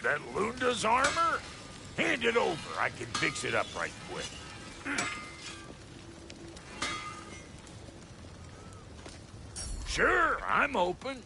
That Lunda's armor? Hand it over. I can fix it up right quick. Sure, I'm open.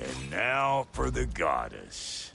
And now for the goddess.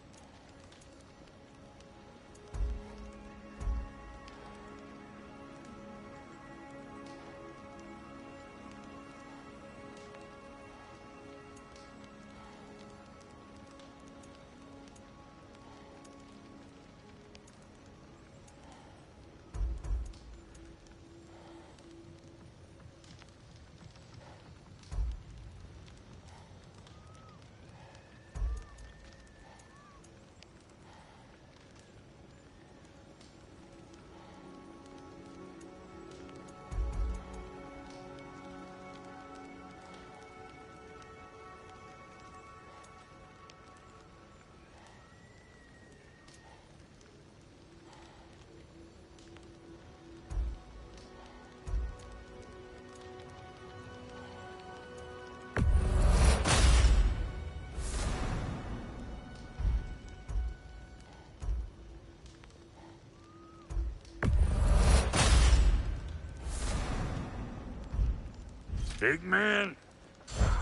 Big man,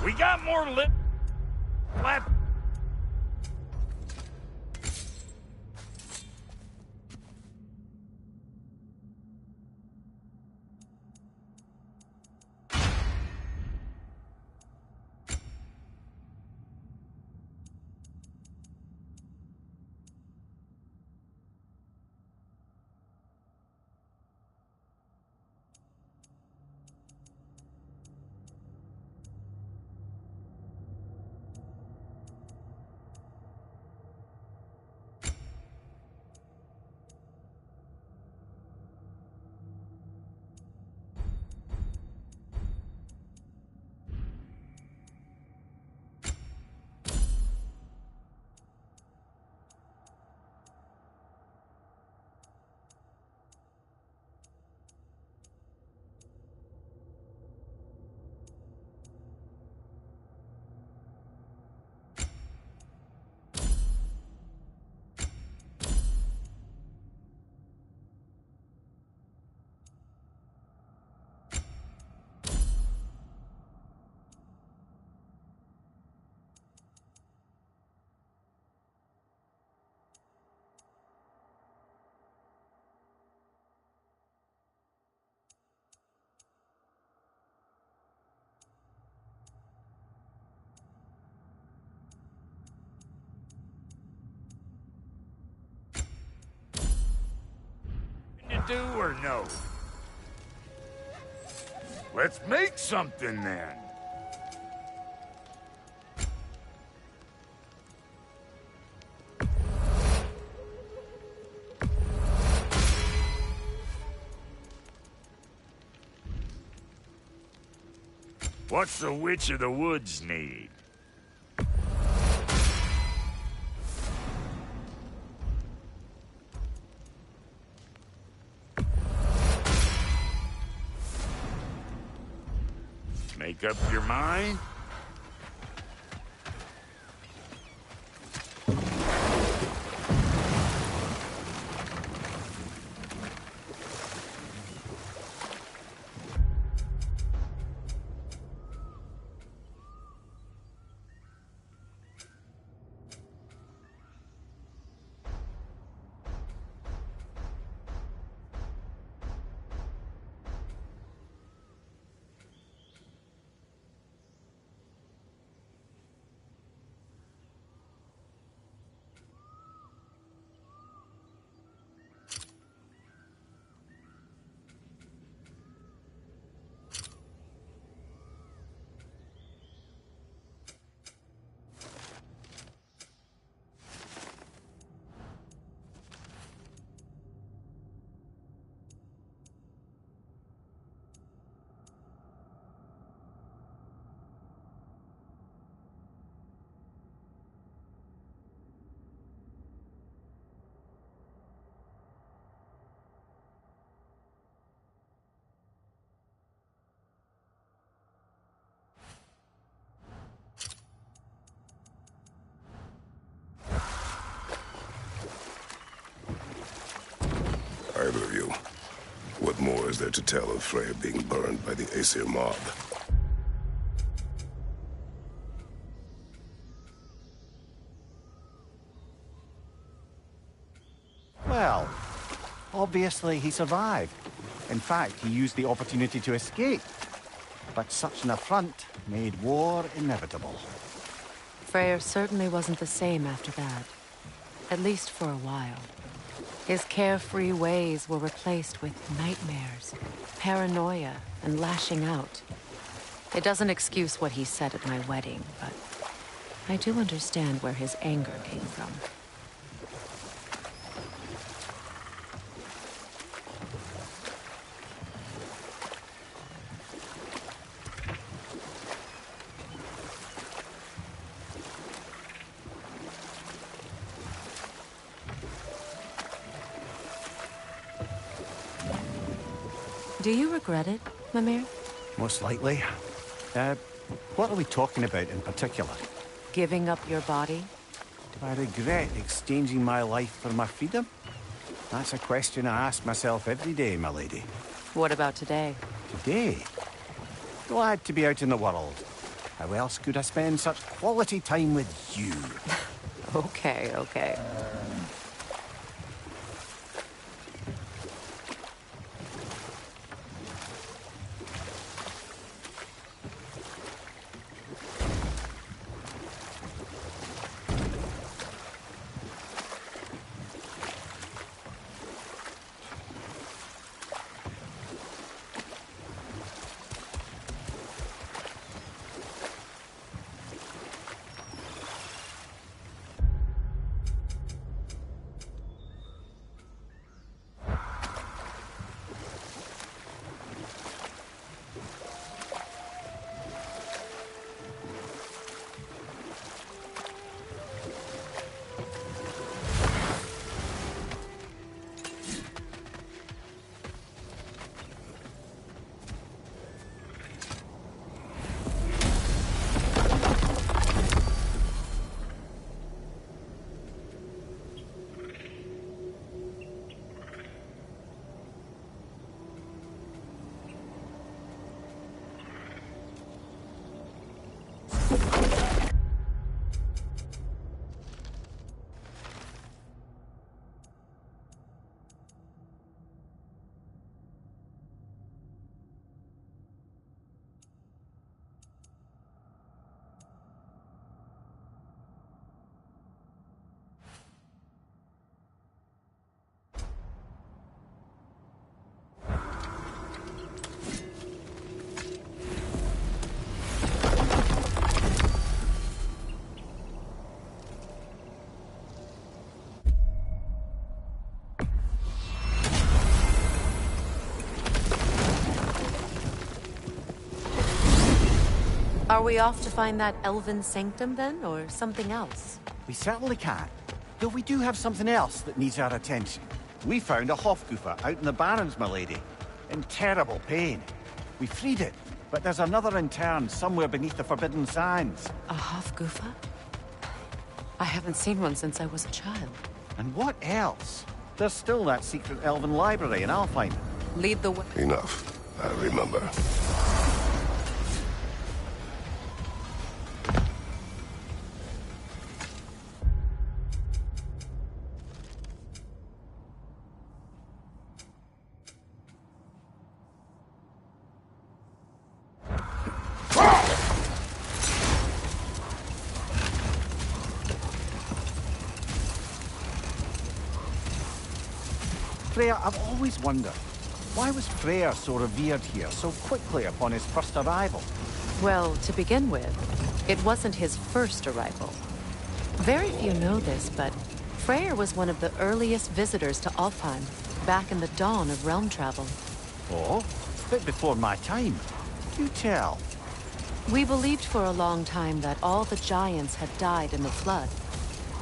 we got more lip left. Do or no? Let's make something then. What's the Witch of the Woods need? Make up your mind? to tell of Freya being burned by the Aesir mob? Well, obviously he survived. In fact, he used the opportunity to escape. But such an affront made war inevitable. Freyr certainly wasn't the same after that. At least for a while. His carefree ways were replaced with nightmares, paranoia, and lashing out. It doesn't excuse what he said at my wedding, but I do understand where his anger came from. Do you regret it, Mimir? Most likely. What are we talking about in particular? Giving up your body? Do I regret exchanging my life for my freedom? That's a question I ask myself every day, my lady. What about today? Today? Glad to be out in the world. How else could I spend such quality time with you? Okay, okay. Are we off to find that elven sanctum then, or something else? We certainly can. Though we do have something else that needs our attention. We found a Hofgufa out in the Barrens, my lady. In terrible pain. We freed it, but there's another intern somewhere beneath the Forbidden Sands. A Hofgufa? I haven't seen one since I was a child. And what else? There's still that secret elven library in Alfheim. Lead the way. Enough. I remember. Freya, I've always wondered, why was Freyr so revered here so quickly upon his first arrival? Well, to begin with, it wasn't his first arrival. Very few know this, but Freyr was one of the earliest visitors to Alfheim, back in the dawn of realm travel. Oh, a bit before my time. Do tell. We believed for a long time that all the giants had died in the flood,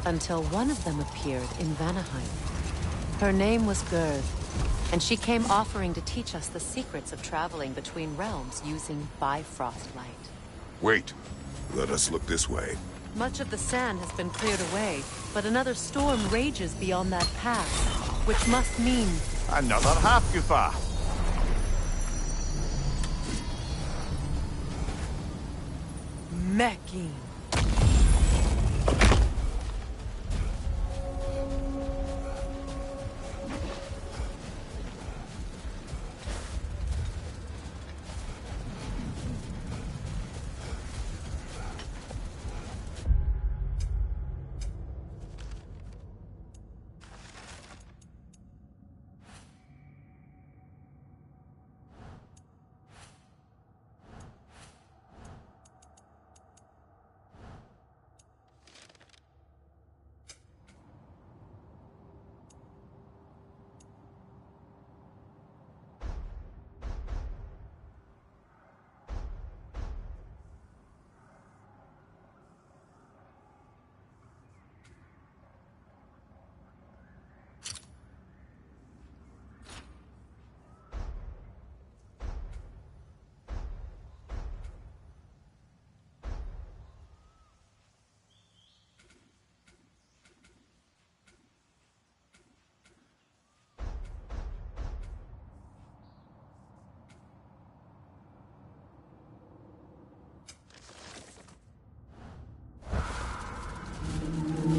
until one of them appeared in Vanaheim. Her name was Gerd, and she came offering to teach us the secrets of traveling between realms using Bifrost light. Wait. Let us look this way. Much of the sand has been cleared away, but another storm rages beyond that pass, which must mean... Another Hofgufa! Mecking.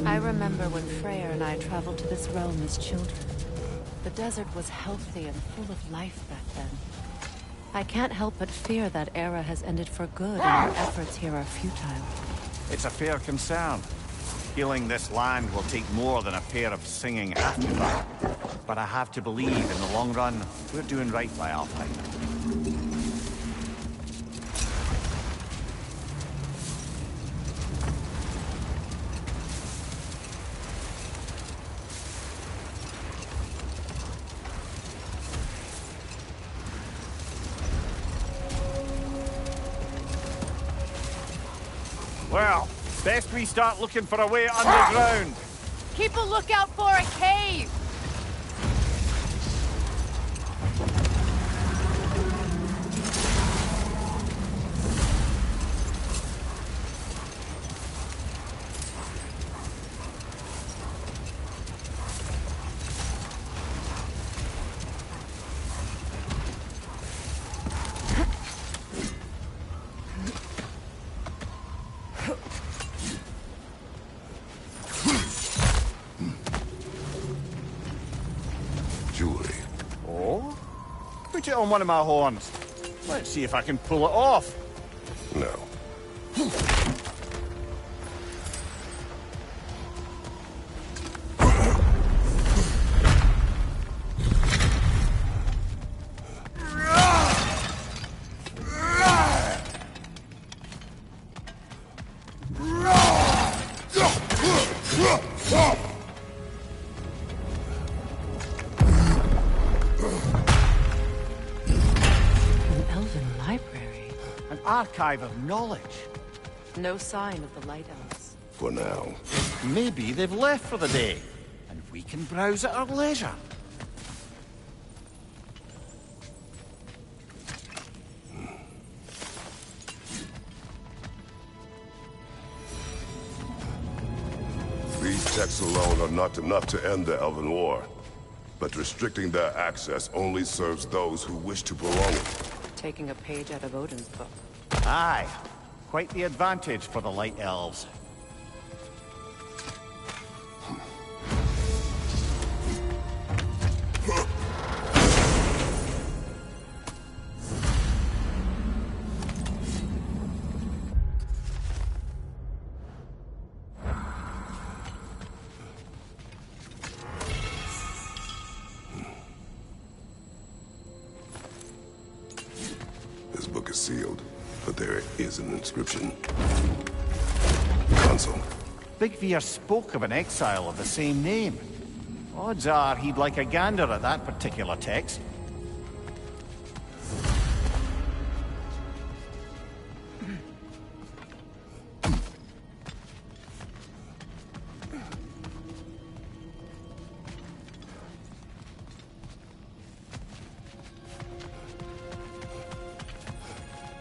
I remember when Freyr and I traveled to this realm as children. The desert was healthy and full of life back then. I can't help but fear that era has ended for good and our efforts here are futile. It's a fair concern. Healing this land will take more than a pair of singing afterlife. But I have to believe in the long run, we're doing right by Alpine. Well, best we start looking for a way underground. Keep a lookout for a cave! Put it on one of my horns. Let's see if I can pull it off. No. Archive of knowledge. No sign of the Light Elves. For now. Maybe they've left for the day, and we can browse at our leisure. These texts alone are not enough to end the Elven War. But restricting their access only serves those who wish to prolong it. Taking a page out of Odin's book. Aye. Quite the advantage for the Light Elves. This book is sealed, but there is an inscription. Console. Big Veer spoke of an exile of the same name. Odds are he'd like a gander at that particular text.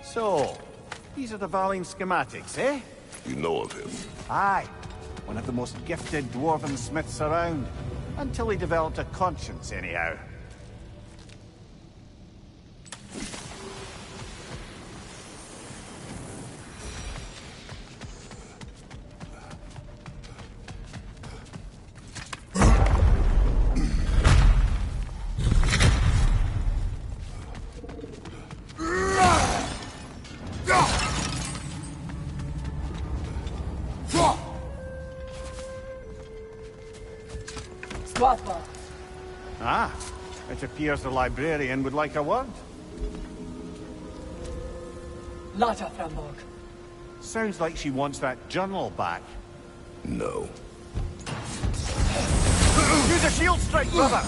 So, these are the Valine schematics, eh? You know of him. Aye. One of the most gifted dwarven smiths around. Until he developed a conscience, anyhow. Ah, it appears the librarian would like a word. Lata Frambog. Sounds like she wants that journal back. No. Use a shield strike, brother!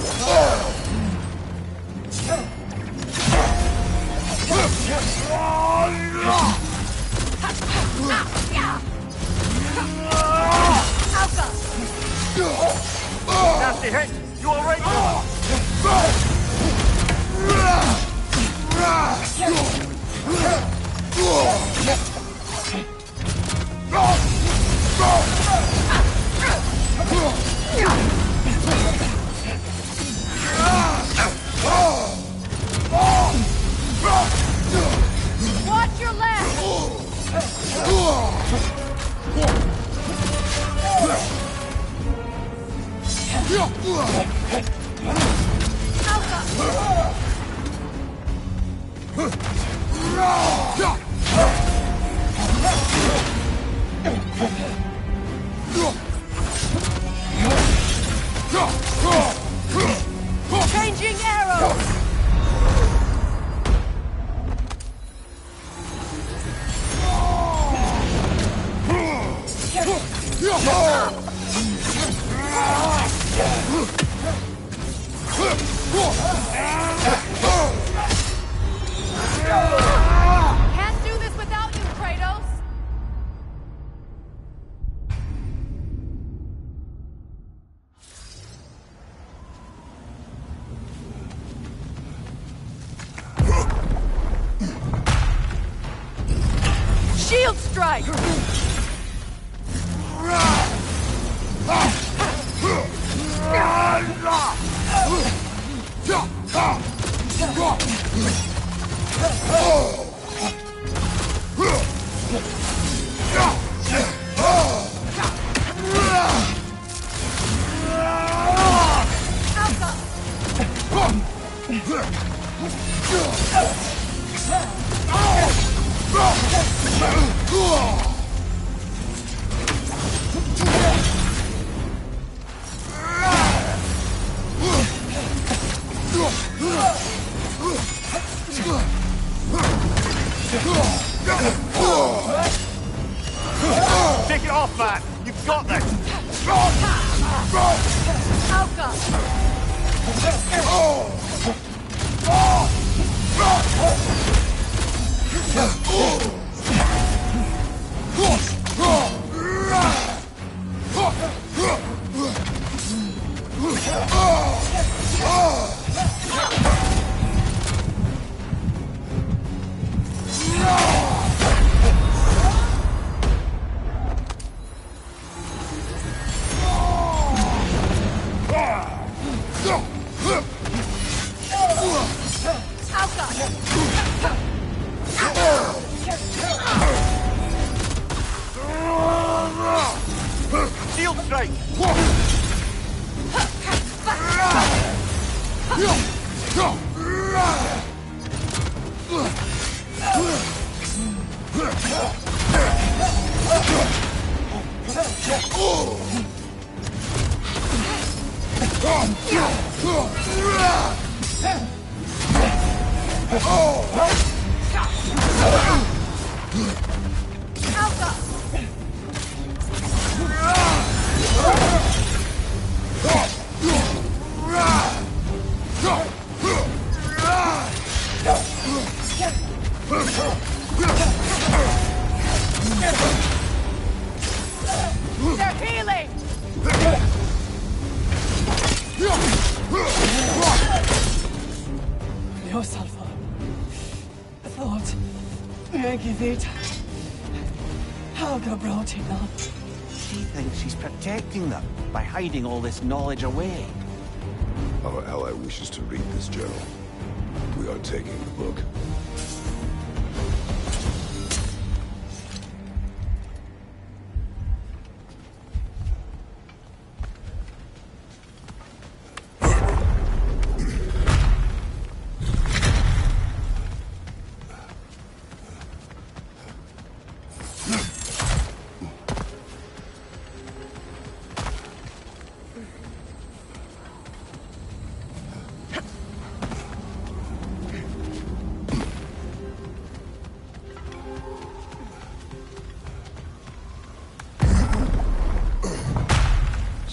Nasty hit! You alright, brother? Watch your left! Changing arrows! Can't do this without you, Kratos! Shield strike! Take it off, man! You've got this! Shield strike! They're healing! Yourself. Thought. Megivita. Helga brought him up. She thinks she's protecting them by hiding all this knowledge away. Our ally wishes to read this journal. We are taking the book.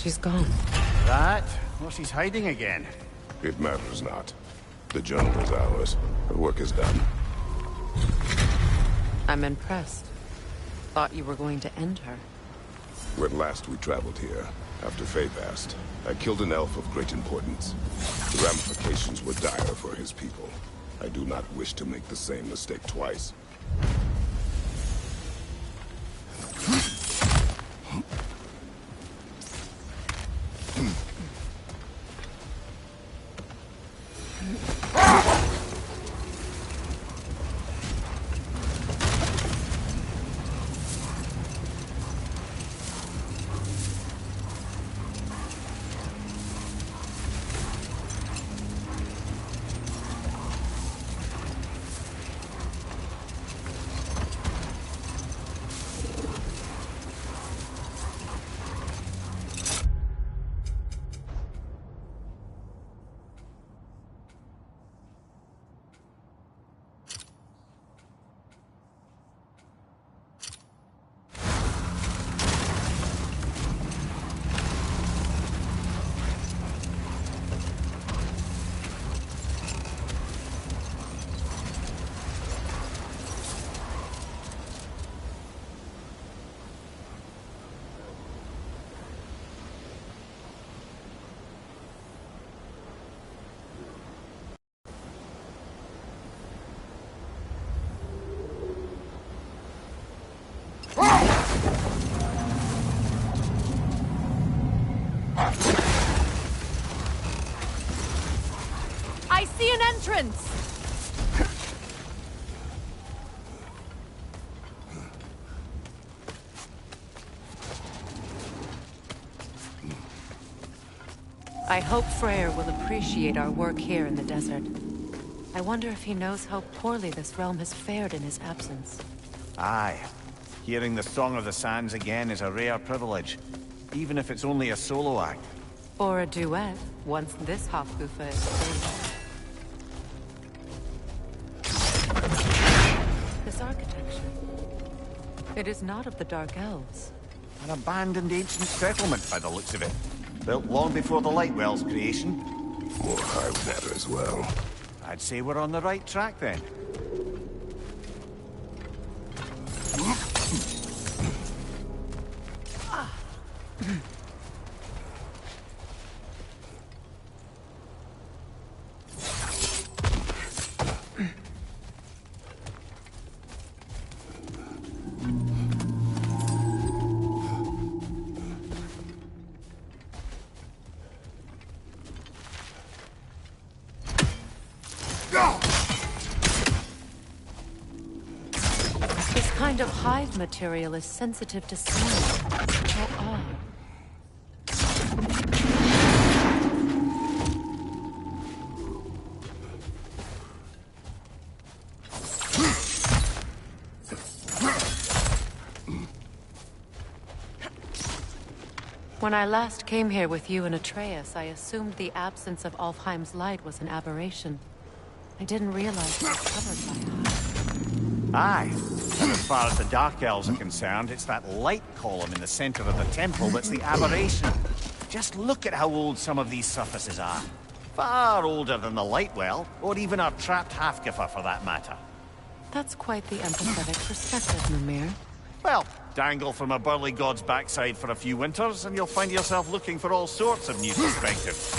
She's gone. That? Well, she's hiding again. It matters not. The jungle is ours. Her work is done. I'm impressed. Thought you were going to end her. When last we traveled here, after Faye passed, I killed an elf of great importance. The ramifications were dire for his people. I do not wish to make the same mistake twice. I see an entrance! I hope Freyr will appreciate our work here in the desert. I wonder if he knows how poorly this realm has fared in his absence. Aye. Hearing the Song of the Sands again is a rare privilege, even if it's only a solo act. Or a duet, once this Hofgufa is free. This architecture. It is not of the Dark Elves. An abandoned ancient settlement by the looks of it. Built long before the Lightwell's creation. More hive matter as well. I'd say we're on the right track then. This kind of hive material is sensitive to sound. How odd. When I last came here with you and Atreus, I assumed the absence of Alfheim's light was an aberration. I didn't realize it was covered by hive. Aye. And as far as the Dark Elves are concerned, it's that light column in the center of the temple that's the aberration. Just look at how old some of these surfaces are. Far older than the Lightwell, or even our trapped Hafgifer for that matter. That's quite the empathetic perspective, Mimir. Well, dangle from a burly god's backside for a few winters, and you'll find yourself looking for all sorts of new perspectives.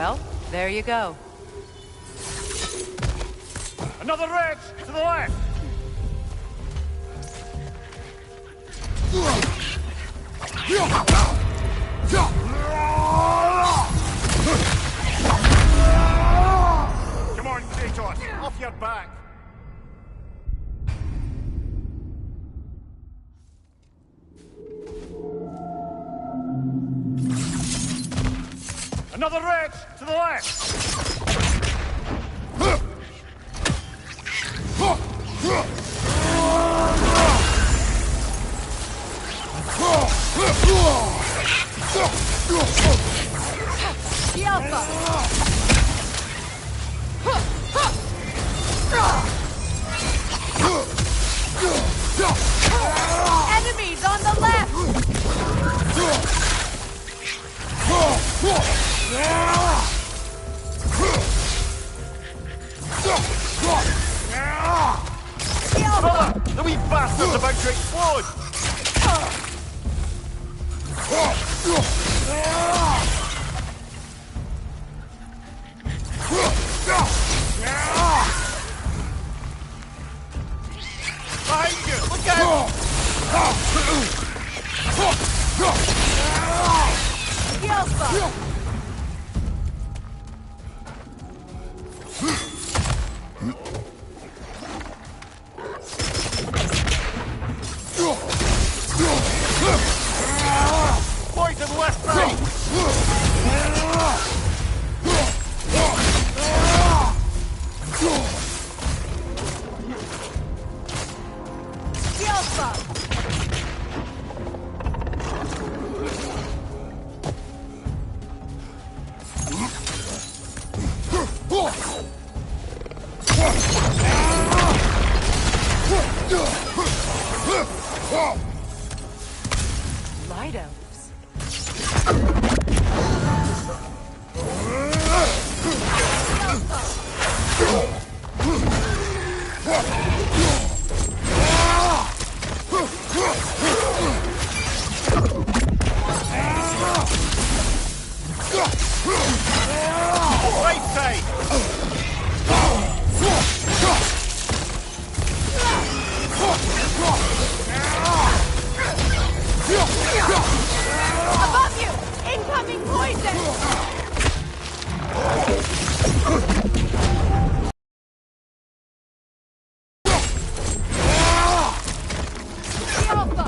Well, there you go. Another ridge! To the left! Come on, Kratos! Off your back! Another ridge! To the left! The Alpha! Enemies on the left! Brother! The wee bastard's about to explode! Behind you! Look out! The Alpha! Poison left right! The Alpha! Light elves. Right side! Above you! Incoming poison! The Alpha!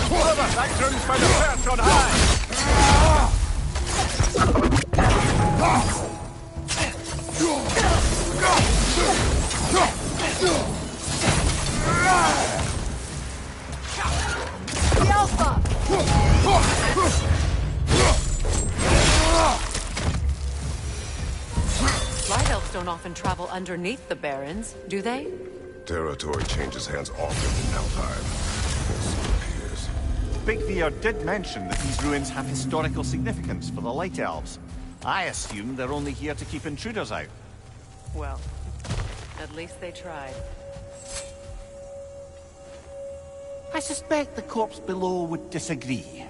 Brother, that drone's found a perch on high! The Alpha! Light elves don't often travel underneath the Barrens, do they? Territory changes hands often in Alfheim. So it appears. Big Veer did mention that these ruins have historical significance for the Light Elves. I assume they're only here to keep intruders out. Well, at least they tried. I suspect the corpse below would disagree.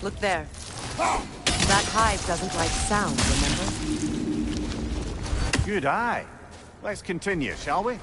Look there. That hive doesn't like sound, remember? Good eye. Let's continue, shall we?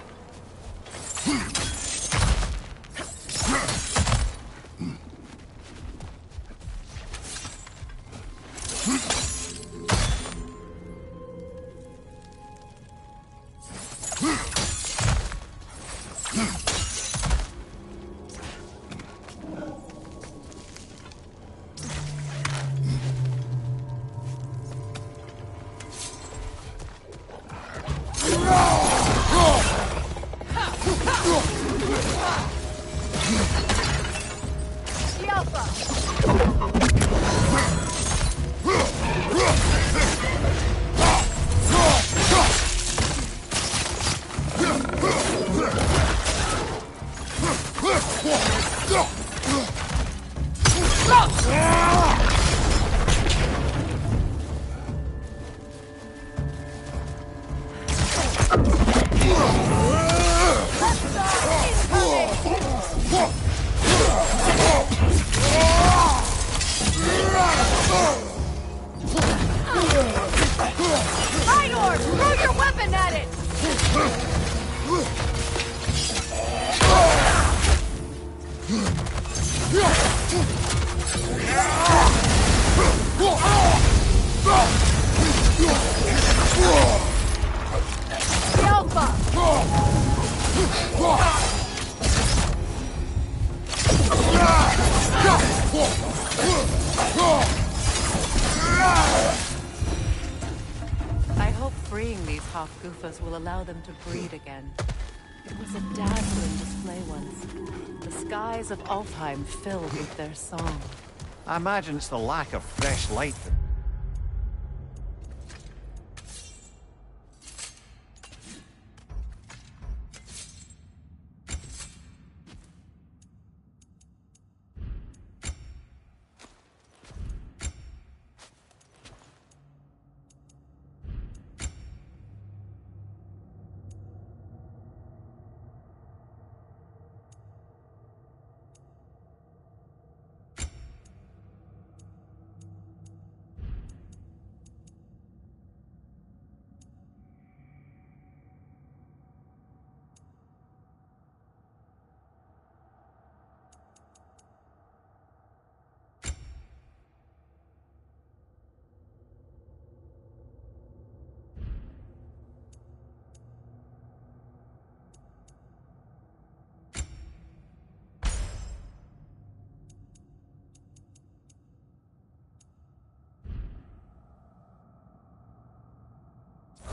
Throw your weapon at it! I hope freeing these Hofgufas will allow them to breed again. It was a dazzling display once. The skies of Alfheim filled with their song. I imagine it's the lack of fresh light that...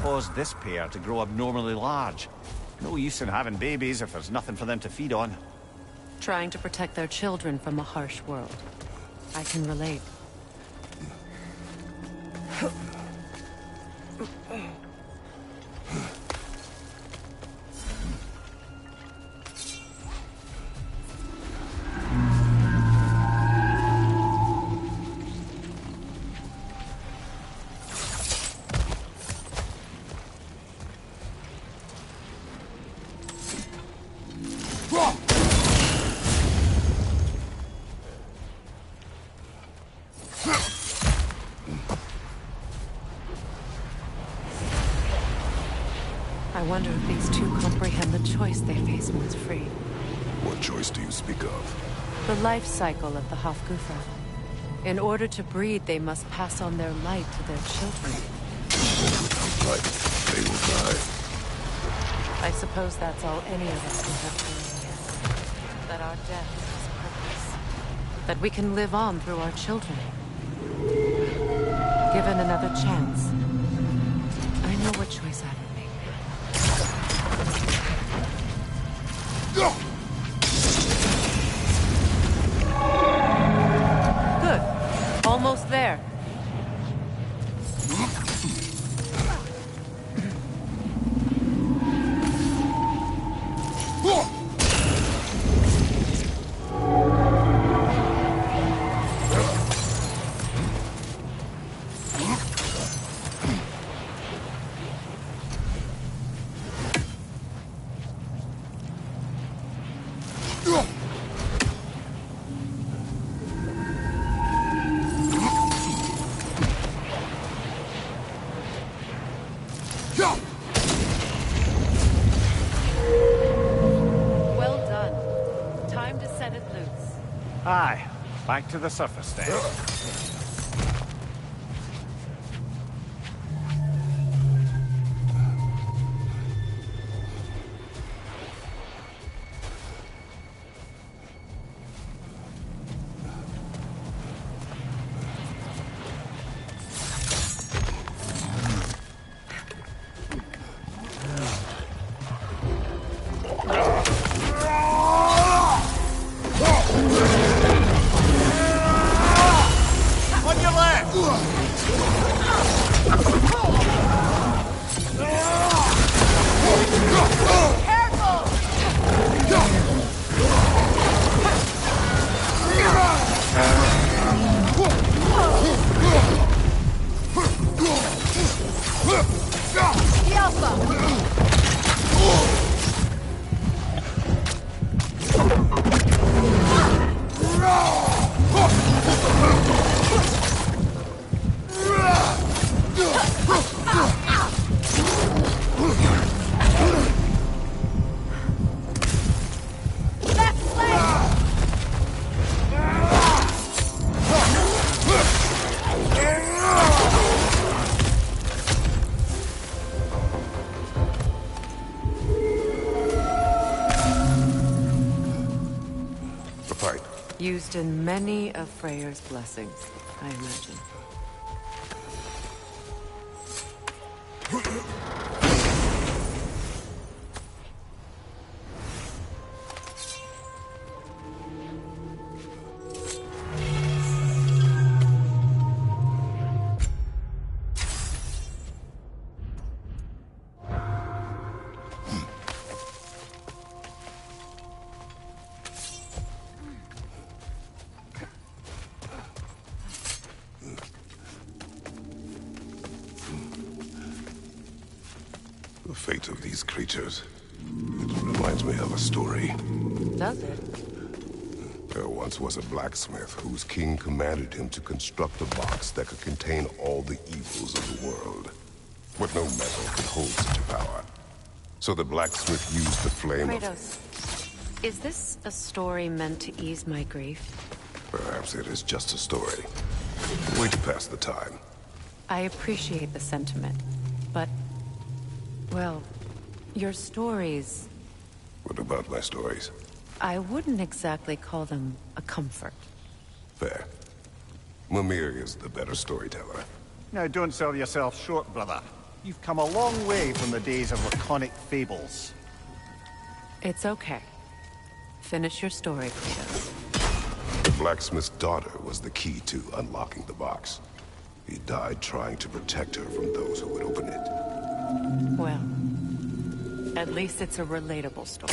caused this pair to grow abnormally large. No use in having babies if there's nothing for them to feed on. Trying to protect their children from a harsh world. I can relate. I wonder if these two comprehend the choice they face once free. What choice do you speak of? The life cycle of the Hofgufa. In order to breed, they must pass on their light to their children. Without light, they will die. I suppose that's all any of us can have to learn. That our death has a purpose. That we can live on through our children. Given another chance, I know what choice I would make. Good. Almost there. Aye, back to the surface then. Used in many of Freyr's blessings, I imagine. The fate of these creatures, it reminds me of a story. Does it? There once was a blacksmith whose king commanded him to construct a box that could contain all the evils of the world. But no metal could hold such a power. So the blacksmith used the flame of... Kratos, is this a story meant to ease my grief? Perhaps it is just a story. A way to pass the time. I appreciate the sentiment, but... well, your stories... What about my stories? I wouldn't exactly call them a comfort. Fair. Mimir is the better storyteller. Now, don't sell yourself short, brother. You've come a long way from the days of laconic fables. It's okay. Finish your story, Kratos. The blacksmith's daughter was the key to unlocking the box. He died trying to protect her from those who would open it. Well, at least it's a relatable story.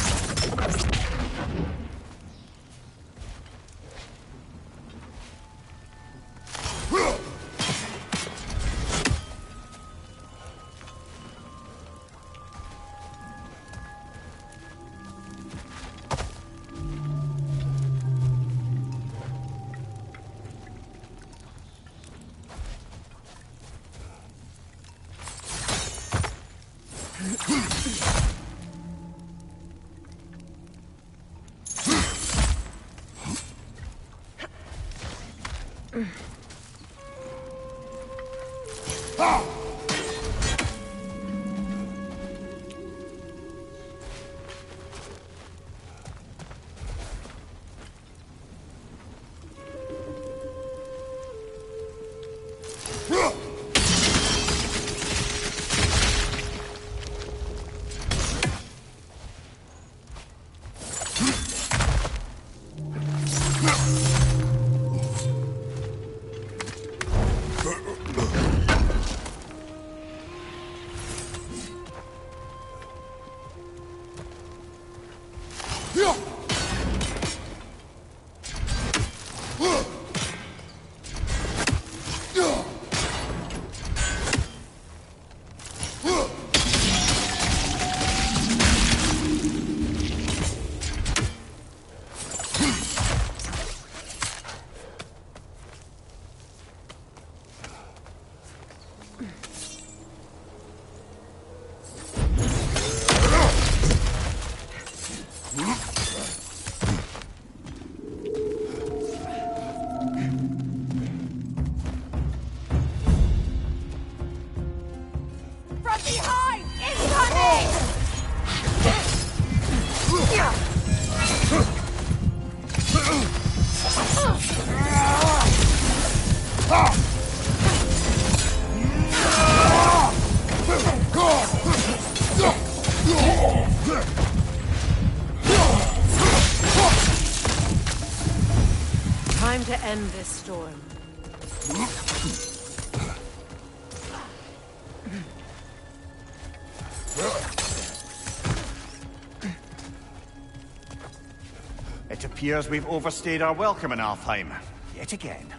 Time to end this storm. It appears we've overstayed our welcome in Alfheim. Yet again.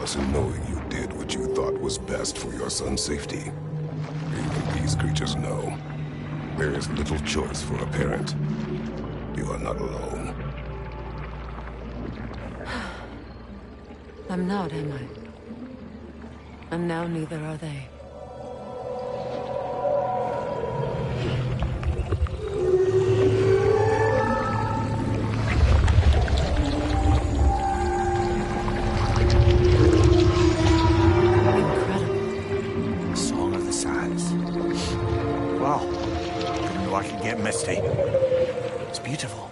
solace in knowing you did what you thought was best for your son's safety. Even these creatures know. There is little choice for a parent. You are not alone. I'm not, am I? And now neither are they. Incredible. Song of the Sands. Wow. Didn't know I could get misty. It's beautiful.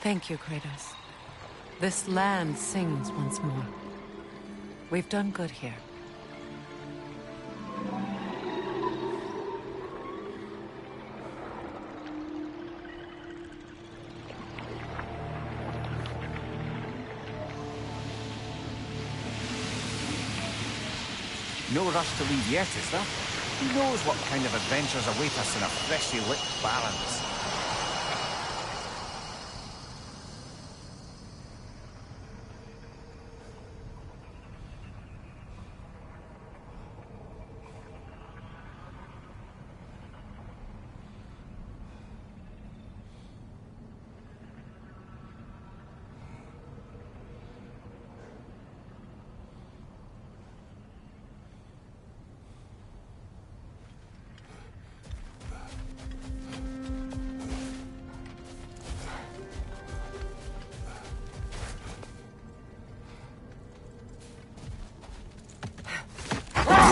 Thank you, Kratos. This land sings once more. We've done good here. No rush to leave yet, is there? Who knows what kind of adventures await us in a freshly lit Barrens?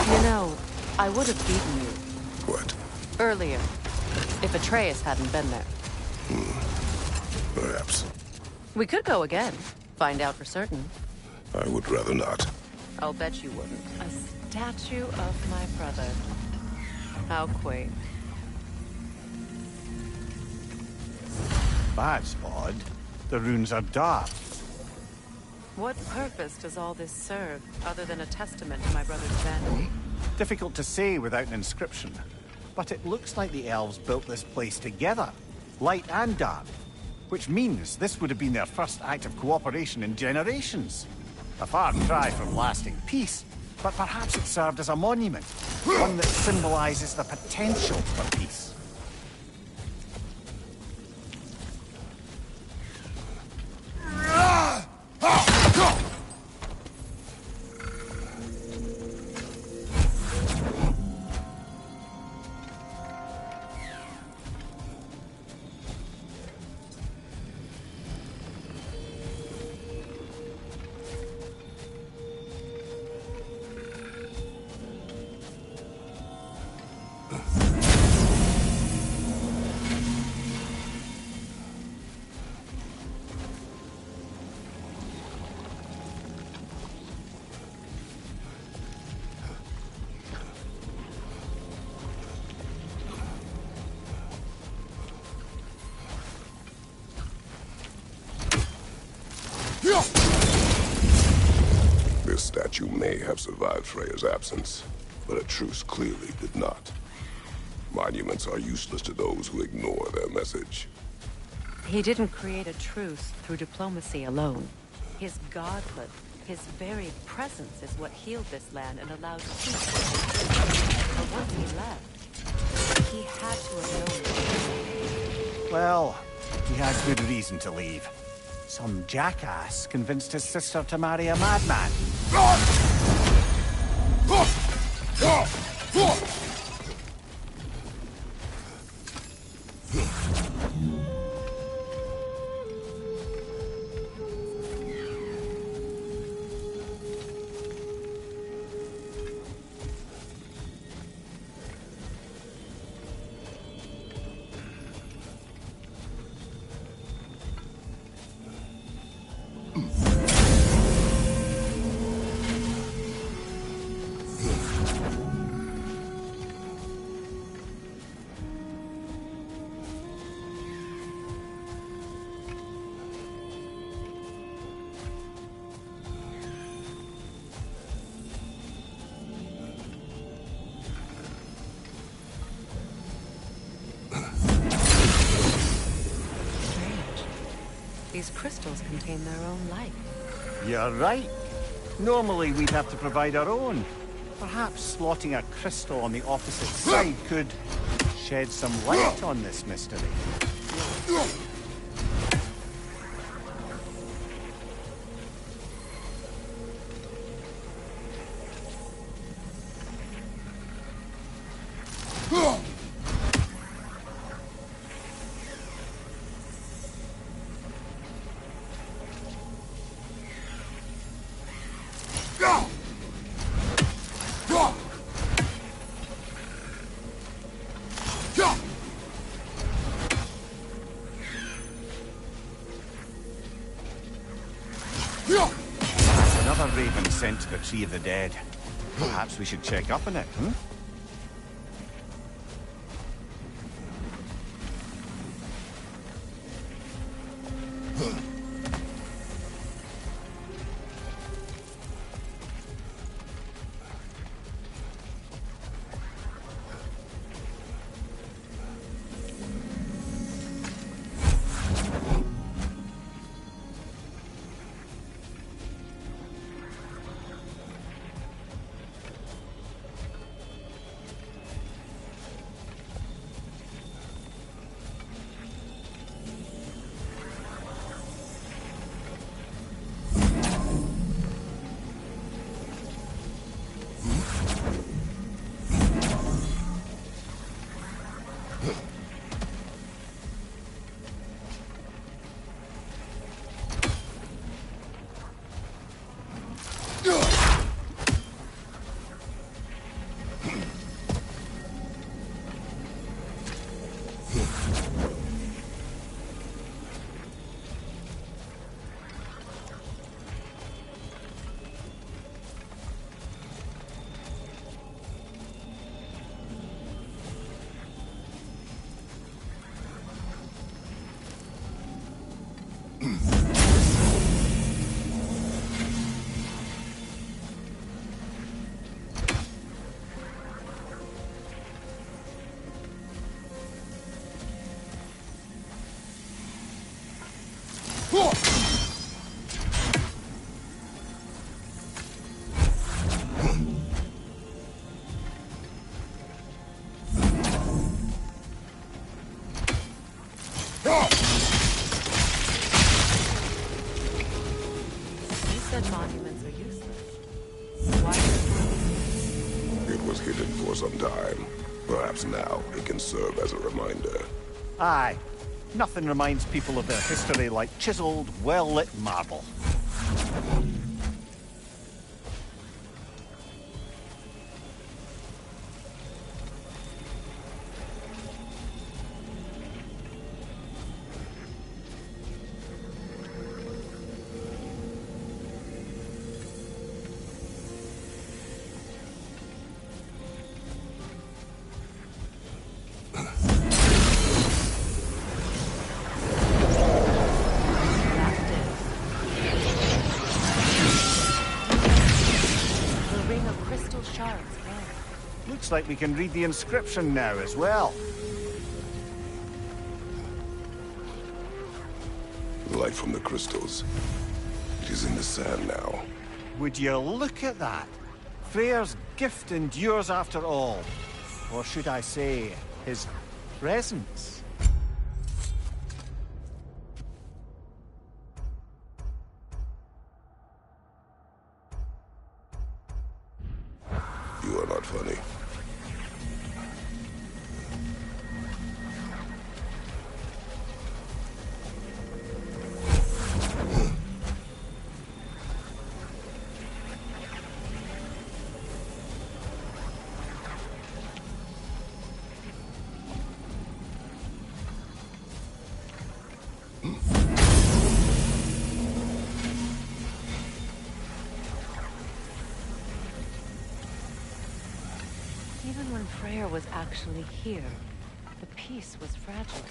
You know, I would have beaten you What? earlier, if Atreus hadn't been there. Perhaps. We could go again, find out for certain. I would rather not. I'll bet you wouldn't. A statue of my brother. How quaint. That's odd. The runes are dark. What purpose does all this serve, other than a testament to my brother's vanity? Difficult to say without an inscription. But it looks like the elves built this place together, light and dark. Which means this would have been their first act of cooperation in generations. A far cry from lasting peace, but perhaps it served as a monument. One that symbolizes the potential for peace. This statue may have survived Freya's absence, but a truce clearly did not. Monuments are useless to those who ignore their message. He didn't create a truce through diplomacy alone. His godhood, his very presence is what healed this land and allowed peace. But once he left, he had to have known. Well, he had good reason to leave. Some jackass convinced his sister to marry a madman. These crystals contain their own light. You're right. Normally we'd have to provide our own. Perhaps slotting a crystal on the opposite side could shed some light on this mystery. Another raven sent to the Tree of the Dead. Perhaps we should check up on it, hmm? Monuments are useless. Why? It was hidden for some time. Perhaps now it can serve as a reminder. Aye. Nothing reminds people of their history like chiseled, well-lit marble. Looks like we can read the inscription now as well. Light from the crystals. It is in the sand now. Would you look at that? Freyr's gift endures after all. Or should I say, his presence? You are not funny. Even when Freyr was actually here, the peace was fragile.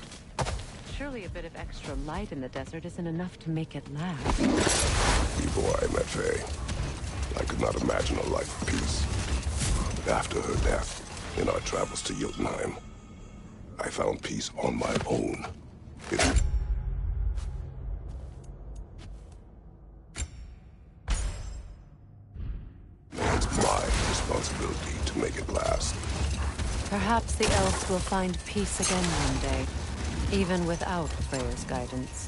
Surely a bit of extra light in the desert isn't enough to make it last. Before I met Faye, I could not imagine a life of peace. But after her death, in our travels to Jotunheim, I found peace on my own. Perhaps the elves will find peace again one day, even without Freyr's guidance.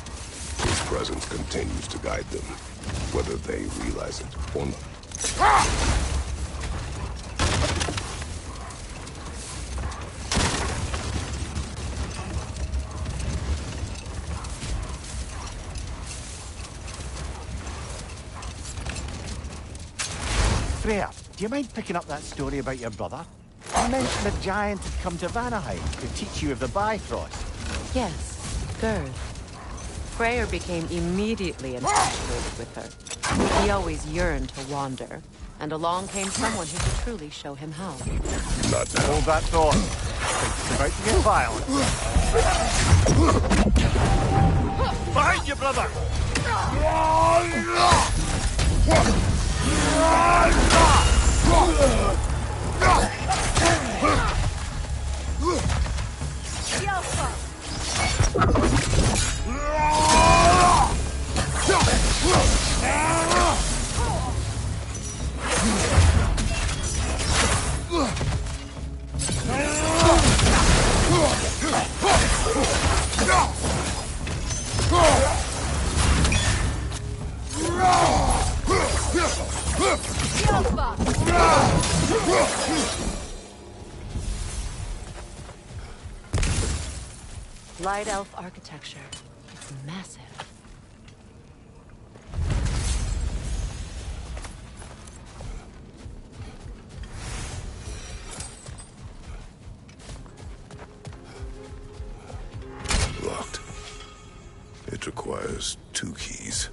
His presence continues to guide them, whether they realize it or not. Freya, do you mind picking up that story about your brother? You mentioned a giant had come to Vanaheim to teach you of the Bifrost. Yes, Gerd. Freyr became immediately infatuated with her. He always yearned to wander, and along came someone who could truly show him how. Not now. Hold that thought. It's about to get violent. Behind you, brother! Light elf architecture. It's massive. Locked. It requires 2 keys.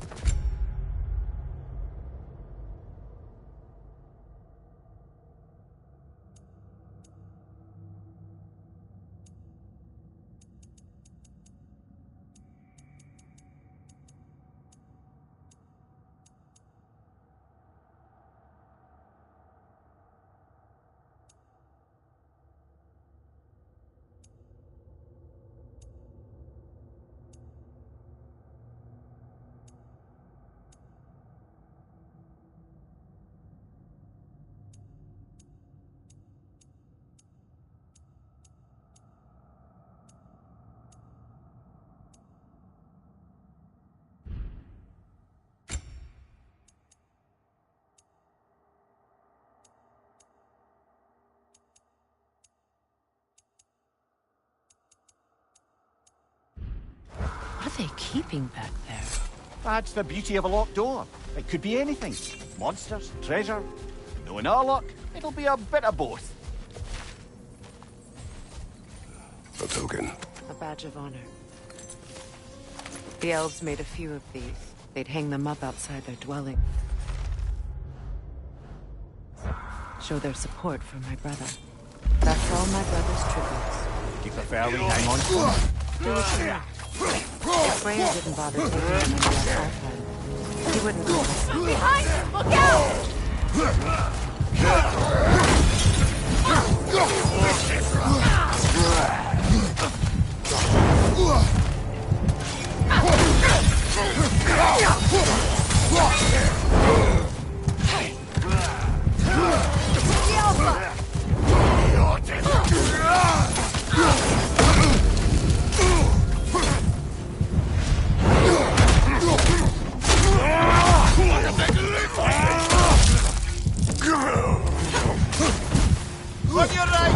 What are they keeping back there? That's the beauty of a locked door. It could be anything. Monsters, treasure. Knowing our luck, it'll be a bit of both. A token. A badge of honor. The elves made a few of these. They'd hang them up outside their dwelling. Show their support for my brother. That's all my brother's tributes. Keep a fairly hang on to them. Do what you want. If Freya didn't bother taking them into that archive, he wouldn't go listen. Behind you! Look out! On your right!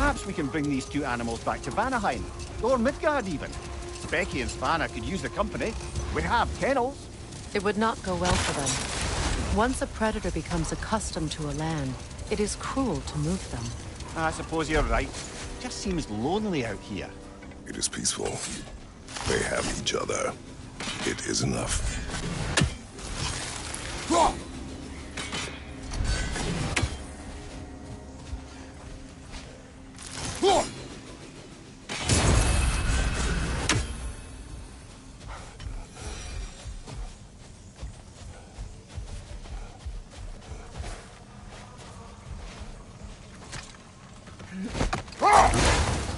Perhaps we can bring these two animals back to Vanaheim, or Midgard even. Becky and Svanna could use the company. We have kennels. It would not go well for them. Once a predator becomes accustomed to a land, it is cruel to move them. I suppose you're right. Just seems lonely out here. It is peaceful. They have each other. It is enough.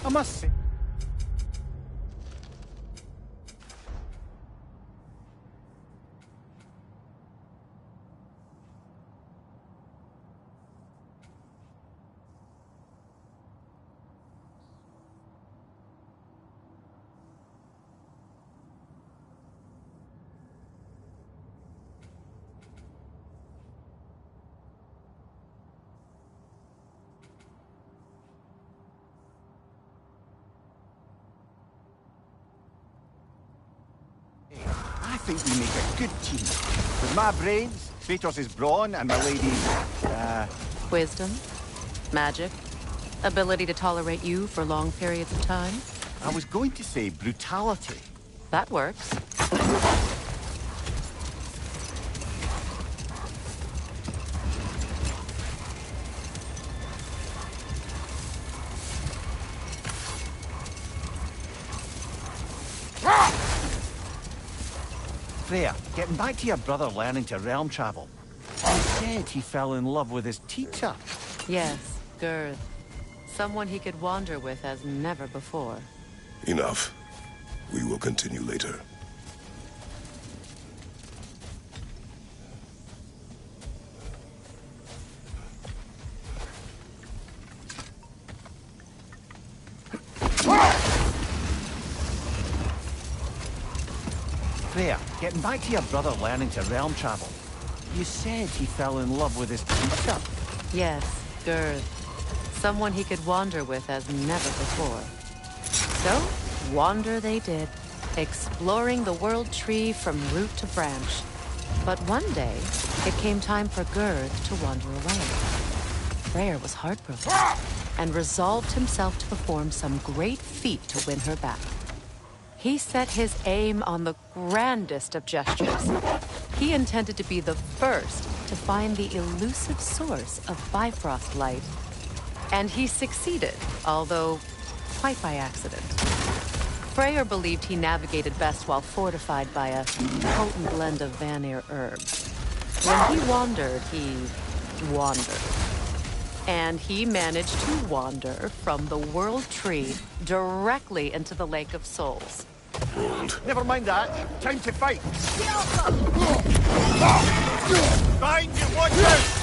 I must say. I think we make a good team. With my brains, Kratos' brawn, and my lady's, Wisdom, magic, ability to tolerate you for long periods of time. I was going to say brutality. That works. Freya, getting back to your brother learning to realm travel. You said he fell in love with his teacher. Yes, Girth. Someone he could wander with as never before. Enough. We will continue later. Freya, getting back to your brother learning to realm travel. You said he fell in love with his teacher. Yes, Girth. Someone he could wander with as never before. So, wander they did, exploring the world tree from root to branch. But one day, it came time for Girth to wander away. Freyr was heartbroken, and resolved himself to perform some great feat to win her back. He set his aim on the grandest of gestures. He intended to be the first to find the elusive source of Bifrost light. And he succeeded, although quite by accident. Freyr believed he navigated best while fortified by a potent blend of Vanir herbs. When he wandered, he wandered. And he managed to wander from the World Tree directly into the Lake of Souls. Never mind that. Time to fight. Find your watches!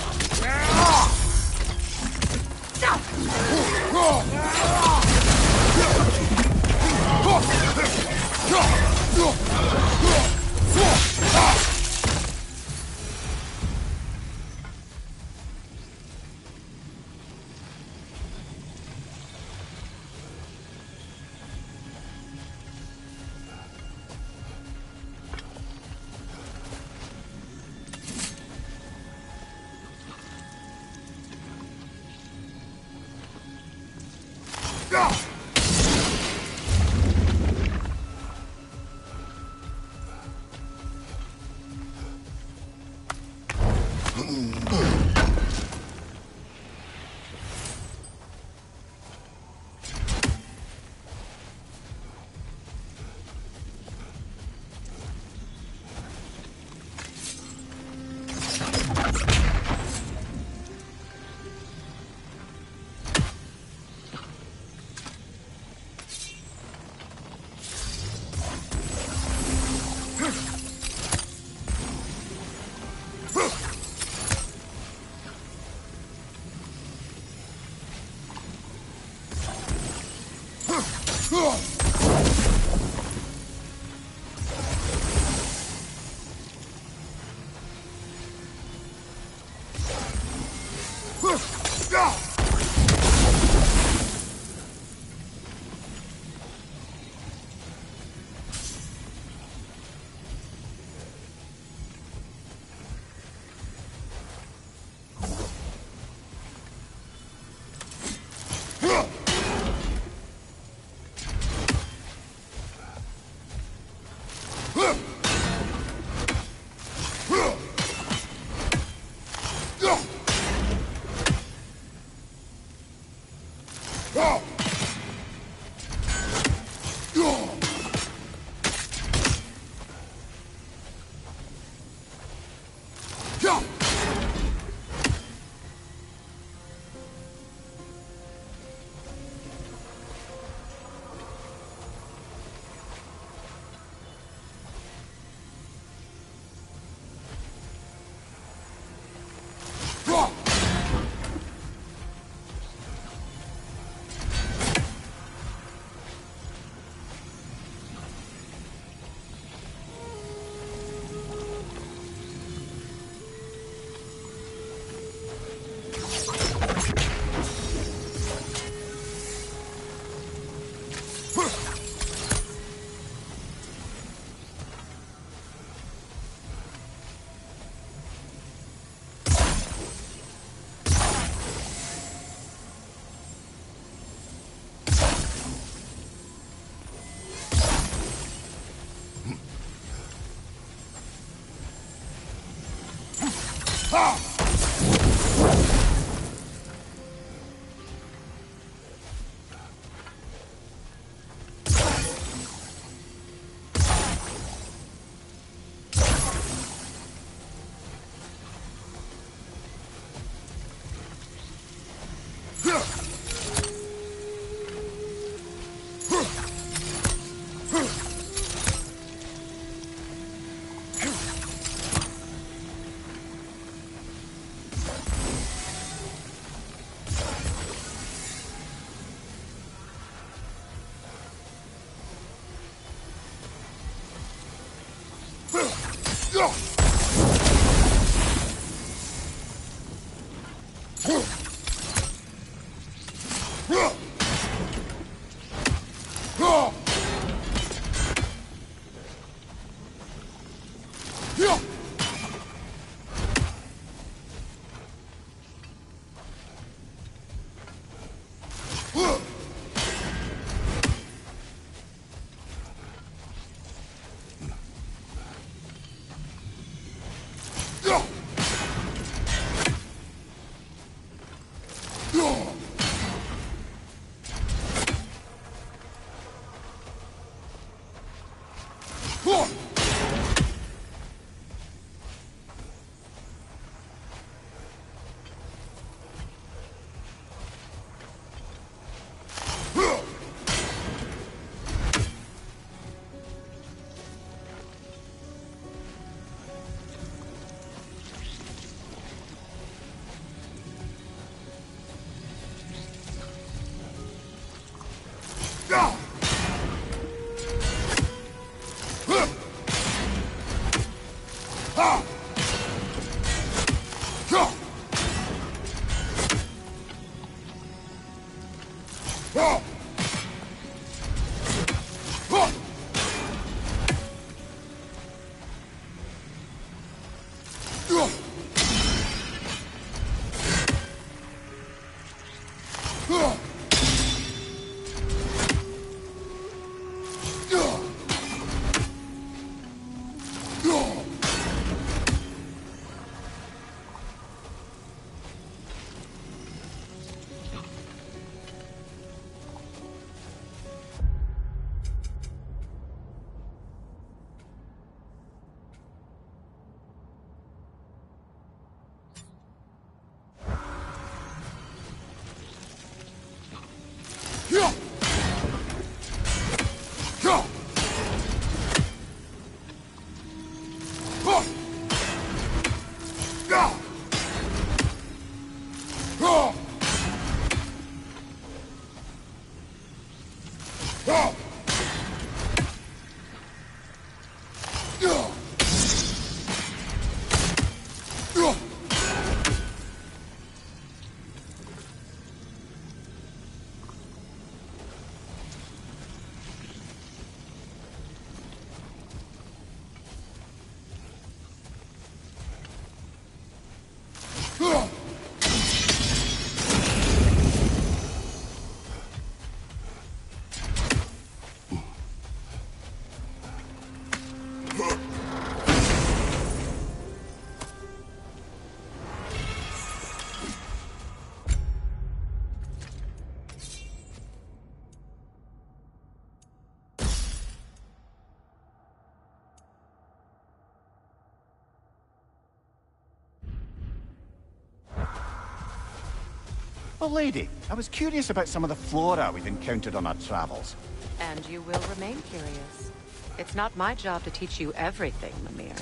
Well, lady, I was curious about some of the flora we've encountered on our travels. And you will remain curious. It's not my job to teach you everything, Mimir.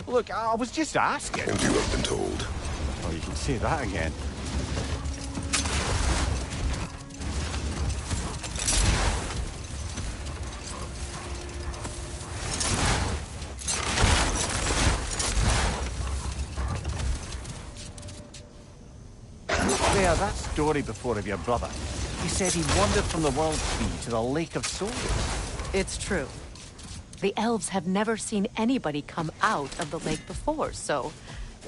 Look, I was just asking. And you have been told. Oh, you can say that again. There, that story before of your brother. He said he wandered from the World Tree to the Lake of Souls. It's true. The elves have never seen anybody come out of the lake before, so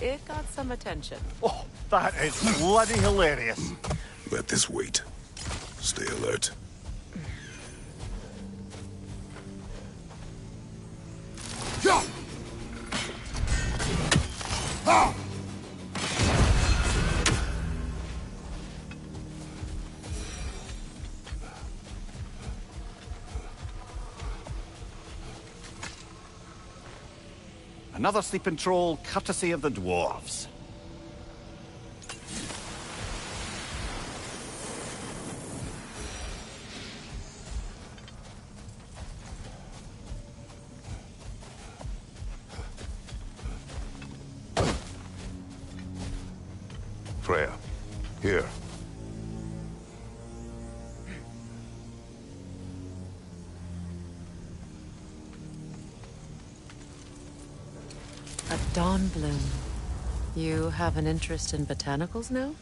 it got some attention. Oh, that is bloody hilarious. Let this wait. Stay alert. Another sleeping troll, courtesy of the dwarves. Freya, here. A dawn bloom. You have an interest in botanicals now?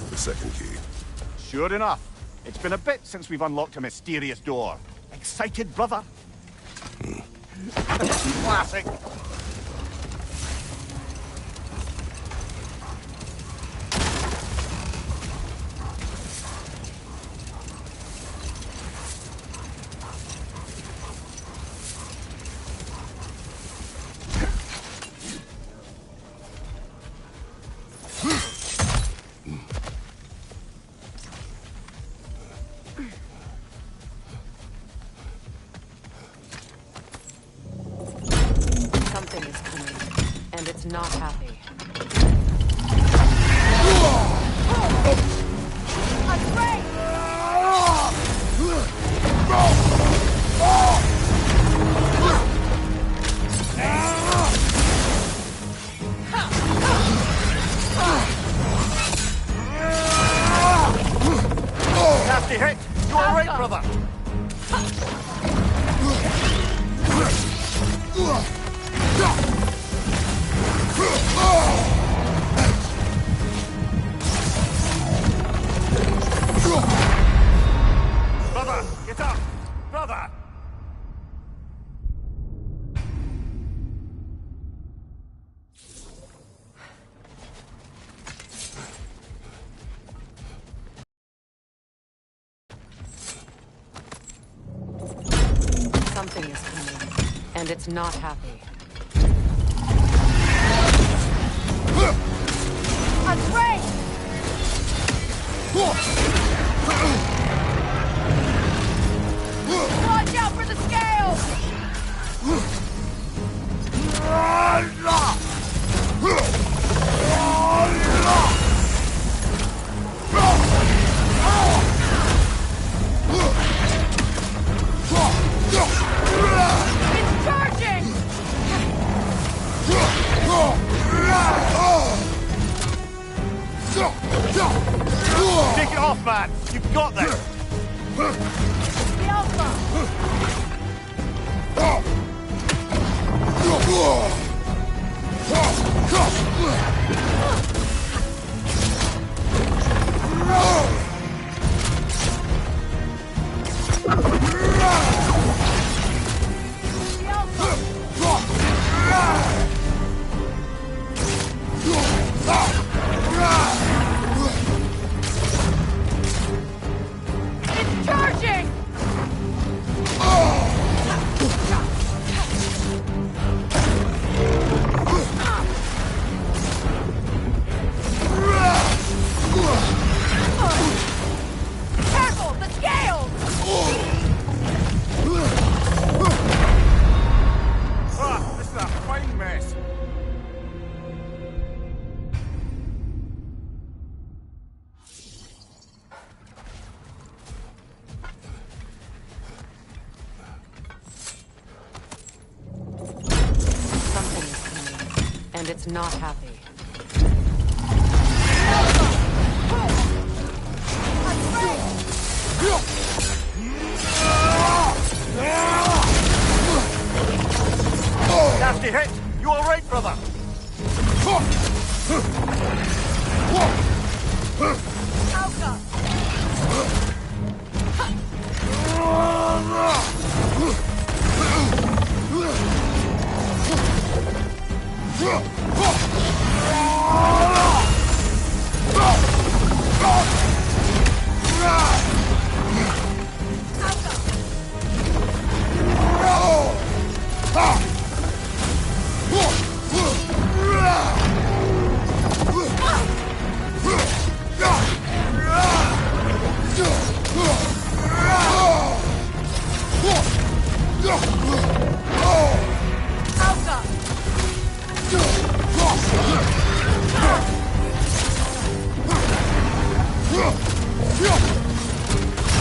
The second key. Sure enough. It's been a bit since we've unlocked a mysterious door. Excited, brother? Classic. Something is coming, and it's not happy. Nasty hit! You all right, brother? Brother, get up! Brother! Something is coming, and it's not happy. Afraid! Watch out for the scales! It's charging! Take it off, man! You've got this! The Alpha! The Alpha! It's charging! And it's not happy. Nasty hit! You all right, brother?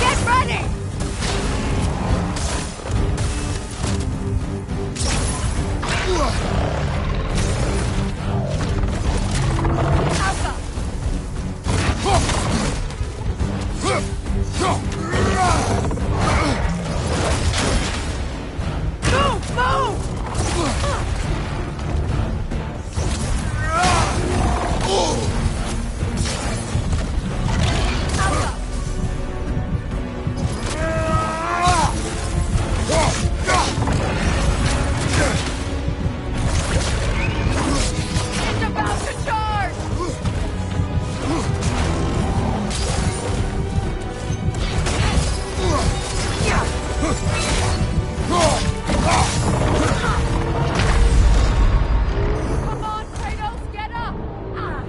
Get ready! It's about to charge! Come on, Kratos, get up! Ah.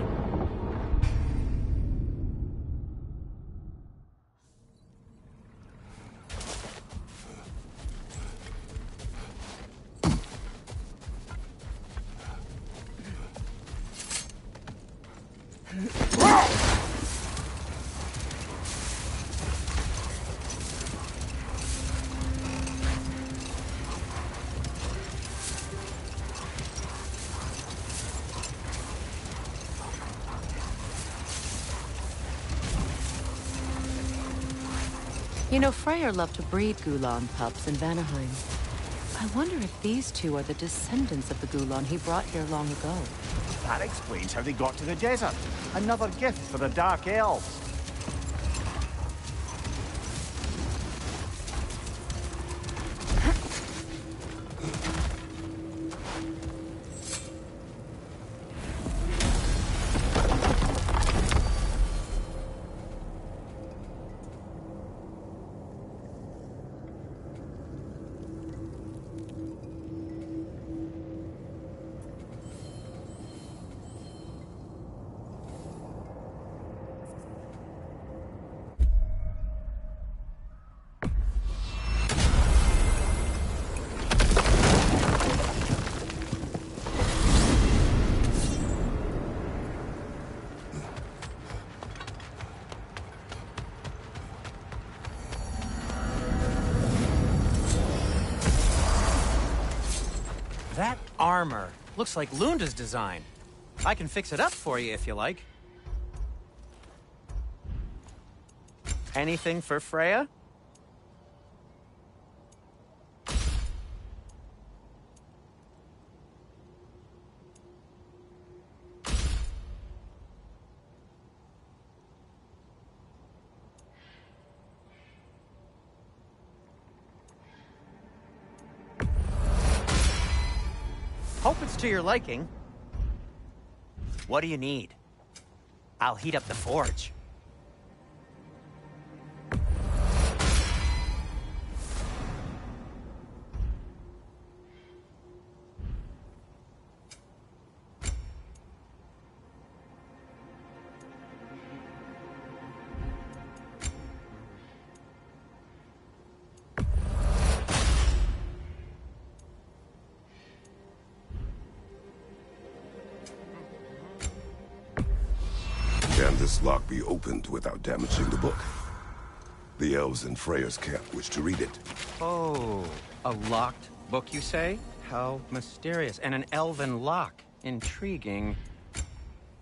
You know, Freyr loved to breed Gulan pups in Vanaheim. I wonder if these two are the descendants of the Gulan he brought here long ago. That explains how they got to the desert. Another gift for the Dark Elves. That armor looks like Lunda's design. I can fix it up for you if you like. Anything for Freya? Hope it's to your liking. What do you need? I'll heat up the forge. Can this lock be opened without damaging the book? The elves in Freya's camp wish to read it. Oh, a locked book, you say? How mysterious. And an elven lock. Intriguing.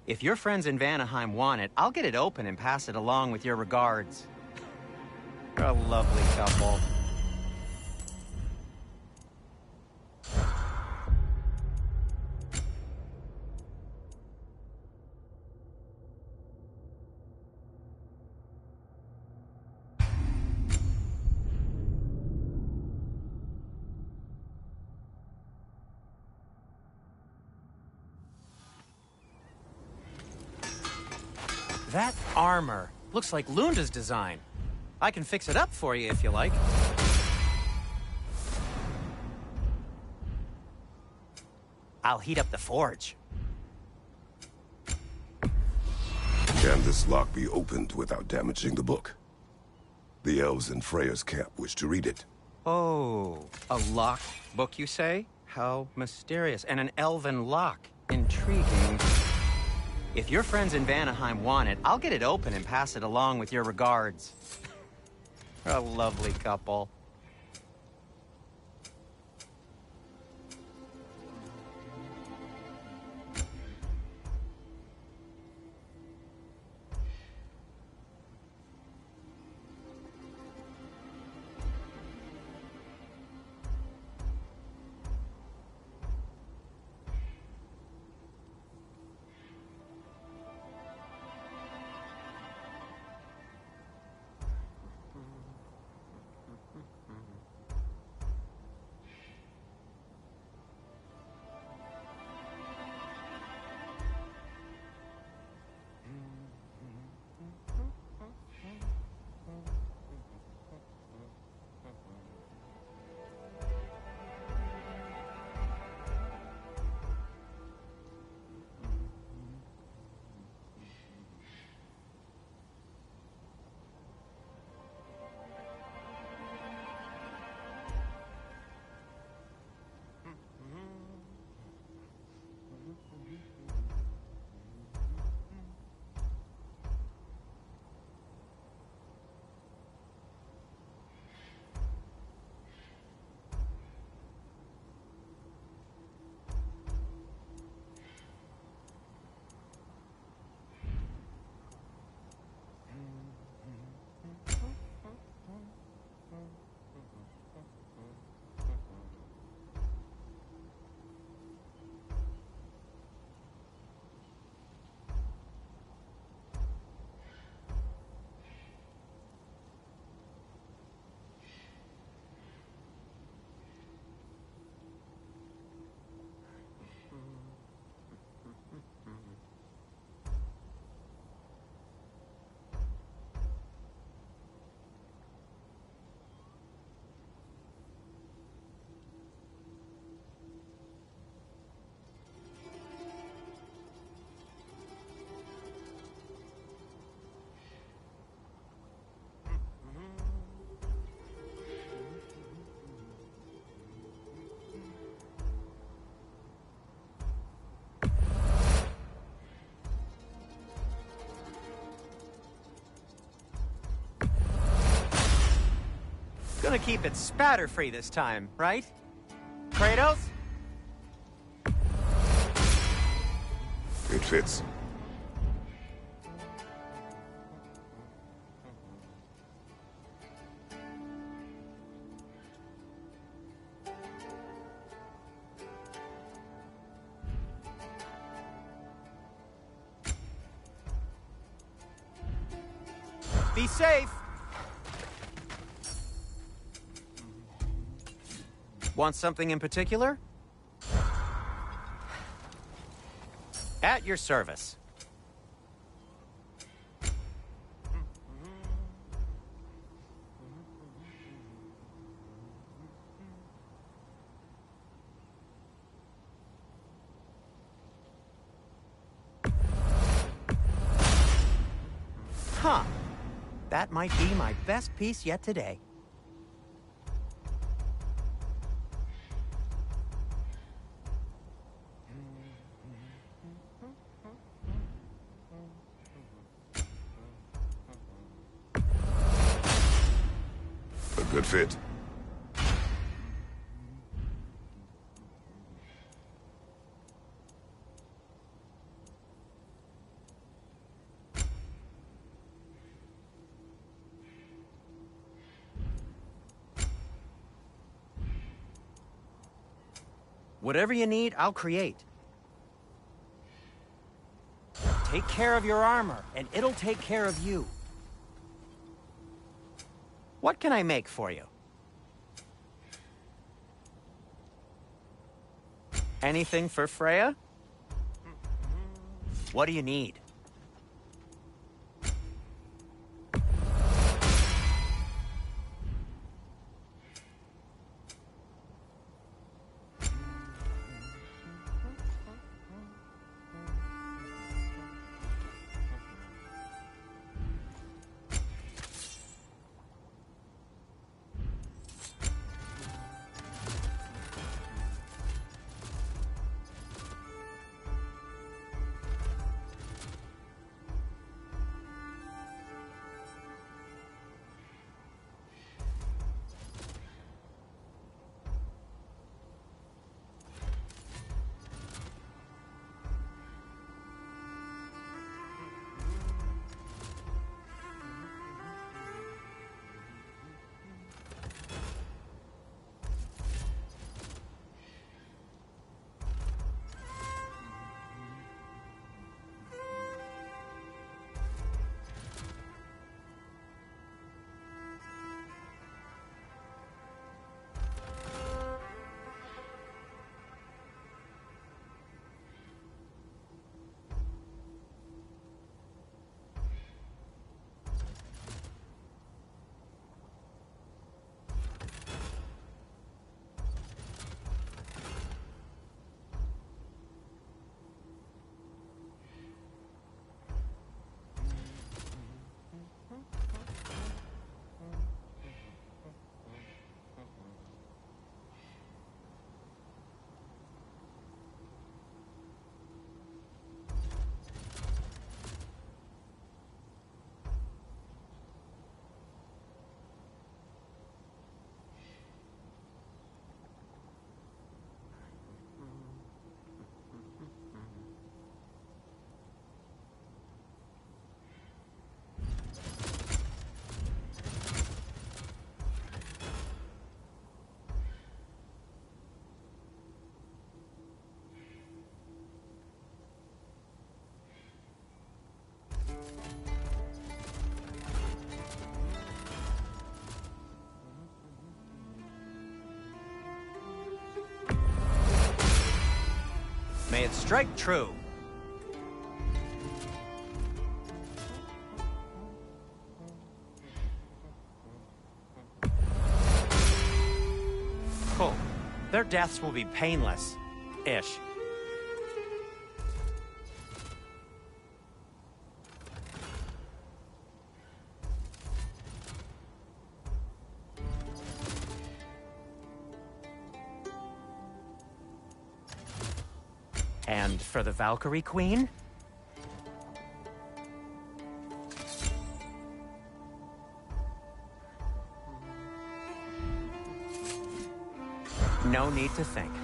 If your friends in Vanaheim want it, I'll get it open and pass it along with your regards. You're a lovely couple. That armor looks like Lunda's design. I can fix it up for you if you like. I'll heat up the forge. Can this lock be opened without damaging the book? The elves in Freya's camp wish to read it. Oh, a locked book, you say? How mysterious. And an elven lock. Intriguing. If your friends in Vanaheim want it, I'll get it open and pass it along with your regards. You're a lovely couple. Gonna keep it spatter-free this time, right? Kratos? It fits. Be safe! Want something in particular? At your service. Huh. That might be my best piece yet today. A good fit. Whatever you need, I'll create. Take care of your armor, and it'll take care of you. What can I make for you? Anything for Freya? What do you need? May it strike true. Cool. Their deaths will be painless-ish. And for the Valkyrie Queen? No need to thank me.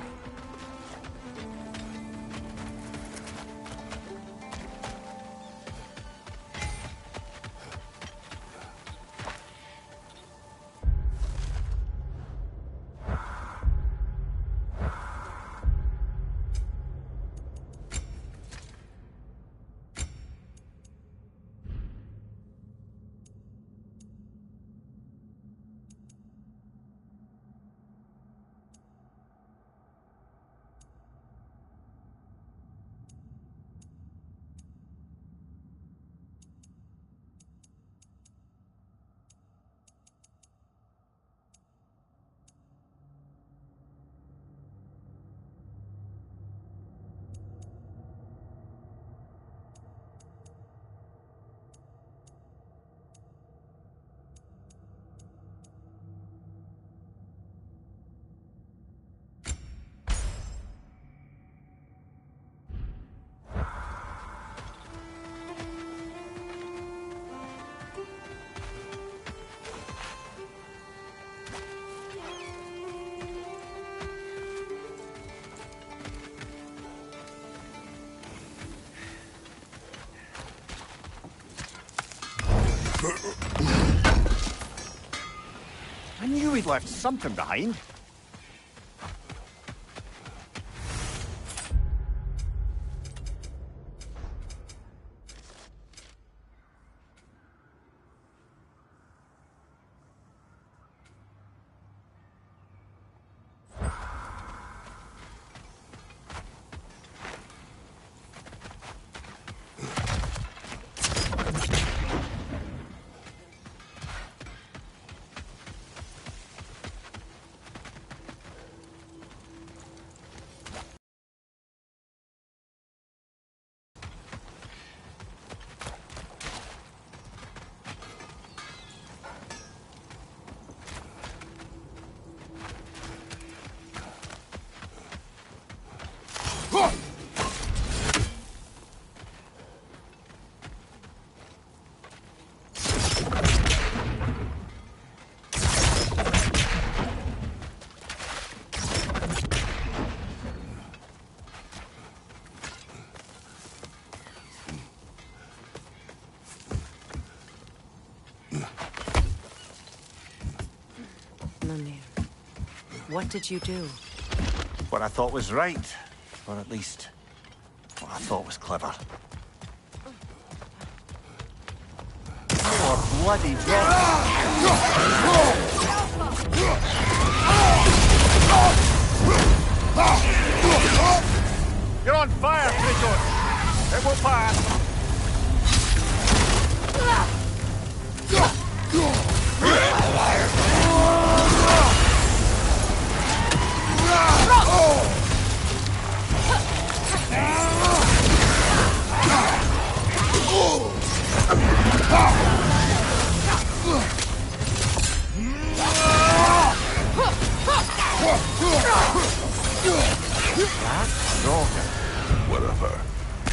I knew he'd left something behind. Mimir, what did you do? What I thought was right. Or at least, what I thought was clever. More bloody drop! You're on fire, Kratos! It will pass! Whatever.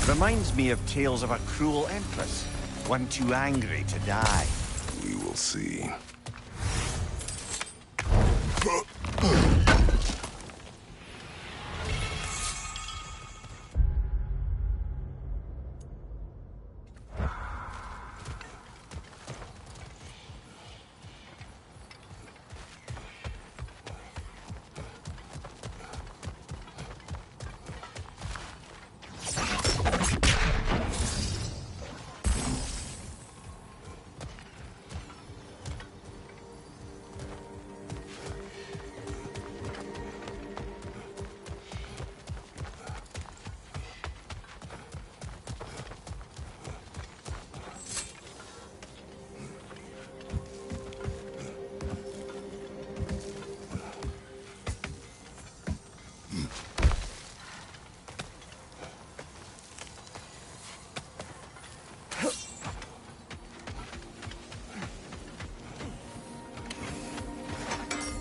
Reminds me of tales of a cruel empress, one too angry to die. We will see.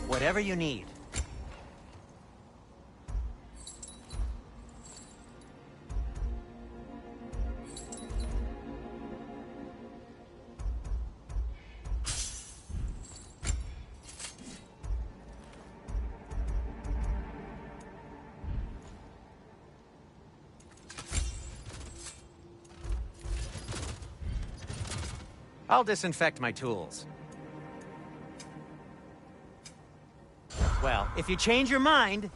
Whatever you need. I'll disinfect my tools. Well, if you change your mind...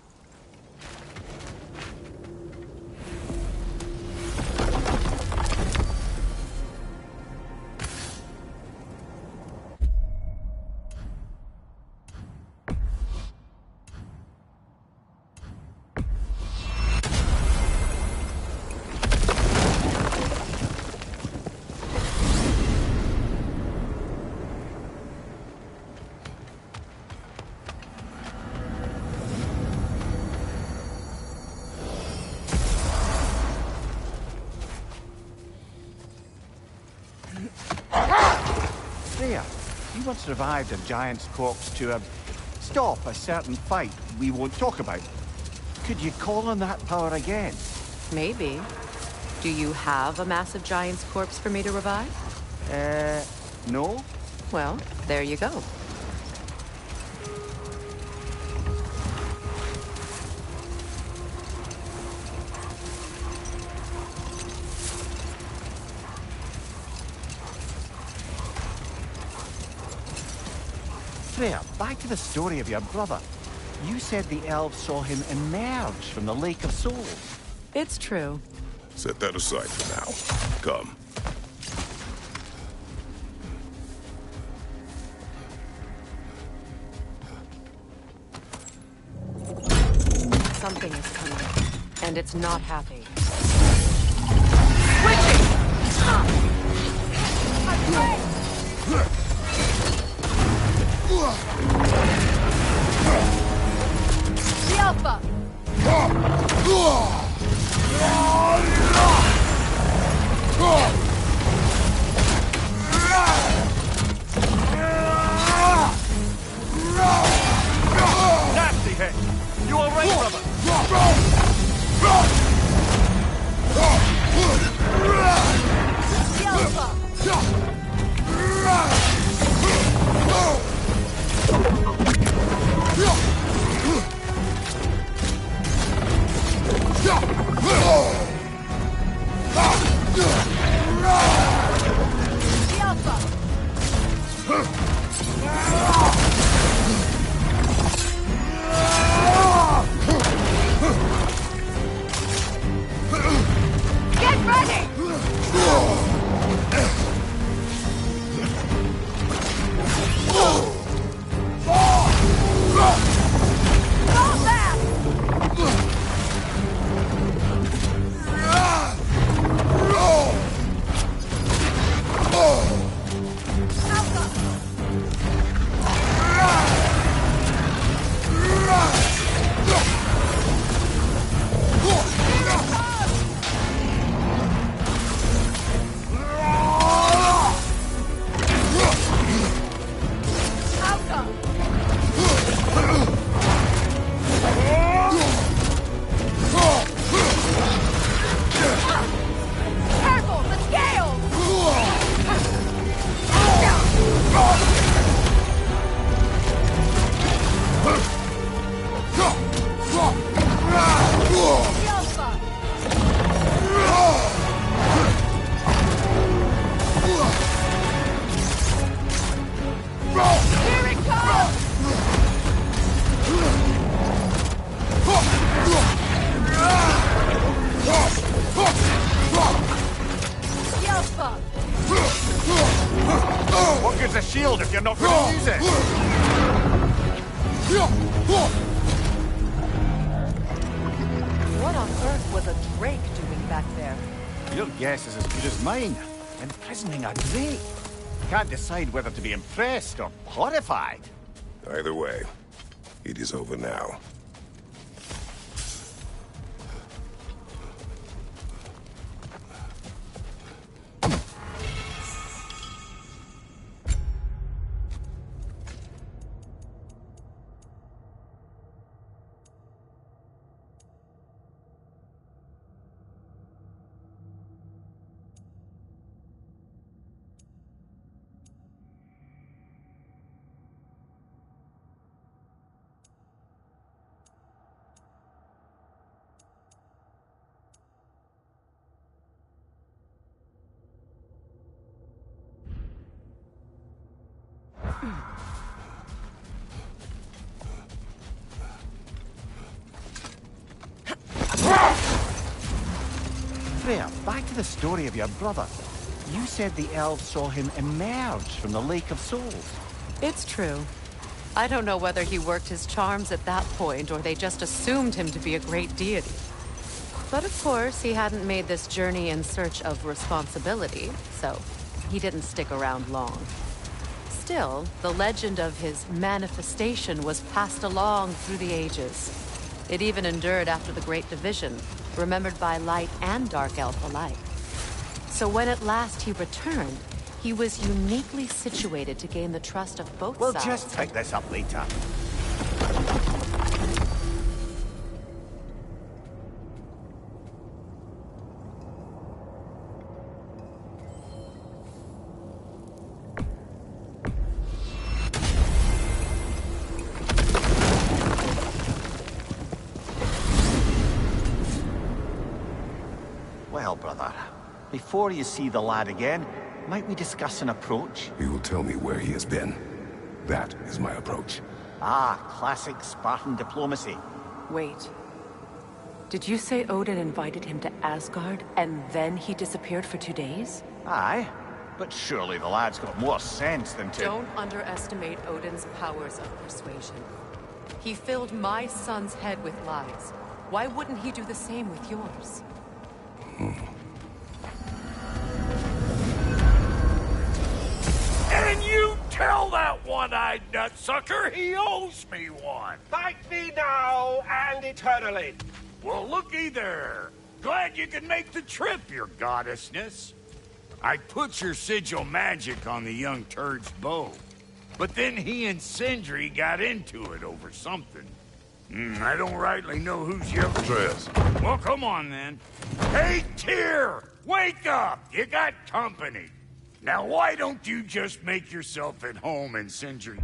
Freya, you once revived a giant's corpse to stop a certain fight we won't talk about. Could you call on that power again? Maybe. Do you have a massive giant's corpse for me to revive? No? Well, there you go. Freya, back to the story of your brother. You said the elves saw him emerge from the Lake of Souls. It's true. Set that aside for now. Come. Something is coming, and it's not happy. The Alpha! Nasty hit! You all right, brother? The Alpha! Here it comes! Yelpa! What good's a shield if you're not going to use it? What on earth was a Drake doing back there? Your guess is as good as mine. Imprisoning a Drake. Can't decide whether to be impressed or horrified. Either way, it is over now. Freya, back to the story of your brother. You said the elves saw him emerge from the Lake of Souls. It's true. I don't know whether he worked his charms at that point or they just assumed him to be a great deity. But of course, he hadn't made this journey in search of responsibility, so he didn't stick around long. Still, the legend of his manifestation was passed along through the ages. It even endured after the Great Division, remembered by light and dark elf alike. So when at last he returned, he was uniquely situated to gain the trust of both We'll sides. just pick this up later. Well, brother, before you see the lad again, might we discuss an approach? He will tell me where he has been. That is my approach. Ah, classic Spartan diplomacy. Wait. Did you say Odin invited him to Asgard, and then he disappeared for 2 days? Aye, but surely the lad's got more sense than to... Don't underestimate Odin's powers of persuasion. He filled my son's head with lies. Why wouldn't he do the same with yours? And you tell that one-eyed nutsucker he owes me one. Thank me now and eternally. Well, looky there. Glad you can make the trip, your goddessness. I put your sigil magic on the young turd's bow. But then he and Sindri got into it over something. I don't rightly know who's yelling. Atreus. Well, come on, then. Hey, Tyr! Wake up! You got company. Now, why don't you just make yourself at home in Sindri?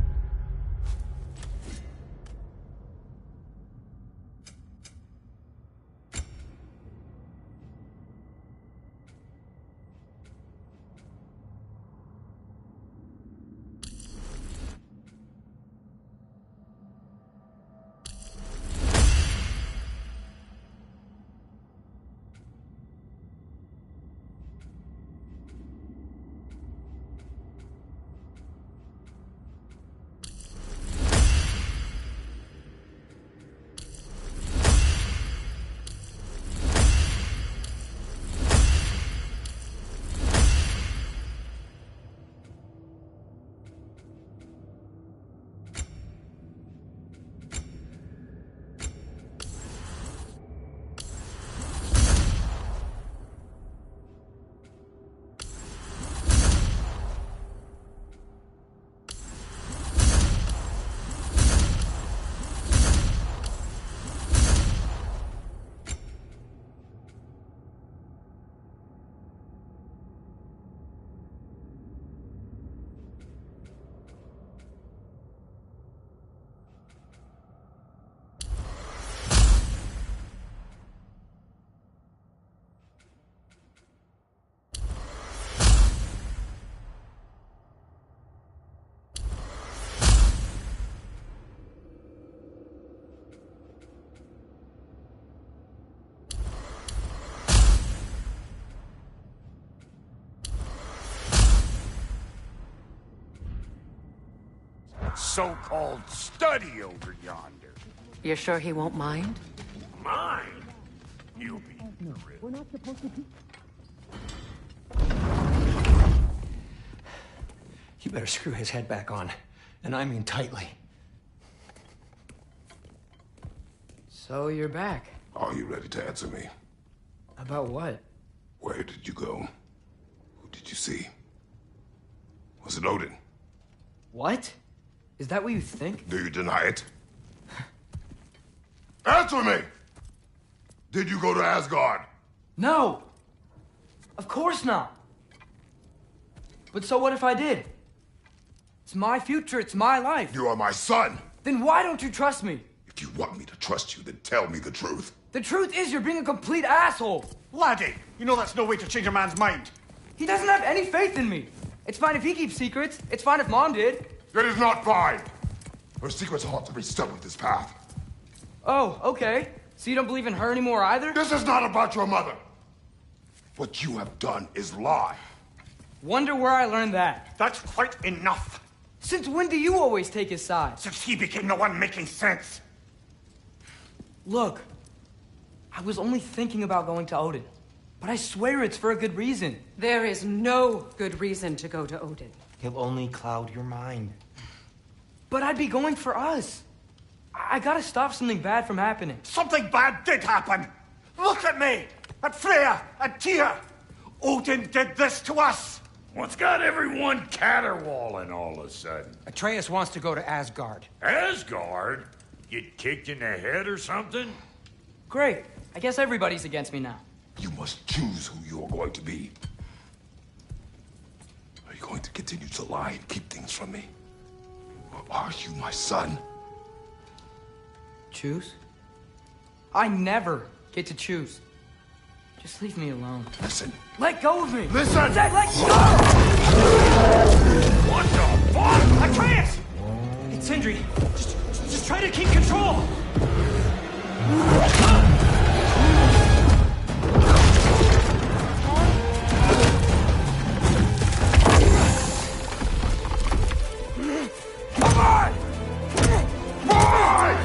so-called study over yonder. You're sure he won't mind? Mine? You'll be thrilled. We're not supposed to be... You better screw his head back on. And I mean tightly. So you're back. Are you ready to answer me? About what? Where did you go? Who did you see? Was it Odin? What? Is that what you think? Do you deny it? Answer me! Did you go to Asgard? No! Of course not! But so what if I did? It's my future, it's my life. You are my son! Then why don't you trust me? If you want me to trust you, then tell me the truth. The truth is you're being a complete asshole. Laddie, you know that's no way to change a man's mind. He doesn't have any faith in me. It's fine if he keeps secrets. It's fine if Mom did. It is not fine! Her secrets ought to be stuck with this path. Oh, okay. So you don't believe in her anymore either? This is not about your mother. What you have done is lie. Wonder where I learned that. That's quite enough. Since when do you always take his side? Since he became the one making sense. Look, I was only thinking about going to Odin, but I swear it's for a good reason. There is no good reason to go to Odin. He'll only cloud your mind. But I'd be going for us. I gotta stop something bad from happening. Something bad did happen. Look at me, at Freya, at Tyr. Odin did this to us. What's got everyone caterwauling all of a sudden? Atreus wants to go to Asgard. Asgard? Get kicked in the head or something? Great. I guess everybody's against me now. You must choose who you are going to be. Are you going to continue to lie and keep things from me? Or are you my son? Choose? I never get to choose. Just leave me alone. Listen. Let go of me! Listen! Let go! What the fuck? Atreus! It's Sindri. Just try to keep control. Come on! Boy!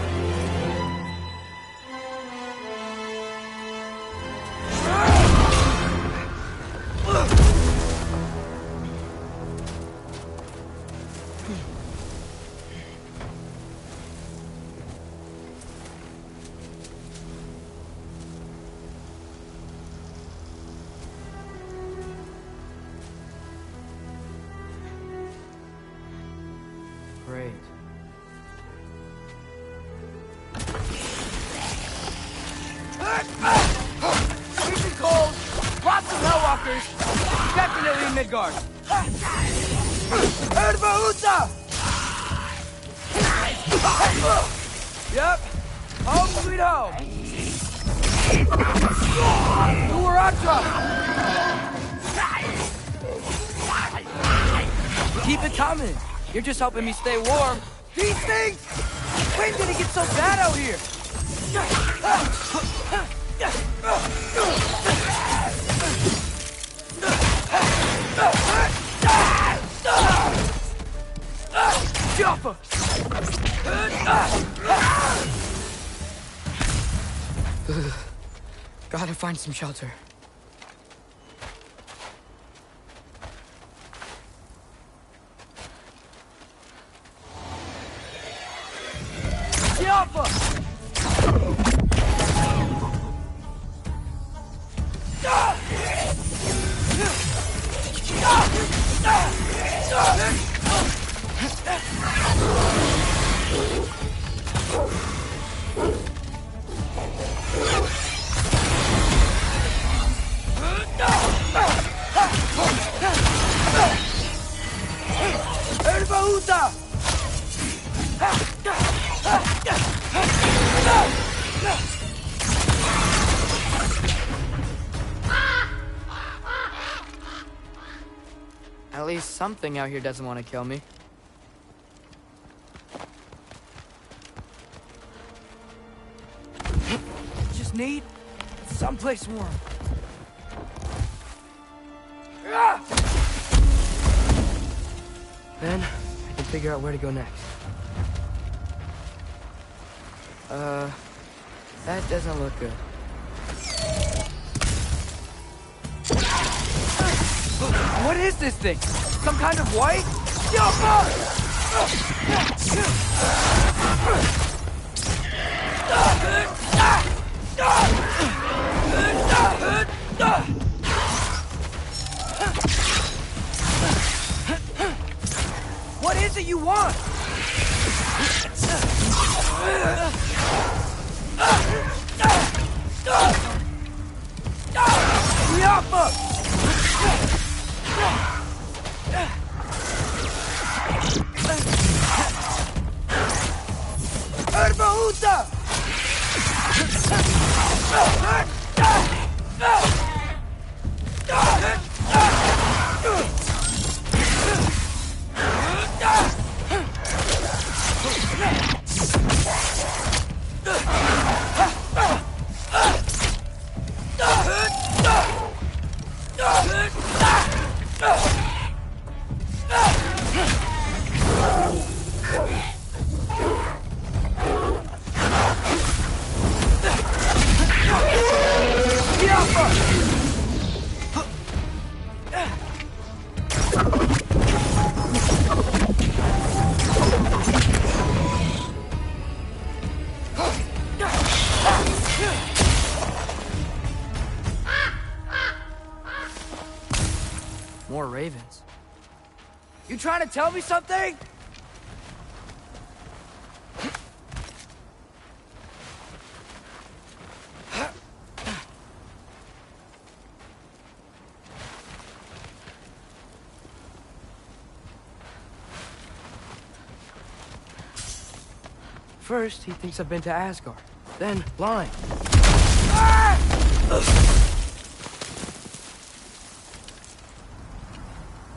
Great. Freezing cold, lots of Hellwalkers, definitely in Midgard. Erva Yep, home sweet home. Uratra! Keep it coming. You're just helping me stay warm. These things! When did it get so bad out here? Jumper! Gotta find some shelter. Jumper! At least something out here doesn't want to kill me. Just need someplace warm. Then I can figure out where to go next. That doesn't look good. What is this thing? Some kind of white? What is it you want? More ravens. You trying to tell me something? First, he thinks I've been to Asgard. Then, blind.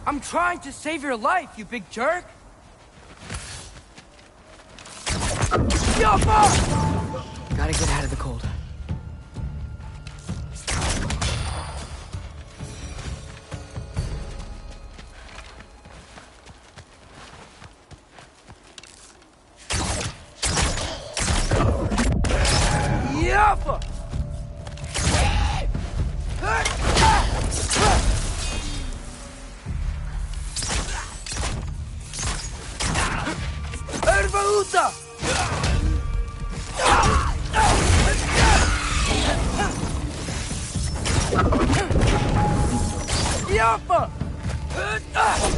I'm trying to save your life, you big jerk! Gotta get out of the cold. Yappa! Ervauta! Yappa! Yappa!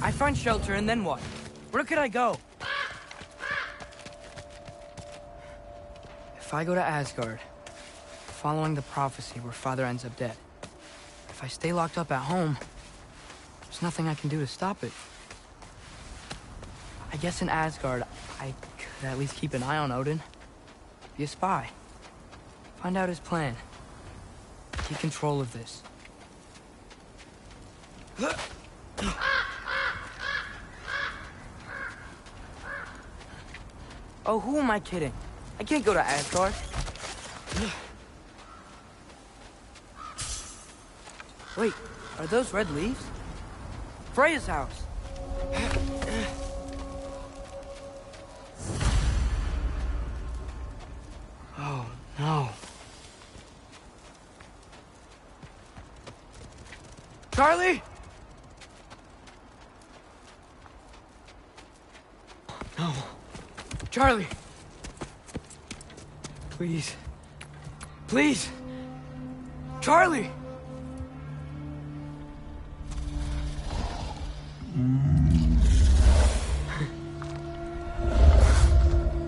I find shelter and then what? Where could I go? If I go to Asgard, following the prophecy where Father ends up dead, if I stay locked up at home, there's nothing I can do to stop it. I guess in Asgard, I could at least keep an eye on Odin. Be a spy. Find out his plan. Take control of this. Oh, who am I kidding? I can't go to Asgard. Wait, are those red leaves? Freya's house. Oh, no. Charlie! No. Charlie! Please. Please! Charlie!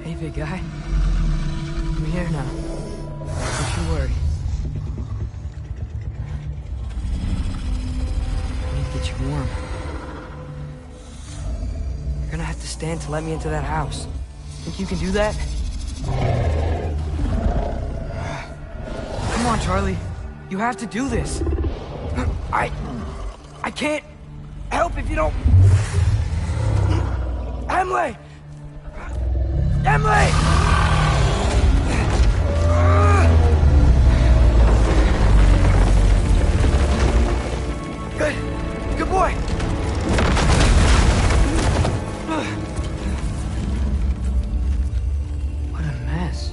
Hey, big guy. I'm here now. Don't you worry. I need to get you warm. You're gonna have to stand to let me into that house. Think you can do that? Come on, Charlie. You have to do this. I can't help if you don't... Emily! Emily! Good boy! What a mess.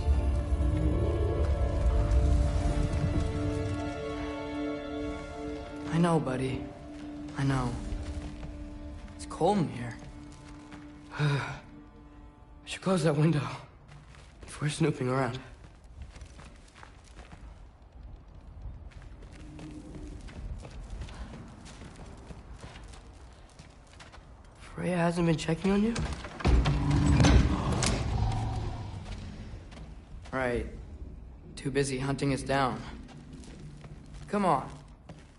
I know, buddy. I know. It's cold in here. I should close that window before snooping around. Freya hasn't been checking on you? Right. Too busy hunting us down. Come on.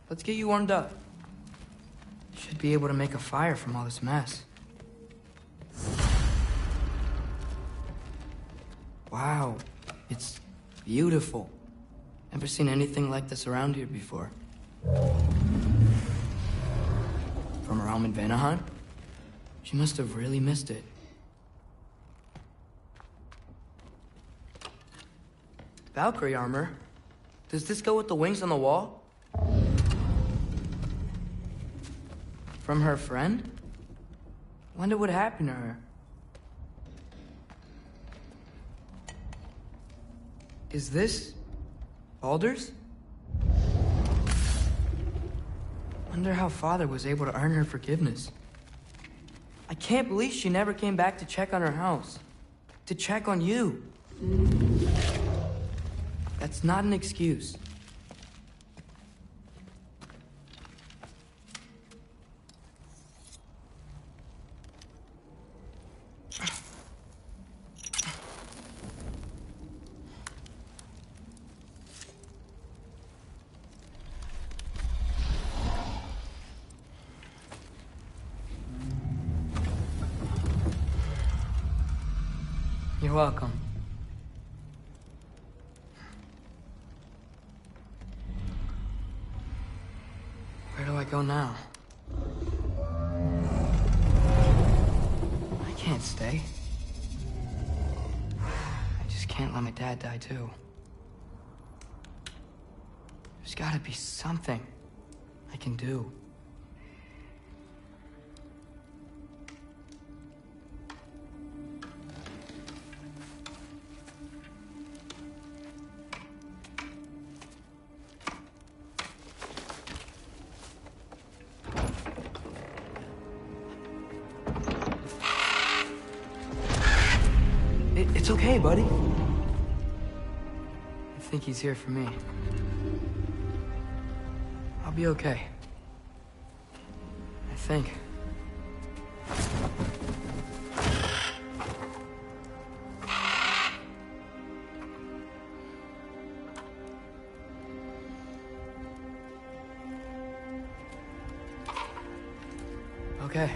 Let's get you warmed up. Should be able to make a fire from all this mess. Wow. It's beautiful. Never seen anything like this around here before. From her home in Vanaheim? She must have really missed it. Valkyrie armor? Does this go with the wings on the wall? From her friend? Wonder what happened to her. Is this Baldur's? Wonder how Father was able to earn her forgiveness. I can't believe she never came back to check on her house. To check on you. That's not an excuse. You're welcome. Where do I go now? I can't stay. I just can't let my dad die too. There's gotta be something I can do. It's okay, buddy. I think he's here for me. I'll be okay. I think. Okay.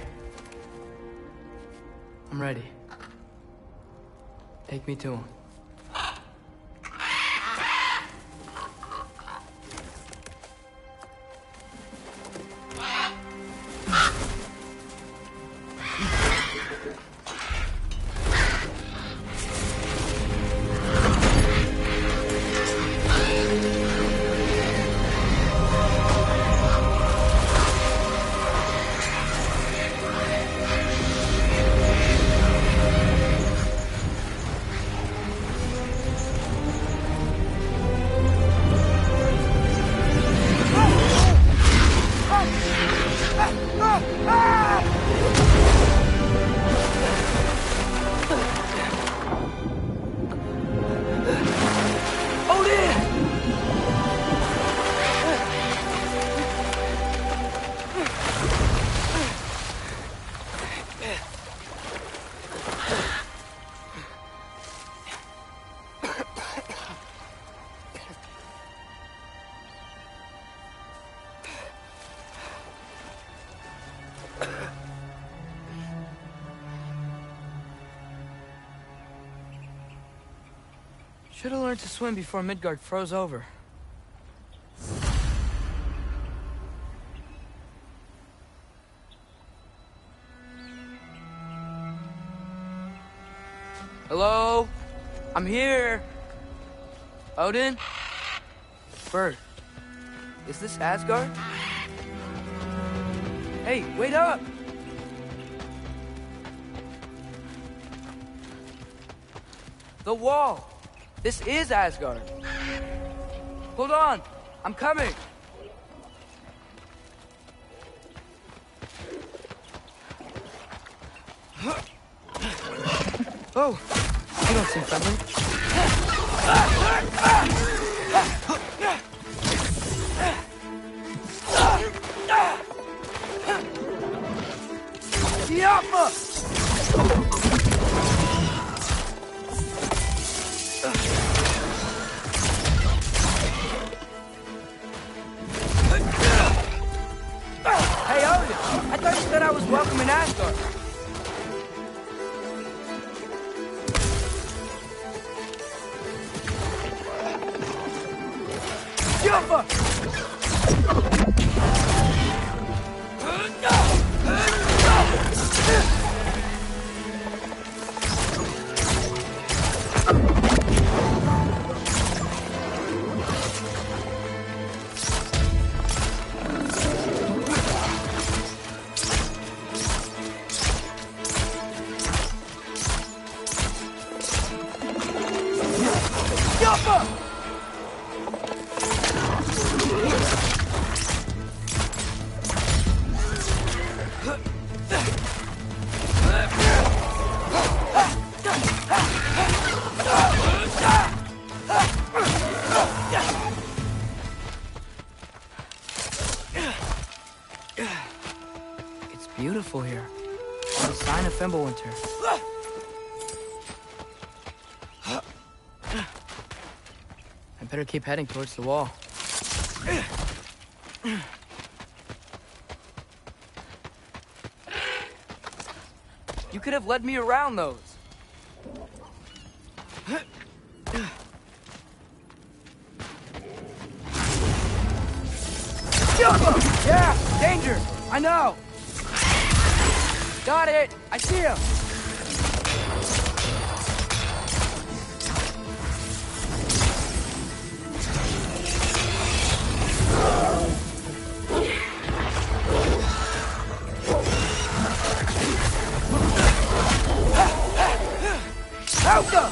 I'm ready. Take me to him. Should have learned to swim before Midgard froze over. Hello? I'm here. Odin? Bird. Is this Asgard? Hey, wait up! The wall! This is Asgard. Hold on, I'm coming. Oh, you don't seem friendly. Yapma! Hey, Odin! I thought you said I was welcome in Asgard. Jumper! It's beautiful here. Not a sign of Fimbulwinter. I better keep heading towards the wall. You could have led me around those. Yeah, danger! I know! Got it! I see him! Helga!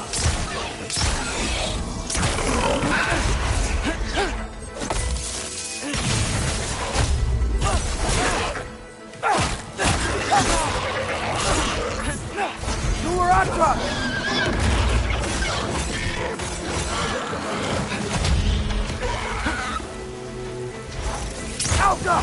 Helga!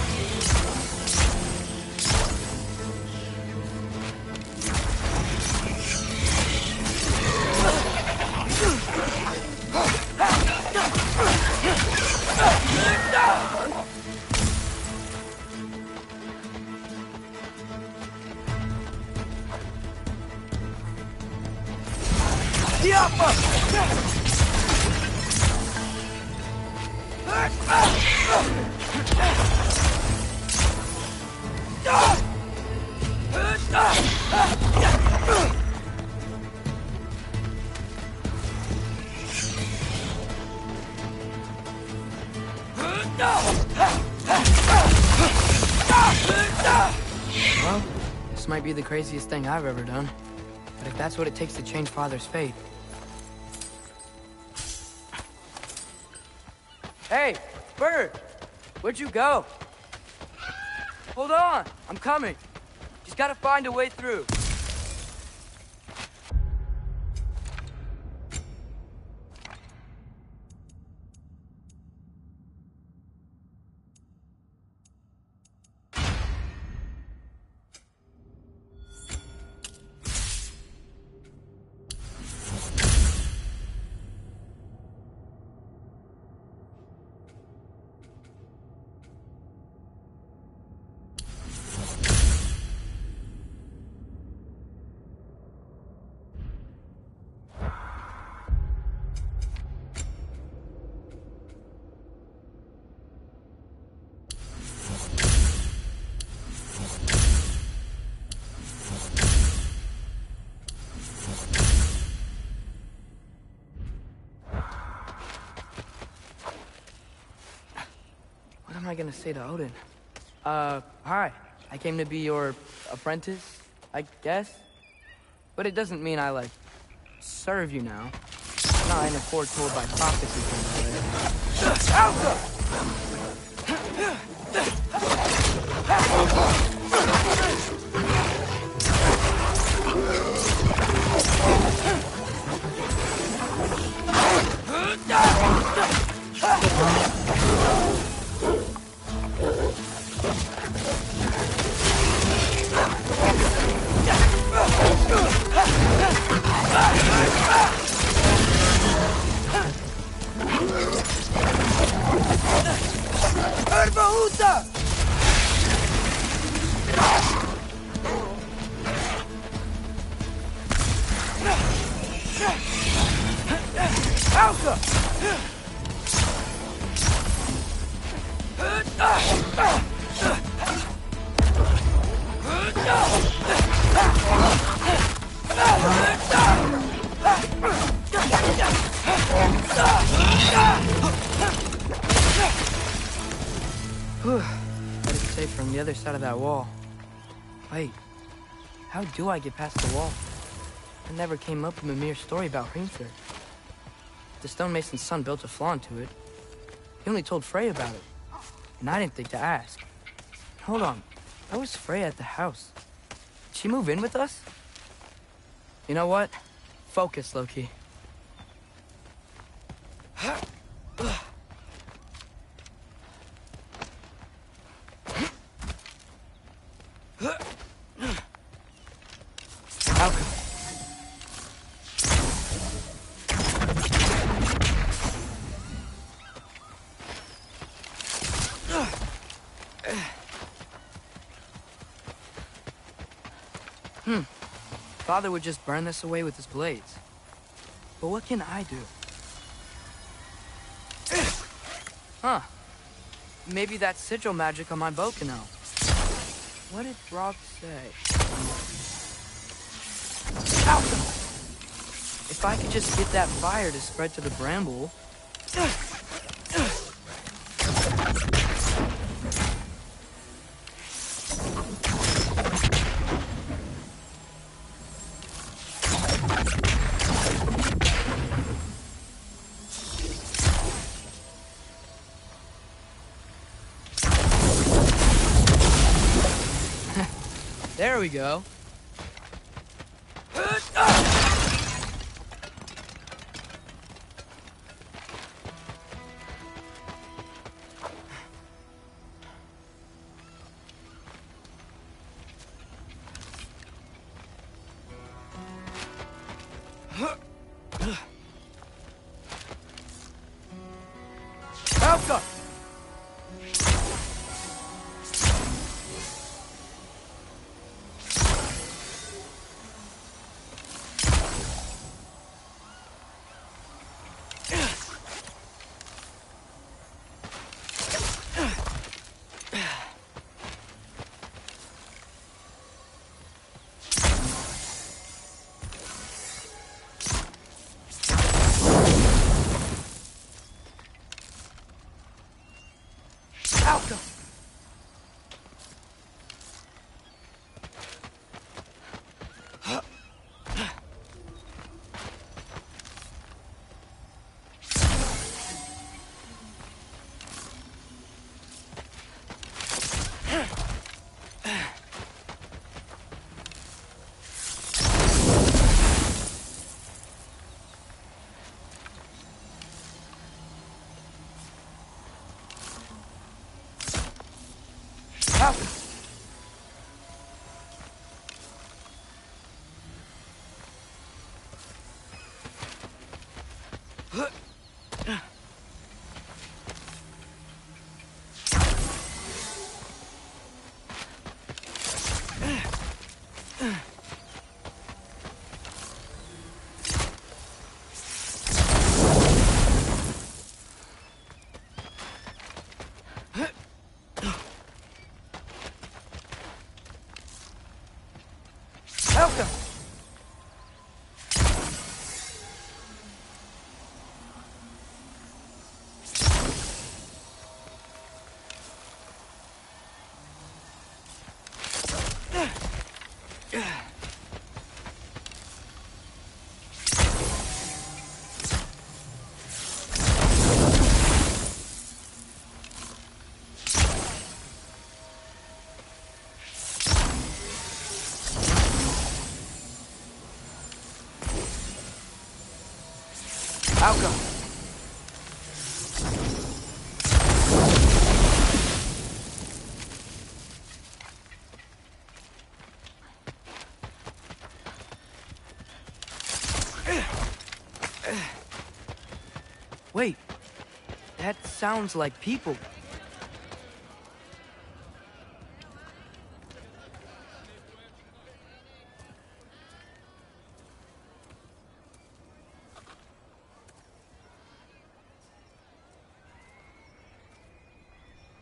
Well, this might be the craziest thing I've ever done. But if that's what it takes to change Father's fate... Hey, Bird! Where'd you go? Hold on! I'm coming! Just gotta find a way through. What am I gonna say to Odin? Hi. I came to be your apprentice, I guess? But it doesn't mean I, like, serve you now. I'm not in a foretold by prophecy kind Better be safe from the other side of that wall. Wait, how do I get past the wall? I never came up with a mere story about Hrimthur. The stonemason's son built a flaw into it. He only told Frey about it, and I didn't think to ask. Hold on, how was Frey at the house? Did she move in with us? You know what? Focus, Loki. Father would just burn this away with his blades. But what can I do? Huh. Maybe that's sigil magic on my bow can help. What did Rob say? If I could just get that fire to spread to the bramble... There we go. Alka! Welcome. Welcome. Wait, that sounds like people.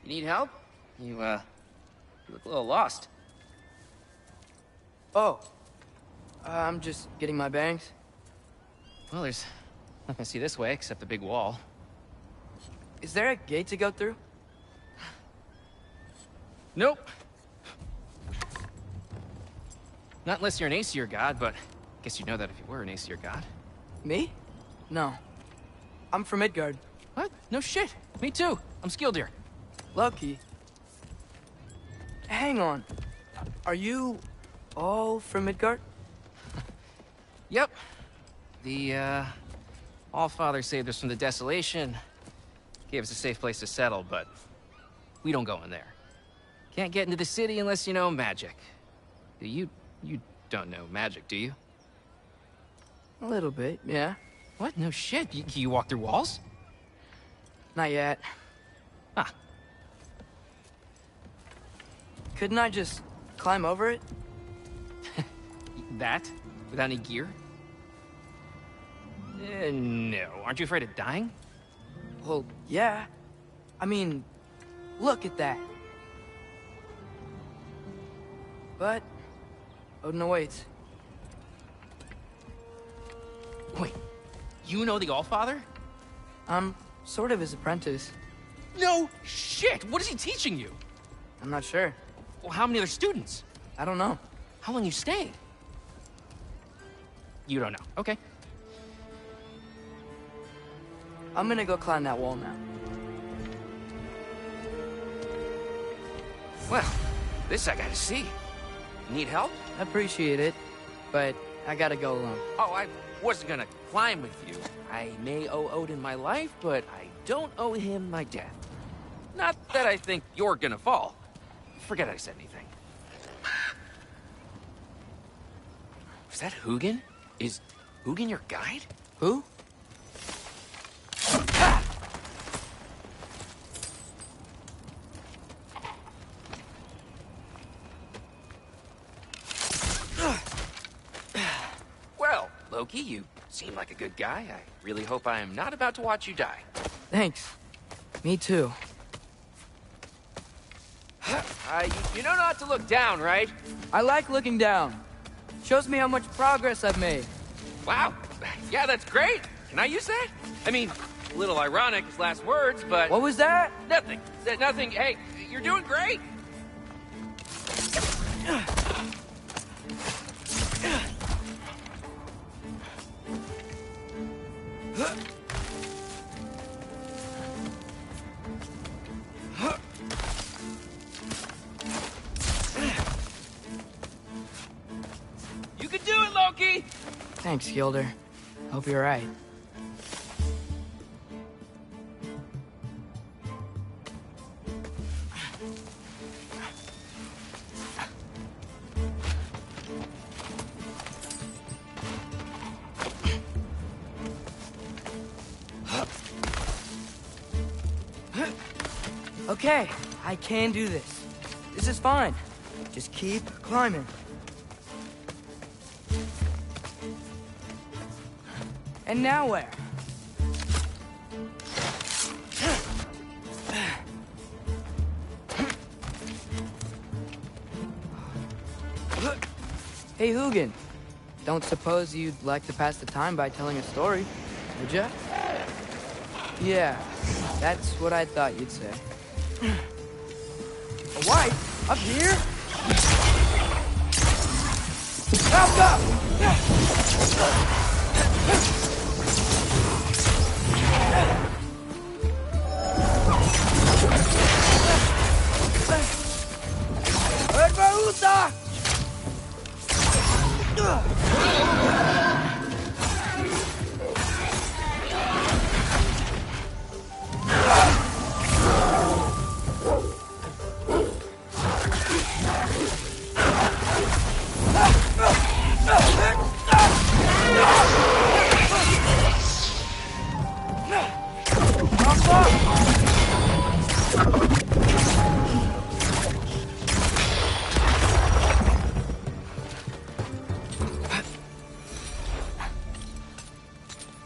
You need help? You look a little lost. Oh, I'm just getting my bangs. Well, there's nothing to see this way except the big wall. Is there a gate to go through? Nope. Not unless you're an Aesir god, but I guess you'd know that if you were an Aesir god. Me? No. I'm from Midgard. What? No shit. Me too. I'm Skildir. Lucky. Hang on. Are you all from Midgard? Yep. The, Allfather saved us from the desolation. Gave us a safe place to settle, but we don't go in there. Can't get into the city unless you know magic. You don't know magic, do you? A little bit, yeah. What? No shit. You walk through walls? Not yet. Ah. Couldn't I just climb over it? That? Without any gear? No. Aren't you afraid of dying? Well, yeah. I mean, look at that. But Odin awaits. Wait, you know the Allfather? I'm sort of his apprentice. No shit! What is he teaching you? I'm not sure. Well, how many other students? I don't know. How long you staying? You don't know. Okay. I'm gonna go climb that wall now. Well, this I gotta see. Need help? Appreciate it, but I gotta go alone. Oh, I wasn't gonna climb with you. I may owe Odin my life, but I don't owe him my death. Not that I think you're gonna fall. Forget I said anything. Was that Hugin? Is Hugin your guide? Who? Well, Loki, you seem like a good guy. I really hope I am not about to watch you die. Thanks. Me too. You know not to look down, right? I like looking down. Shows me how much progress I've made. Wow. Yeah, that's great. Can I use that? I mean, a little ironic as last words, but... What was that? Nothing. Nothing. Hey, you're doing great. You can do it, Loki! Thanks, Gilder. Hope you're right. Okay, I can do this. This is fine. Just keep climbing. And now where? Hey, Hugin. Don't suppose you'd like to pass the time by telling a story, would ya? Yeah, that's what I thought you'd say. A wife? Up here? Help up! Herbaruta!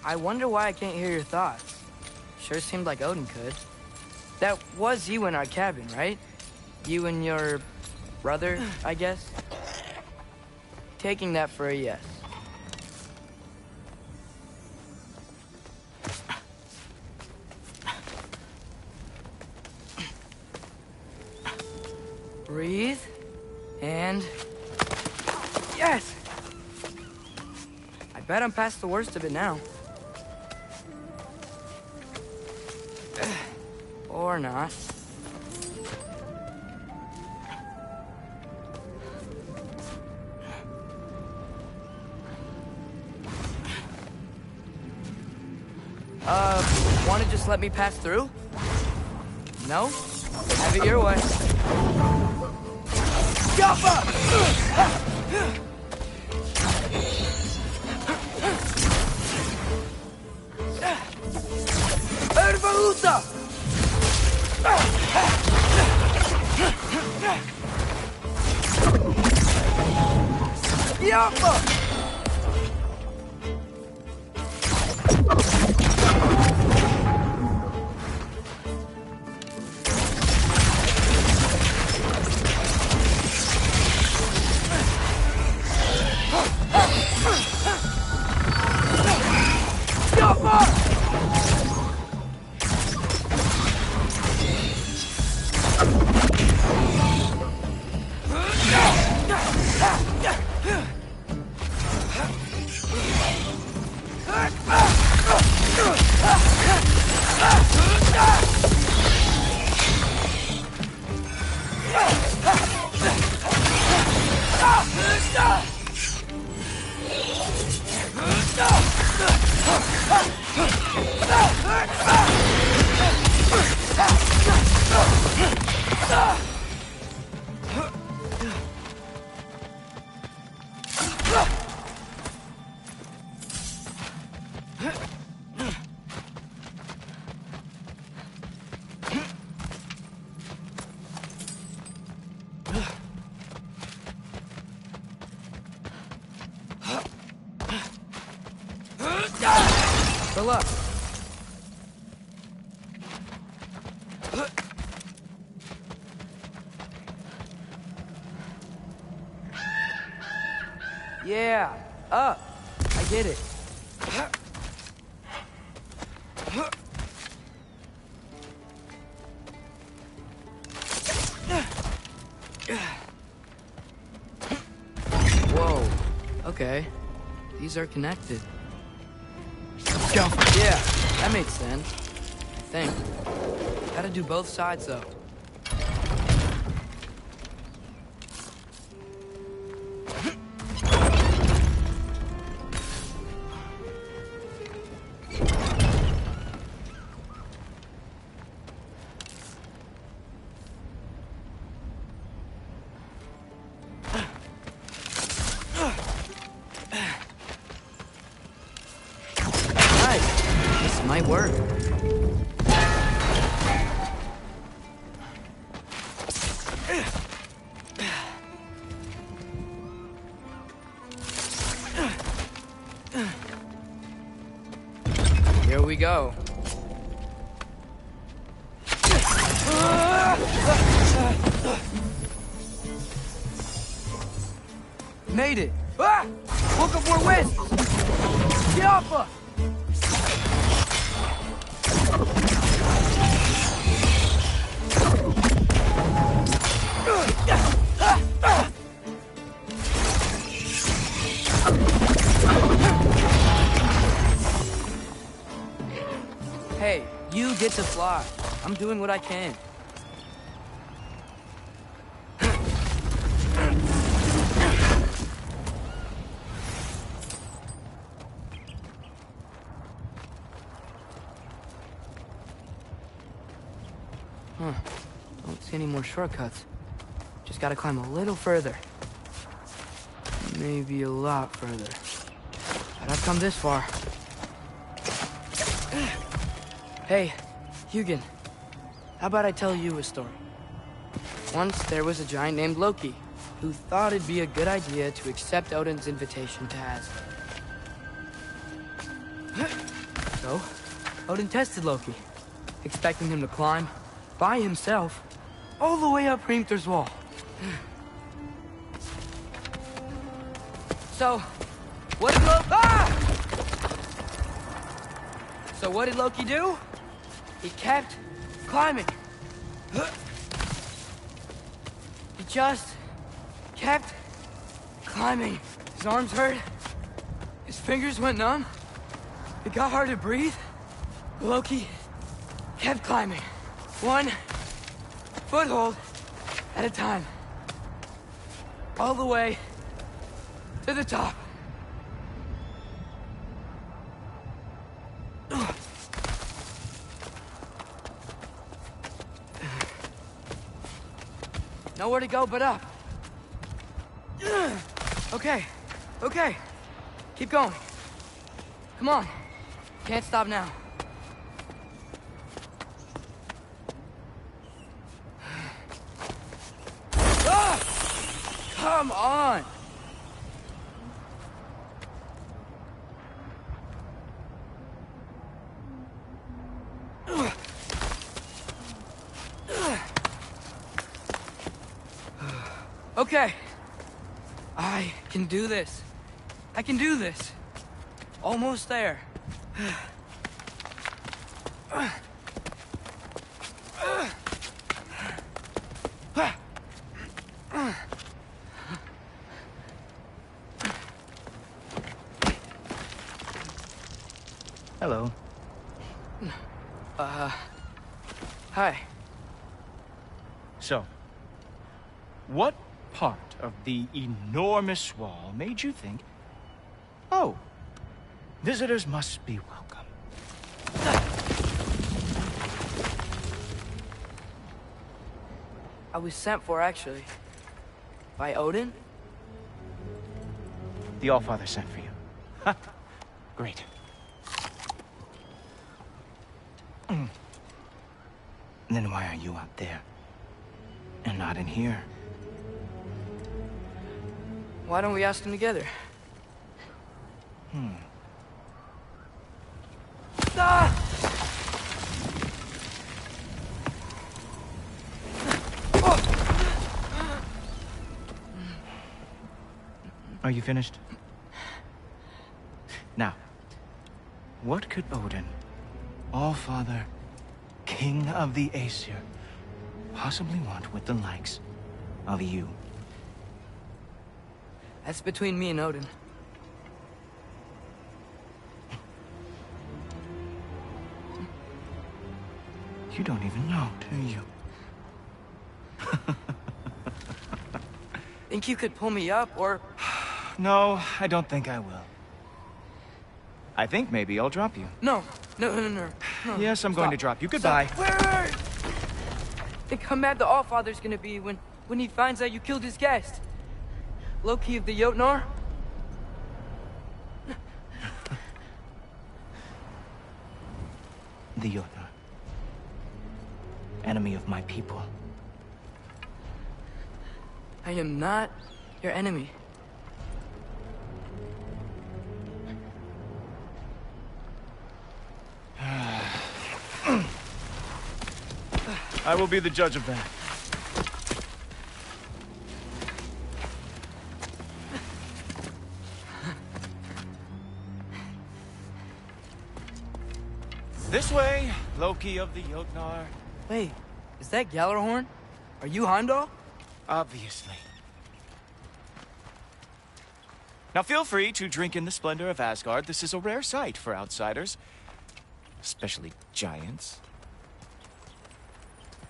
I wonder why I can't hear your thoughts. Sure seemed like Odin could. That was you in our cabin, right? You and your brother, I guess? Taking that for a yes. Breathe, and... Yes! I bet I'm past the worst of it now. Or not. Want to just let me pass through? No? Have it your way. Yappa! Herbaruta! Yappa! Good luck. Yeah, up. I get it. Whoa. Okay. These are connected. Yeah, that makes sense. I think. Gotta do both sides, though. Might work. Here we go. Made it! Ah! Look up for wins! Get off us! Hey, you get to fly. I'm doing what I can. Don't see any more shortcuts. Just gotta climb a little further. Maybe a lot further. But I've come this far. Hey, Hugin. How about I tell you a story? Once there was a giant named Loki, who thought it'd be a good idea to accept Odin's invitation to Asgard. So, Odin tested Loki, expecting him to climb, by himself, all the way up Hrimthur's wall. So, what did Loki do? He kept climbing. He just kept climbing. His arms hurt. His fingers went numb. It got hard to breathe. Loki kept climbing. One foothold at a time. All the way to the top. Nowhere to go but up. Okay, okay. Keep going. Come on. Can't stop now. Come on! Okay. I can do this. I can do this. Almost there. Hello. Hi. So, what part of the enormous wall made you think, oh, visitors must be welcome? I was sent for, actually. By Odin? The Allfather sent for you. Ha! Great. Then why are you out there? And not in here? Why don't we ask them together? Ah! Are you finished? Now, what could Odin, Allfather, King of the Aesir, possibly want with the likes of you? That's between me and Odin. You don't even know, do you? Think you could pull me up, or... No, I don't think I will. I think maybe I'll drop you. No. Yes, I'm going to drop you. Goodbye. Wait. Think how mad the Allfather's gonna be when he finds out you killed his guest. Loki of the Jotnar? The Jotnar. Enemy of my people. I am not your enemy. I will be the judge of that. This way, Loki of the Jotnar. Wait, is that Gallarhorn? Are you Heimdall? Obviously. Now feel free to drink in the splendor of Asgard. This is a rare sight for outsiders. Especially giants.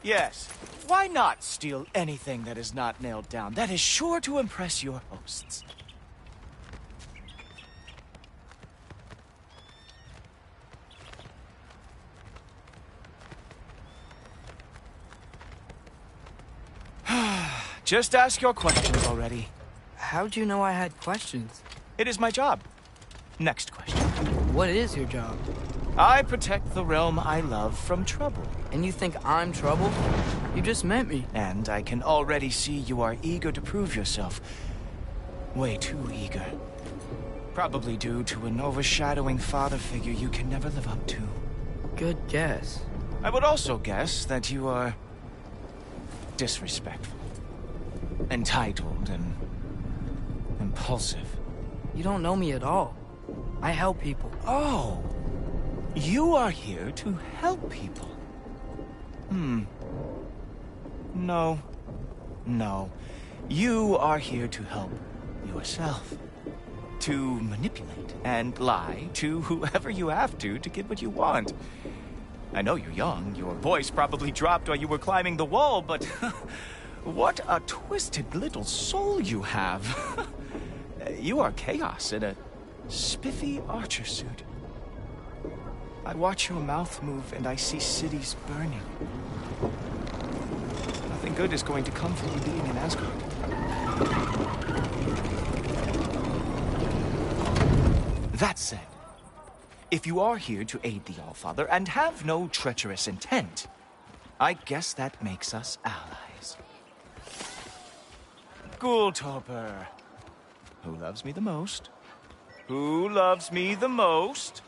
Yes, why not steal anything that is not nailed down? That is sure to impress your hosts. Just ask your questions already. How'd you know I had questions? It is my job. Next question. What is your job? I protect the realm I love from trouble. And you think I'm trouble? You just met me. And I can already see you are eager to prove yourself. Way too eager. Probably due to an overshadowing father figure you can never live up to. Good guess. I would also guess that you are disrespectful, entitled, and impulsive. You don't know me at all. I help people. Oh, you are here to help people. No. No. You are here to help yourself. To manipulate and lie to whoever you have to get what you want. I know you're young. Your voice probably dropped while you were climbing the wall, but what a twisted little soul you have. You are chaos in a spiffy archer suit. I watch your mouth move and I see cities burning. Nothing good is going to come from you being in Asgard. That said, if you are here to aid the Allfather and have no treacherous intent, I guess that makes us allies. Ghoultoper. Who loves me the most? Who loves me the most?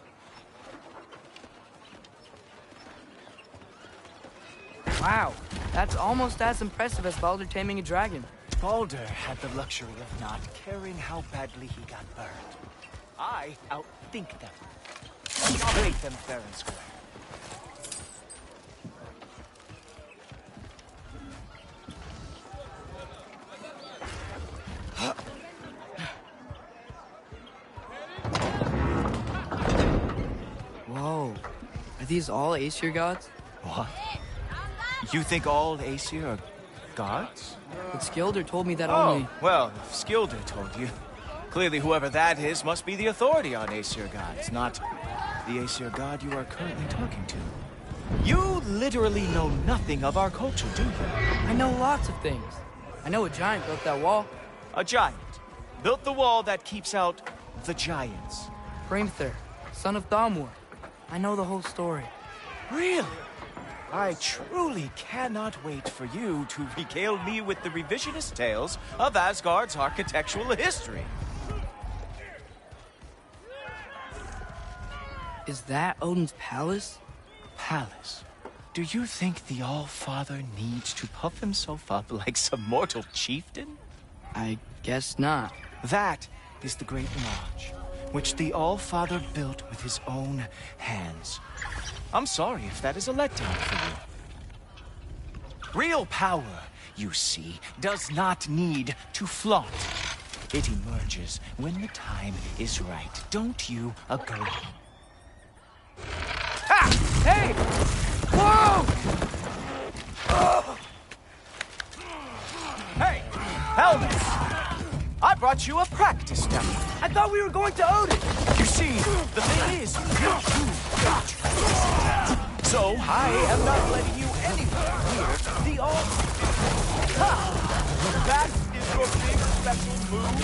Wow, that's almost as impressive as Baldur taming a dragon. Baldur had the luxury of not caring how badly he got burned. I outthink them. Dominate them fair and square. Whoa, are these all Aesir gods? What? You think all Aesir are gods? But Skilder told me that Oh, only... well, if Skilder told you. Clearly whoever that is must be the authority on Aesir gods, not the Aesir god you are currently talking to. You literally know nothing of our culture, do you? I know lots of things. I know a giant built that wall. A giant built the wall that keeps out the giants. Hrimthur, son of Thamur. I know the whole story. Really? I truly cannot wait for you to regale me with the revisionist tales of Asgard's architectural history. Is that Odin's palace? Palace? Do you think the All-Father needs to puff himself up like some mortal chieftain? I guess not. That is the Great Lodge, which the All-Father built with his own hands. I'm sorry if that is a letdown for you. Real power, you see, does not need to flaunt. It emerges when the time is right. Don't you agree? Ah! Hey! Whoa! Hey! Helmet! I brought you a practice dummy. I thought we were going to Odin! You see, the thing is, you got so I am not letting you anywhere near the all. Ha! That is your big special move.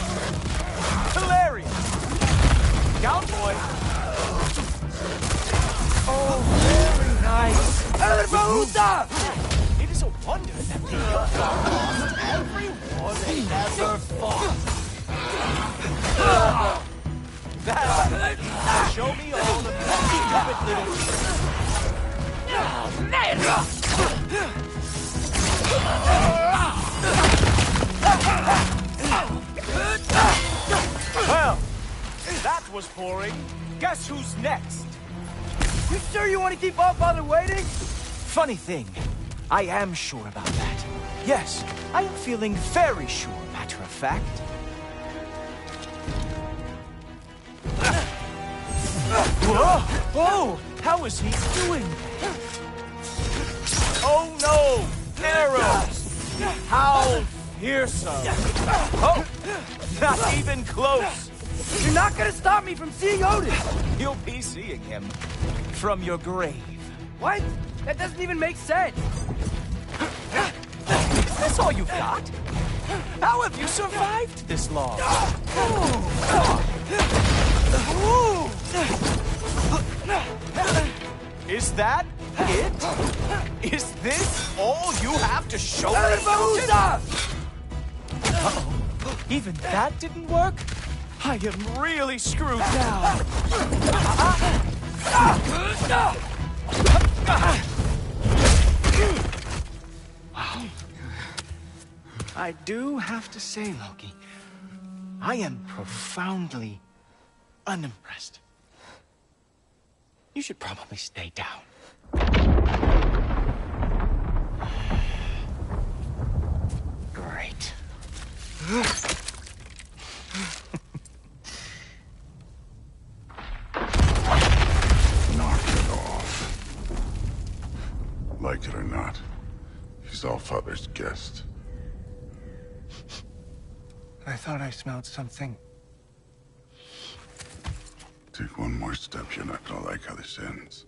Hilarious! Down, boy. Oh, very nice. It is a wonder that they have lost every war they ever fought. That show me all the stupid little... Well, that was boring. Guess who's next? You sure you want to keep Allfather waiting? Funny thing, I am sure about that. Yes, I am feeling very sure, matter of fact. Whoa! Whoa! How is he doing? Oh no! Arrows! How fearsome! Oh! Not even close! You're not gonna stop me from seeing Otis! You'll be seeing him from your grave. What? That doesn't even make sense! Is this all you've got? How have you survived this long? Is that it? Is this all you have to show me? Uh-oh. Even that didn't work? I am really screwed now. Wow. I do have to say, Loki, I am profoundly unimpressed. You should probably stay down. Great. Knock it off. Like it or not, he's Allfather's guest. I thought I smelled something. Take one more step, you're not gonna like how this ends.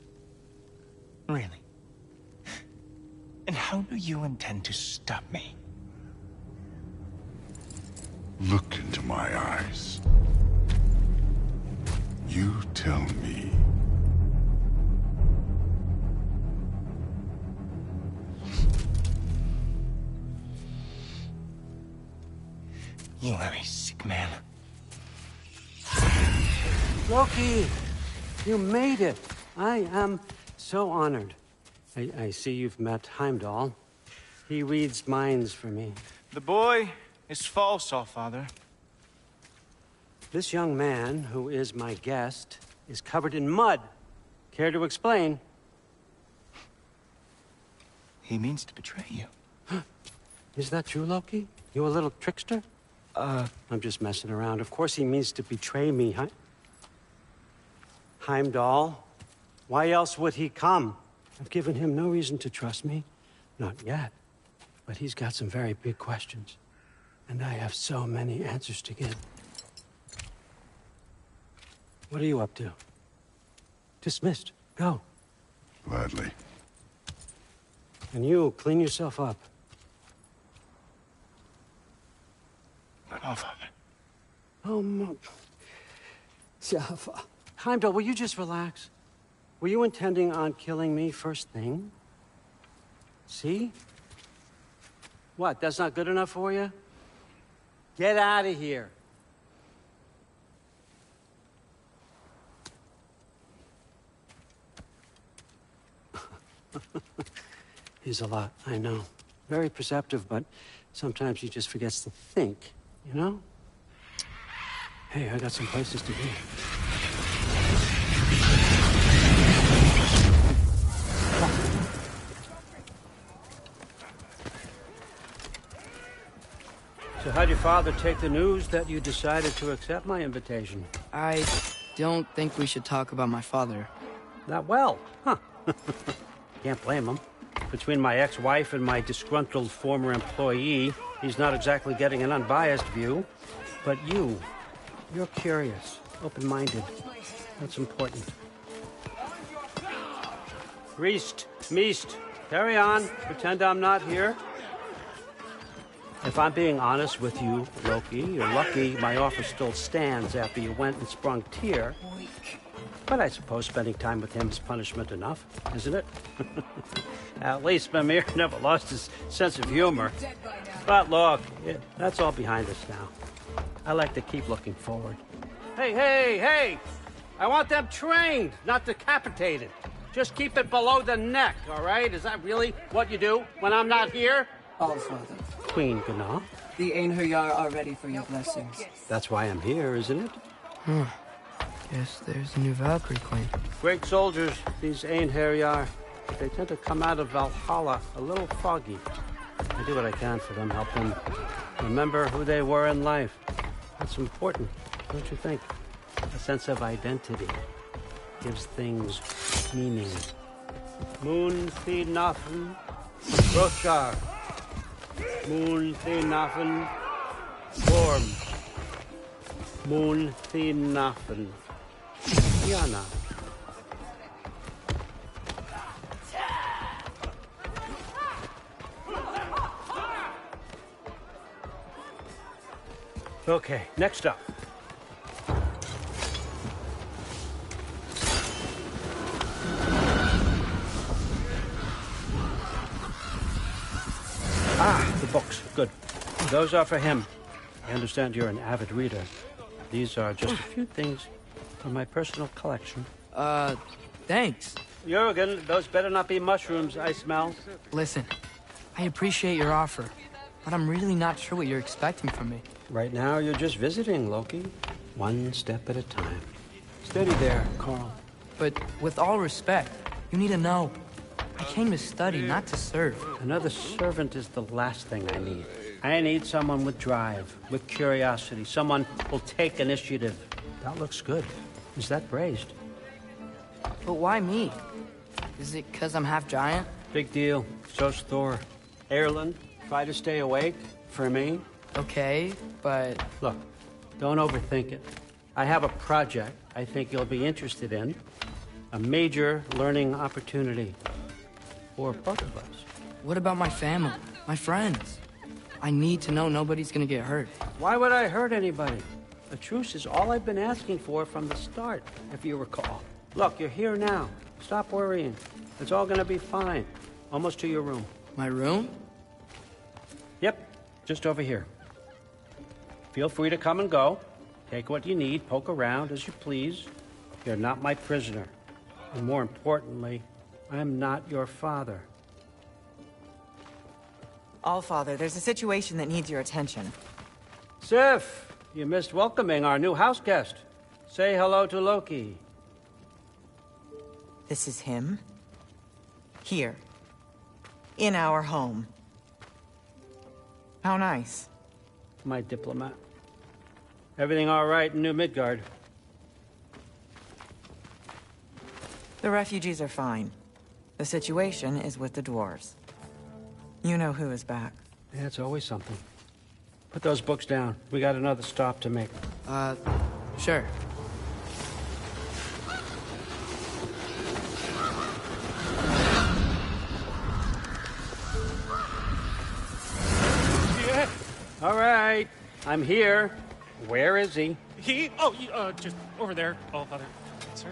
Really? And how do you intend to stop me? Look into my eyes. You tell me. You are a sick man. Loki, you made it. I am so honored. I see you've met Heimdall. He reads minds for me. The boy is false, Allfather. This young man, who is my guest, is covered in mud. Care to explain? He means to betray you. Is that true, Loki? You a little trickster? I'm just messing around. Of course he means to betray me, Heimdall. Why else would he come? I've given him no reason to trust me. Not yet. But he's got some very big questions. And I have so many answers to give. What are you up to? Dismissed. Go. Gladly. And you, clean yourself up. But Allfather. Oh, Jaffa. Heimdall, will you just relax? Were you intending on killing me first thing? See? What, that's not good enough for you? Get out of here. He's a lot, I know. Very perceptive, but sometimes he just forgets to think, you know? Hey, I got some places to be. So how'd your father take the news that you decided to accept my invitation? I don't think we should talk about my father. Not well, huh? Can't blame him. Between my ex-wife and my disgruntled former employee, he's not exactly getting an unbiased view. But you're curious, open-minded. That's important. Meest, carry on. Pretend I'm not here. If I'm being honest with you, Loki, you're lucky my offer still stands after you went and sprung Tyr. But I suppose spending time with him is punishment enough, isn't it? At least Mimir never lost his sense of humor. But look, that's all behind us now. I like to keep looking forward. Hey! I want them trained, not decapitated. Just keep it below the neck, all right? Is that really what you do when I'm not here? Allfather, Queen Gana. the Einherjar are ready for your blessings. That's why I'm here, isn't it? Guess there's a new Valkyrie queen. Great soldiers, these Einherjar. They tend to come out of Valhalla a little foggy. I do what I can for them, help them remember who they were in life. That's important, don't you think? A sense of identity gives things meaning. Moon thi nafen, Rothgar. Moon thi nafen, Worm. Moon thi nafen, Yana. Okay, next up. The books. Good. Those are for him. I understand you're an avid reader. These are just a few things from my personal collection. Thanks. Jurgen, those better not be mushrooms I smell. Listen, I appreciate your offer, but I'm really not sure what you're expecting from me. Right now, you're just visiting, Loki. One step at a time. Steady there, Carl. But with all respect, you need to know. I came to study, not to serve. Another servant is the last thing I need. I need someone with drive, with curiosity, someone who'll take initiative. That looks good. Is that braised? But why me? Is it because I'm half giant? Big deal. So's Thor. Erland, try to stay awake. For me. Okay, but... Look, don't overthink it. I have a project I think you'll be interested in. A major learning opportunity. For both of us. What about my family? My friends? I need to know nobody's gonna get hurt. Why would I hurt anybody? A truce is all I've been asking for from the start, if you recall. Look, you're here now. Stop worrying. It's all gonna be fine. Almost to your room. My room? Yep, just over here. Feel free to come and go. Take what you need, poke around as you please. You're not my prisoner. And more importantly, I'm not your father. Allfather, there's a situation that needs your attention. Sif, you missed welcoming our new house guest. Say hello to Loki. This is him? Here. In our home. How nice. My diplomat. Everything all right in New Midgard? The refugees are fine. The situation is with the dwarves. You know who is back. Yeah, it's always something. Put those books down. We got another stop to make. Sure. Yeah. All right. I'm here. Where is he? He? Oh, just over there. Oh, Father. Sir.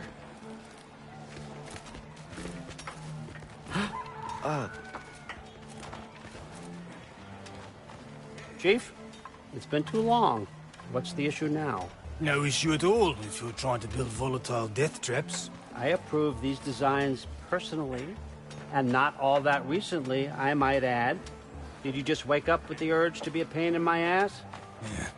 Chief, it's been too long. What's the issue now? No issue at all if you're trying to build volatile death traps. I approve these designs personally, and not all that recently, I might add. Did you just wake up with the urge to be a pain in my ass? Yeah.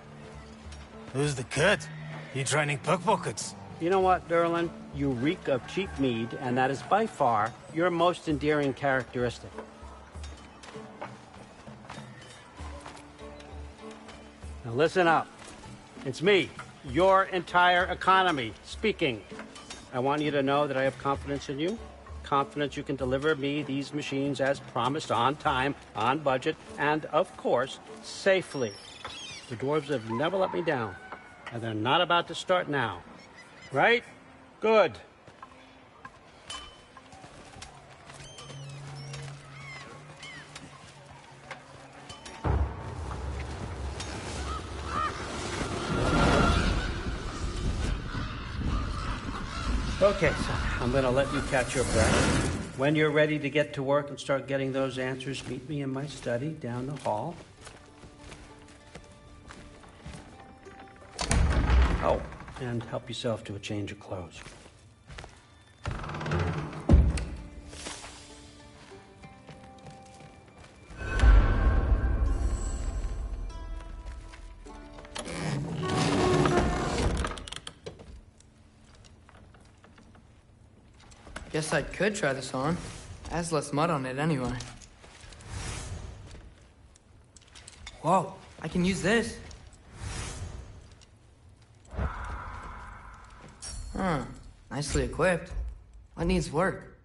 Who's the cut? You training pickpockets? You know what, Derlin? You reek of cheap mead, and that is by far your most endearing characteristic. Now listen up. It's me, your entire economy, speaking. I want you to know that I have confidence in you. Confidence you can deliver me these machines as promised, on time, on budget, and, of course, safely. The dwarves have never let me down, and they're not about to start now. Right? Good. Okay, so I'm gonna let you catch your breath. When you're ready to get to work and start getting those answers, meet me in my study down the hall. Oh, and help yourself to a change of clothes. Guess I could try this on. Has less mud on it anyway. Whoa, I can use this. Huh, nicely equipped. What needs work?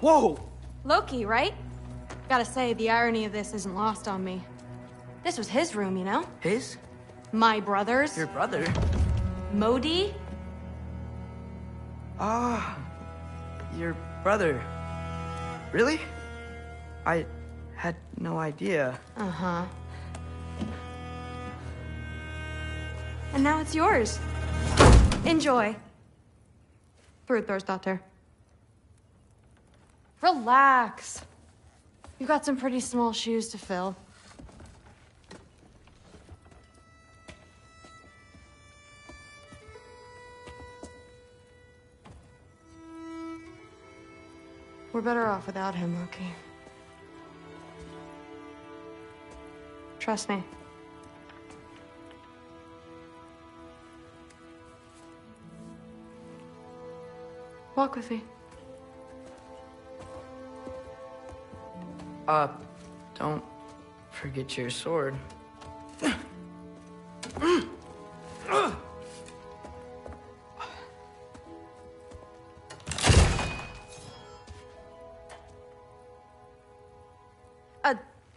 Whoa! Loki, right? Gotta say, the irony of this isn't lost on me. This was his room, you know? His? My brother's. Your brother? Modi? Ah, your brother. Really? I had no idea. Uh-huh. And now it's yours. Enjoy. Daughter. Relax. You've got some pretty small shoes to fill. We're better off without him, Loki. Trust me. Walk with me. Don't forget your sword.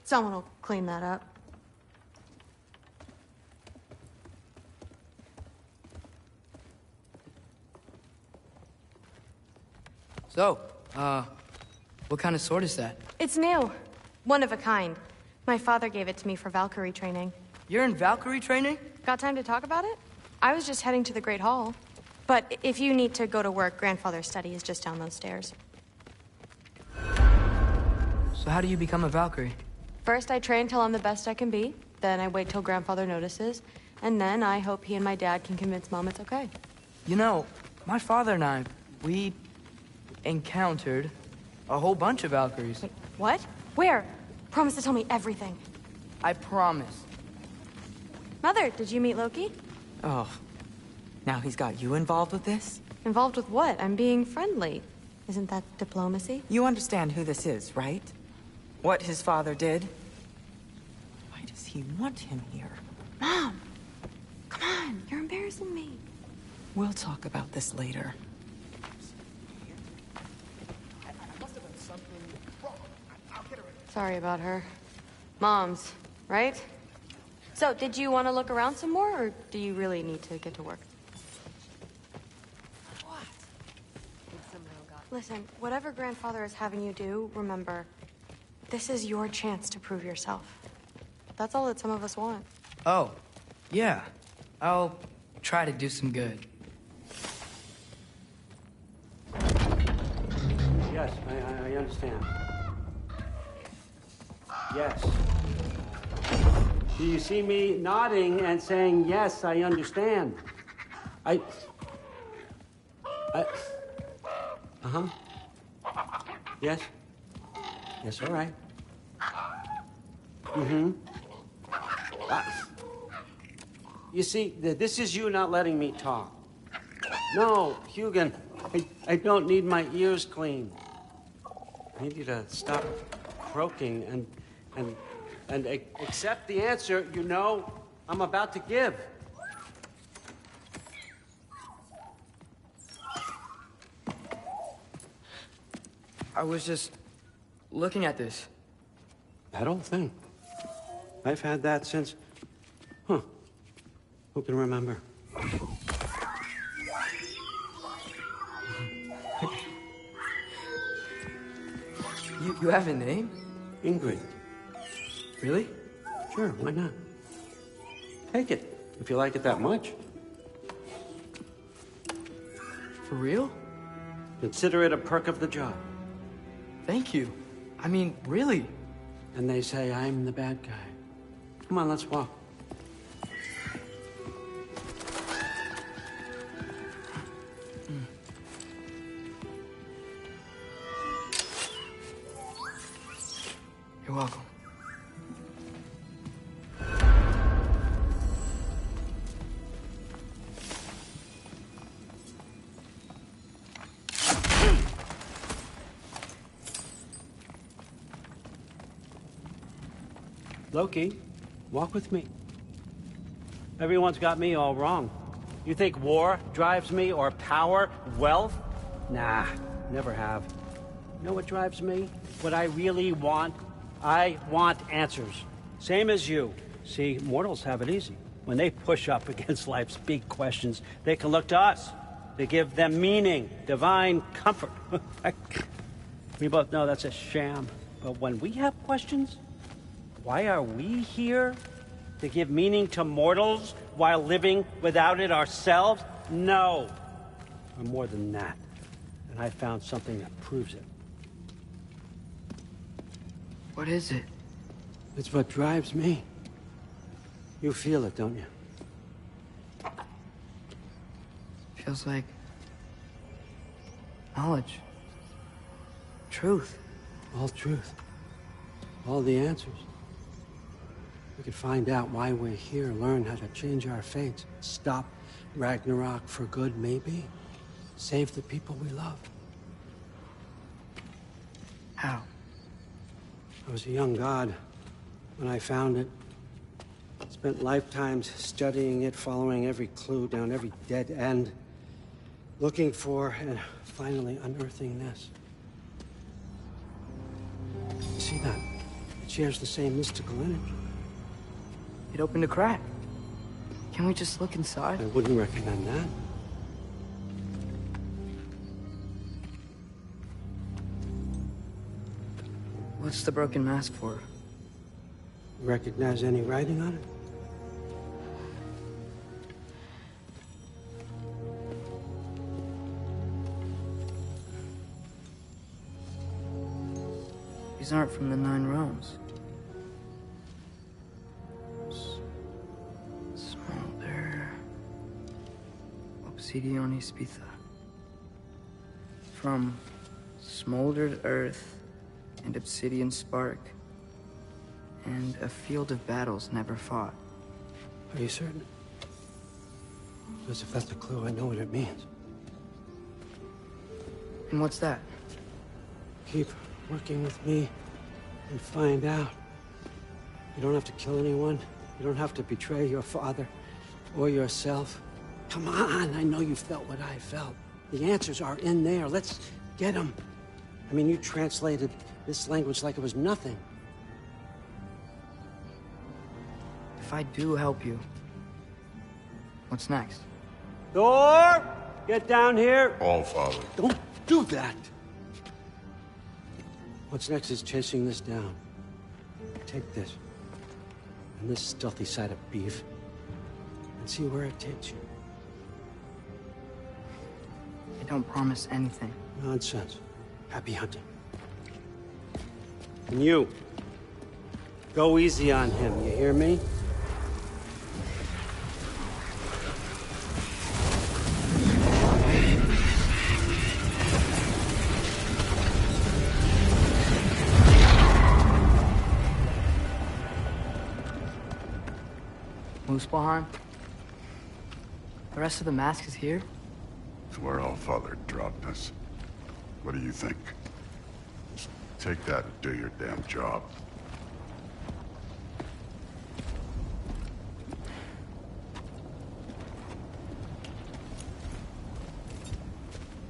Someone will clean that up. So, what kind of sword is that? It's new. One of a kind. My father gave it to me for Valkyrie training. You're in Valkyrie training? Got time to talk about it? I was just heading to the Great Hall. But if you need to go to work, Grandfather's study is just down those stairs. So how do you become a Valkyrie? First, I train till I'm the best I can be. Then I wait till Grandfather notices. And then I hope he and my dad can convince Mom it's okay. You know, my father and I, we encountered a whole bunch of Valkyries. Wait, what? Where? Promise to tell me everything. I promise. Mother, did you meet Loki? Oh, now he's got you involved with this? Involved with what? I'm being friendly. Isn't that diplomacy? You understand who this is, right? What his father did? Why does he want him here? Mom! Come on, you're embarrassing me. We'll talk about this later. Sorry about her. Mom's, right? So, did you want to look around some more, or do you really need to get to work? What? Listen, whatever Grandfather is having you do, remember, this is your chance to prove yourself. That's all that some of us want. Oh, yeah. I'll try to do some good. Yes, I understand. Yes. Do you see me nodding and saying, yes, I understand? Uh-huh. Yes? Yes, all right. Mm-hmm. You see, this is you not letting me talk. No, Hugin, I don't need my ears cleaned. I need you to stop croaking and accept the answer you know I'm about to give. I was just looking at this. That old thing. I've had that since... Huh. Who can remember? You have a name? Ingrid. Really? Sure, why not? Take it, if you like it that much. For real? Consider it a perk of the job. Thank you. I mean, really. And they say I'm the bad guy. Come on, let's walk. You're welcome. Loki, walk with me. Everyone's got me all wrong. You think war drives me, or power, wealth? Nah, never have. You know what drives me? What I really want? I want answers. Same as you. See, mortals have it easy. When they push up against life's big questions, they can look to us. They give them meaning, divine comfort. We both know that's a sham. But when we have questions, why are we here? To give meaning to mortals while living without it ourselves? No. We're more than that. And I found something that proves it. What is it? It's what drives me. You feel it, don't you? Feels like knowledge. Truth. All truth. All the answers. We could find out why we're here, learn how to change our fates, stop Ragnarok for good, maybe. Save the people we love. How? I was a young god when I found it. Spent lifetimes studying it, following every clue down every dead end, looking for and finally unearthing this. You see that? It shares the same mystical energy. It opened a crack. Can we just look inside? I wouldn't recommend that. What's the broken mask for? Recognize any writing on it? You These aren't from the Nine Realms. Smolder... Obsidione Spitha. From smoldered earth and obsidian spark, and a field of battles never fought. Are you certain? Because if that's a clue, I know what it means. And what's that? Keep working with me and find out. You don't have to kill anyone. You don't have to betray your father or yourself. Come on, I know you felt what I felt. The answers are in there. Let's get them. I mean, you translated this language like it was nothing. If I do help you, what's next? Thor! Get down here! All Father. Don't do that! What's next is chasing this down. Take this, and this stealthy side of beef, and see where it takes you. I don't promise anything. Nonsense. Happy hunting. And you, go easy on him, you hear me? Muspelheim? The rest of the mask is here? It's where All Father dropped us. What do you think? Just take that and do your damn job.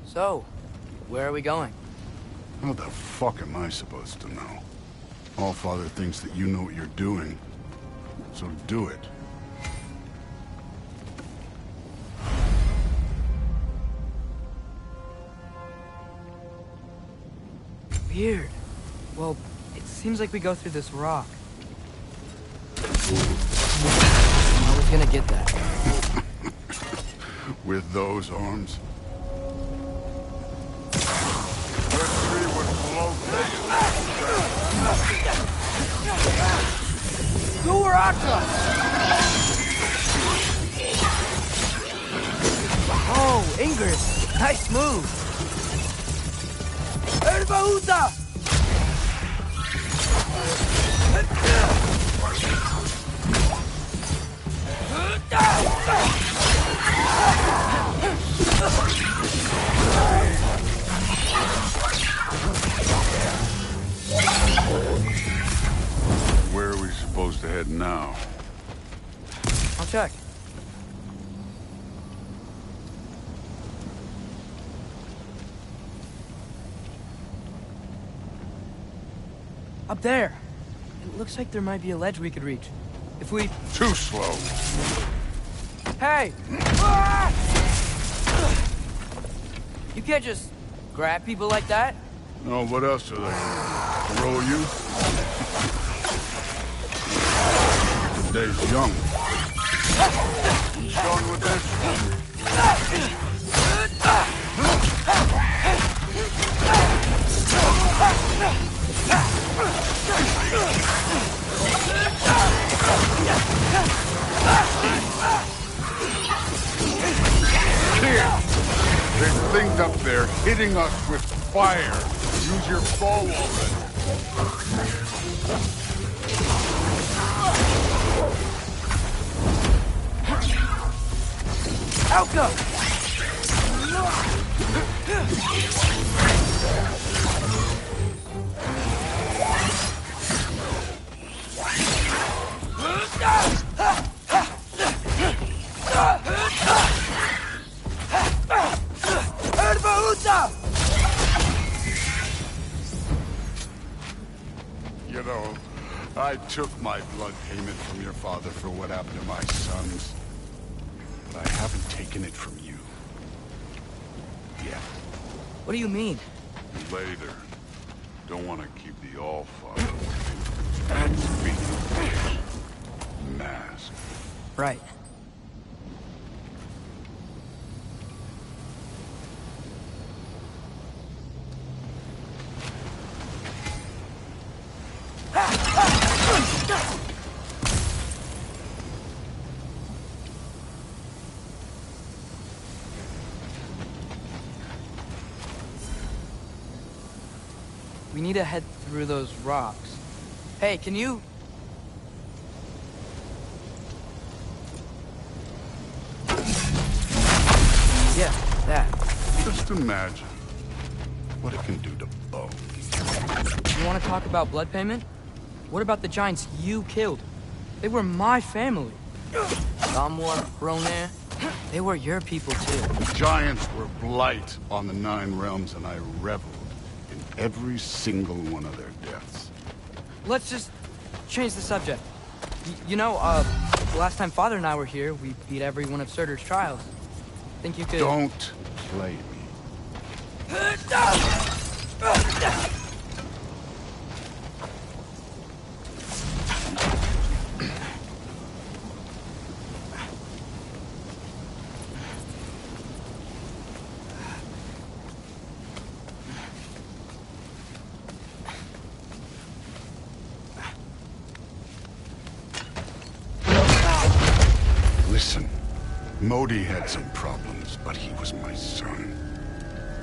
So, where are we going? How the fuck am I supposed to know? All Father thinks that you know what you're doing, so do it. Weird. Well, it seems like we go through this rock. I was gonna get that. With those arms? Your tree would blow Oh, Ingrid! Nice move! Erbaúta! Where are we supposed to head now? I'll check. Up there. It looks like there might be a ledge we could reach. If we... Too slow. Hey! You can't just grab people like that. No, what else are they? Throw you? Today's young. Done with this? Here! There's things up there hitting us with fire. Use your bow already. Alka! You know, I took my blood payment from your father for what happened to my sons. But I haven't taken it from you. Yet. What do you mean? Later. Don't want to keep the All-Father. And speaking mask. Right. We need to head through those rocks. Hey, can you... Yeah, that. Just imagine what it can do to bone. You want to talk about blood payment? What about the giants you killed? They were my family. Gamor, Ronair, they were your people too. The giants were blight on the 9 realms, and I reveled in every single one of their deaths. Let's just change the subject. You know, the last time Father and I were here, we beat every one of Surtur's trials. Think you could... Don't play me. Listen, Modi had some problems, but he was my son.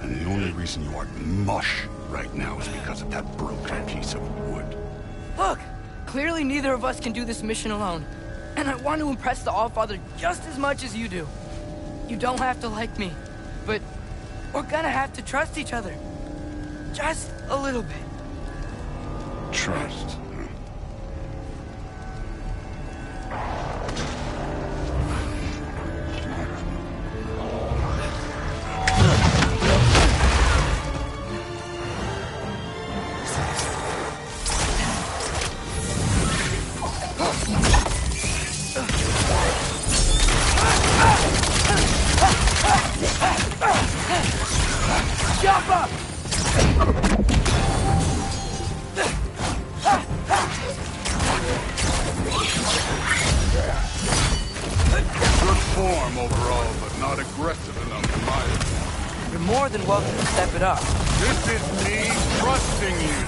And the only reason you aren't mush right now is because of that broken piece of wood. Look! Clearly neither of us can do this mission alone. And I want to impress the Allfather just as much as you do. You don't have to like me, but we're gonna have to trust each other. Just a little bit. Trust. Jump up! Good form overall, but not aggressive enough in my opinion. You're more than welcome to step it up. This is me trusting you.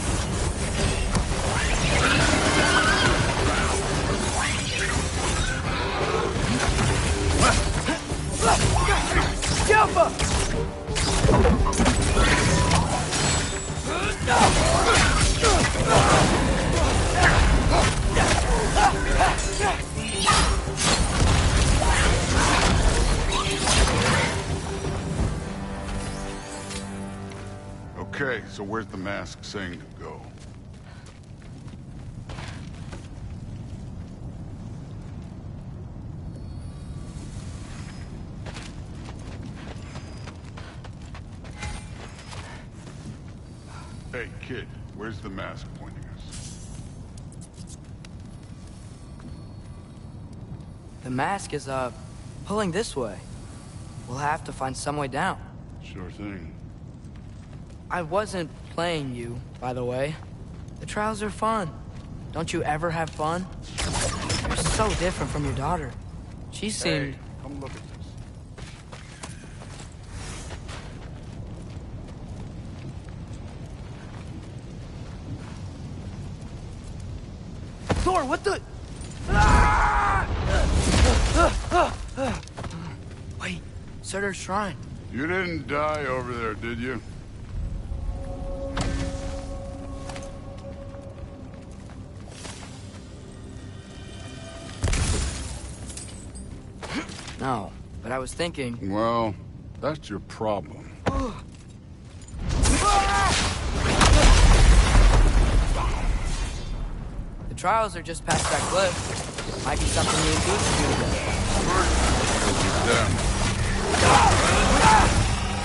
Jump up! Okay, so where's the mask saying to go? Hey, kid, where's the mask pointing us? The mask is, pulling this way. We'll have to find some way down. Sure thing. I wasn't playing you, by the way. The trials are fun. Don't you ever have fun? You're so different from your daughter. She seemed... Hey, come look at this. Thor, what the... Wait, Surtur's shrine. You didn't die over there, did you? No, but I was thinking... Well, that's your problem. The trials are just past that cliff. Might be something you and Goose can do together. Them.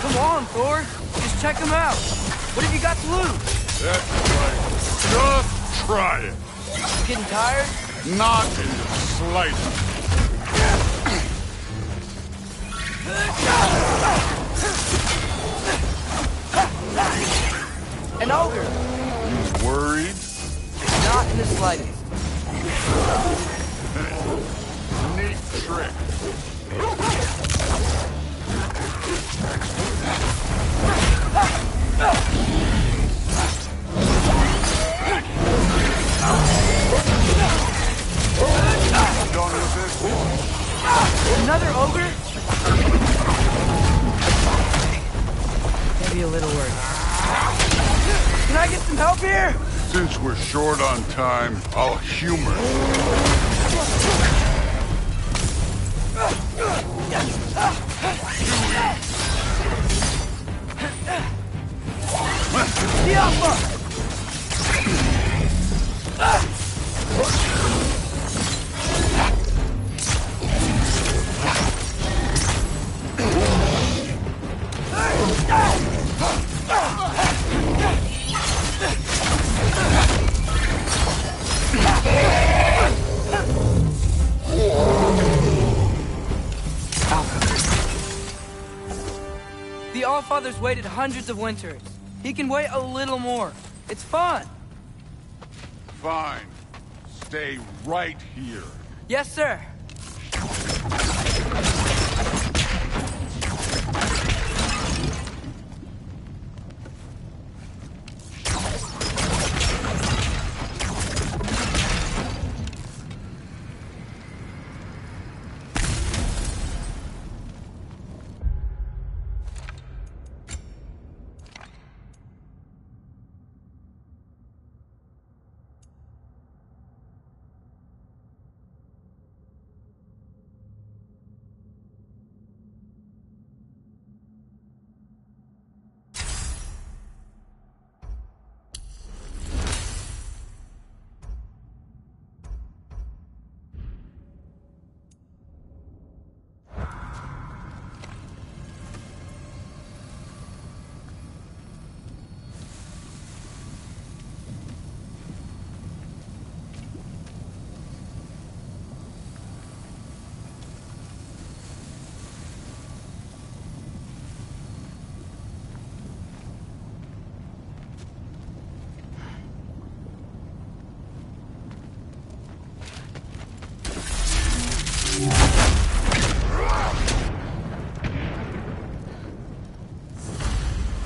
Come on, Thor. Just check them out. What have you got to lose? That's right. Just try it. You getting tired? Not in the slightest. An ogre. You worried? Not in the slightest. Neat trick. Done with this? Another ogre? Maybe a little worried. Can I get some help here? Since we're short on time, I'll humor The Allfather's waited hundreds of winters. He can wait a little more. It's fun. Fine. Stay right here. Yes, sir.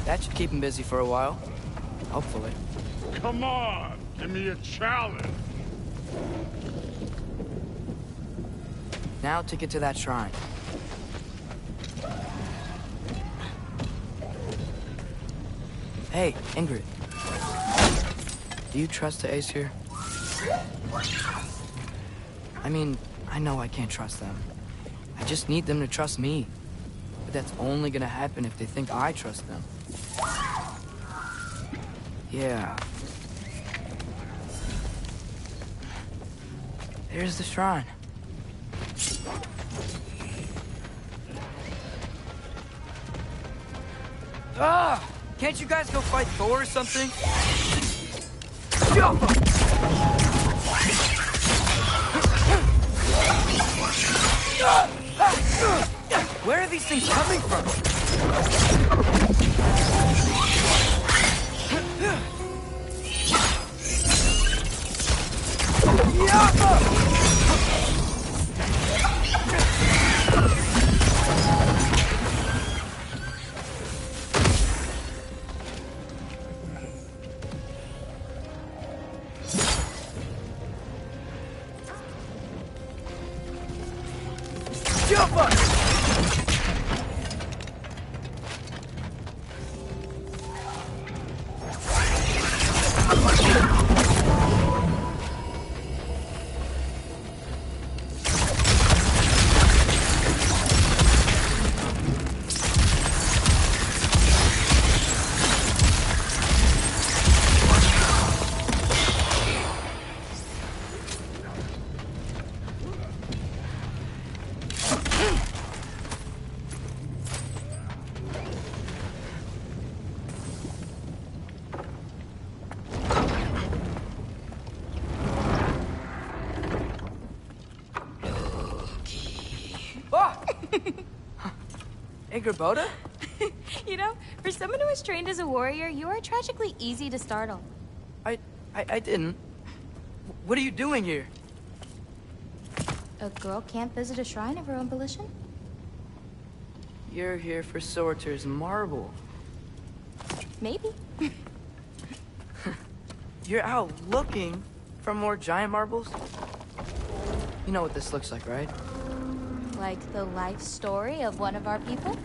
That should keep him busy for a while. Hopefully. Come on, give me a challenge. Now to get to that shrine. Hey, Ingrid. Do you trust the Ace here? I mean, I know I can't trust them. I just need them to trust me. But that's only gonna happen if they think I trust them. Yeah. There's the shrine. Ah! Can't you guys go fight Thor or something? Where are these things coming from? Jump up! Boda? You know, for someone who was trained as a warrior, you are tragically easy to startle. I didn't. What are you doing here? A girl can't visit a shrine of her own volition? You're here for Sorter's marble. Maybe. You're out looking for more giant marbles? You know what this looks like, right? Like the life story of one of our people?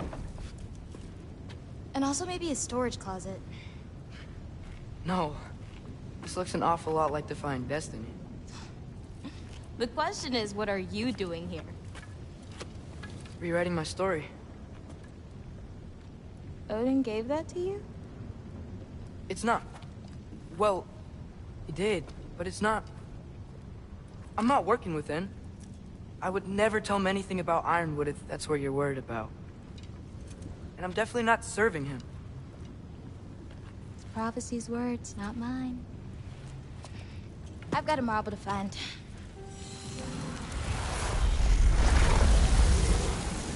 And also maybe a storage closet. No. This looks an awful lot like defying destiny. The question is, what are you doing here? Rewriting my story. Odin gave that to you? It's not. Well, he did, but it's not. I'm not working with him. I would never tell him anything about Ironwood if that's what you're worried about. And I'm definitely not serving him. It's prophecy's words, not mine. I've got a marble to find.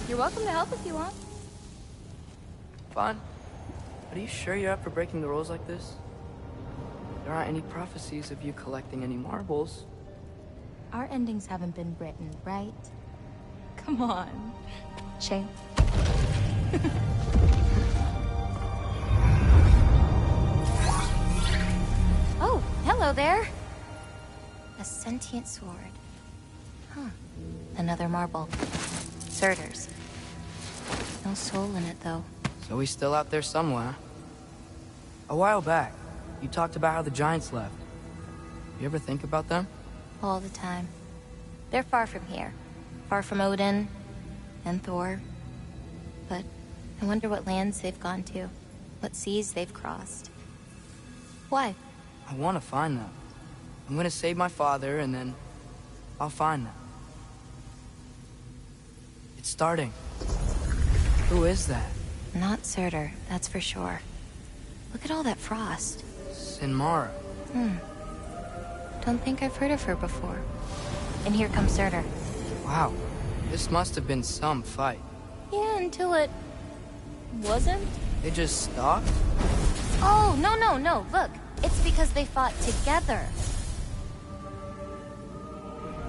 You're welcome to help if you want. Fine. But are you sure you're up for breaking the rules like this? There aren't any prophecies of you collecting any marbles. Our endings haven't been written, right? Come on. Shane. Oh, hello there. A sentient sword. Huh. Another marble. Surtur's. No soul in it, though. So he's still out there somewhere. A while back, you talked about how the giants left. You ever think about them? All the time. They're far from here. Far from Odin and Thor. But I wonder what lands they've gone to. What seas they've crossed. Why? I want to find them. I'm gonna save my father, and then I'll find them. It's starting. Who is that? Not Surtur, that's for sure. Look at all that frost. Sinmara. Don't think I've heard of her before. And here comes Surtur. Wow. This must have been some fight. Yeah, until it... wasn't? They just stopped? Oh, no. Look. It's because they fought together.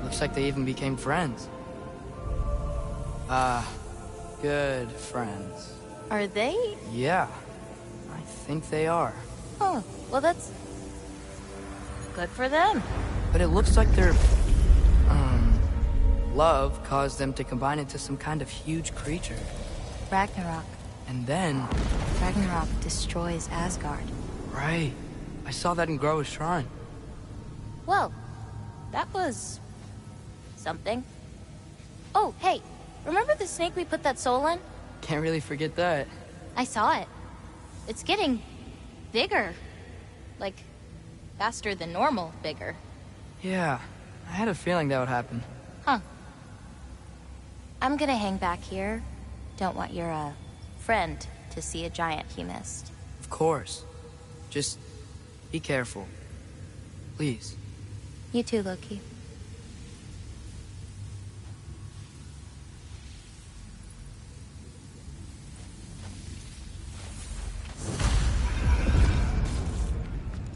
Looks like they even became friends. Good friends. Are they? Yeah. I think they are. Oh, well that's... good for them. But it looks like their... love caused them to combine into some kind of huge creature. Ragnarok. And then... Ragnarok destroys Asgard. Right. I saw that in Groa's shrine. Well, that was... something. Oh, hey, remember the snake we put that soul in? Can't really forget that. I saw it. It's getting... bigger. Like, faster than normal bigger. Yeah, I had a feeling that would happen. Huh. I'm gonna hang back here. Don't want your, friend to see a giant he missed. Of course. Just be careful. Please. You too, Loki.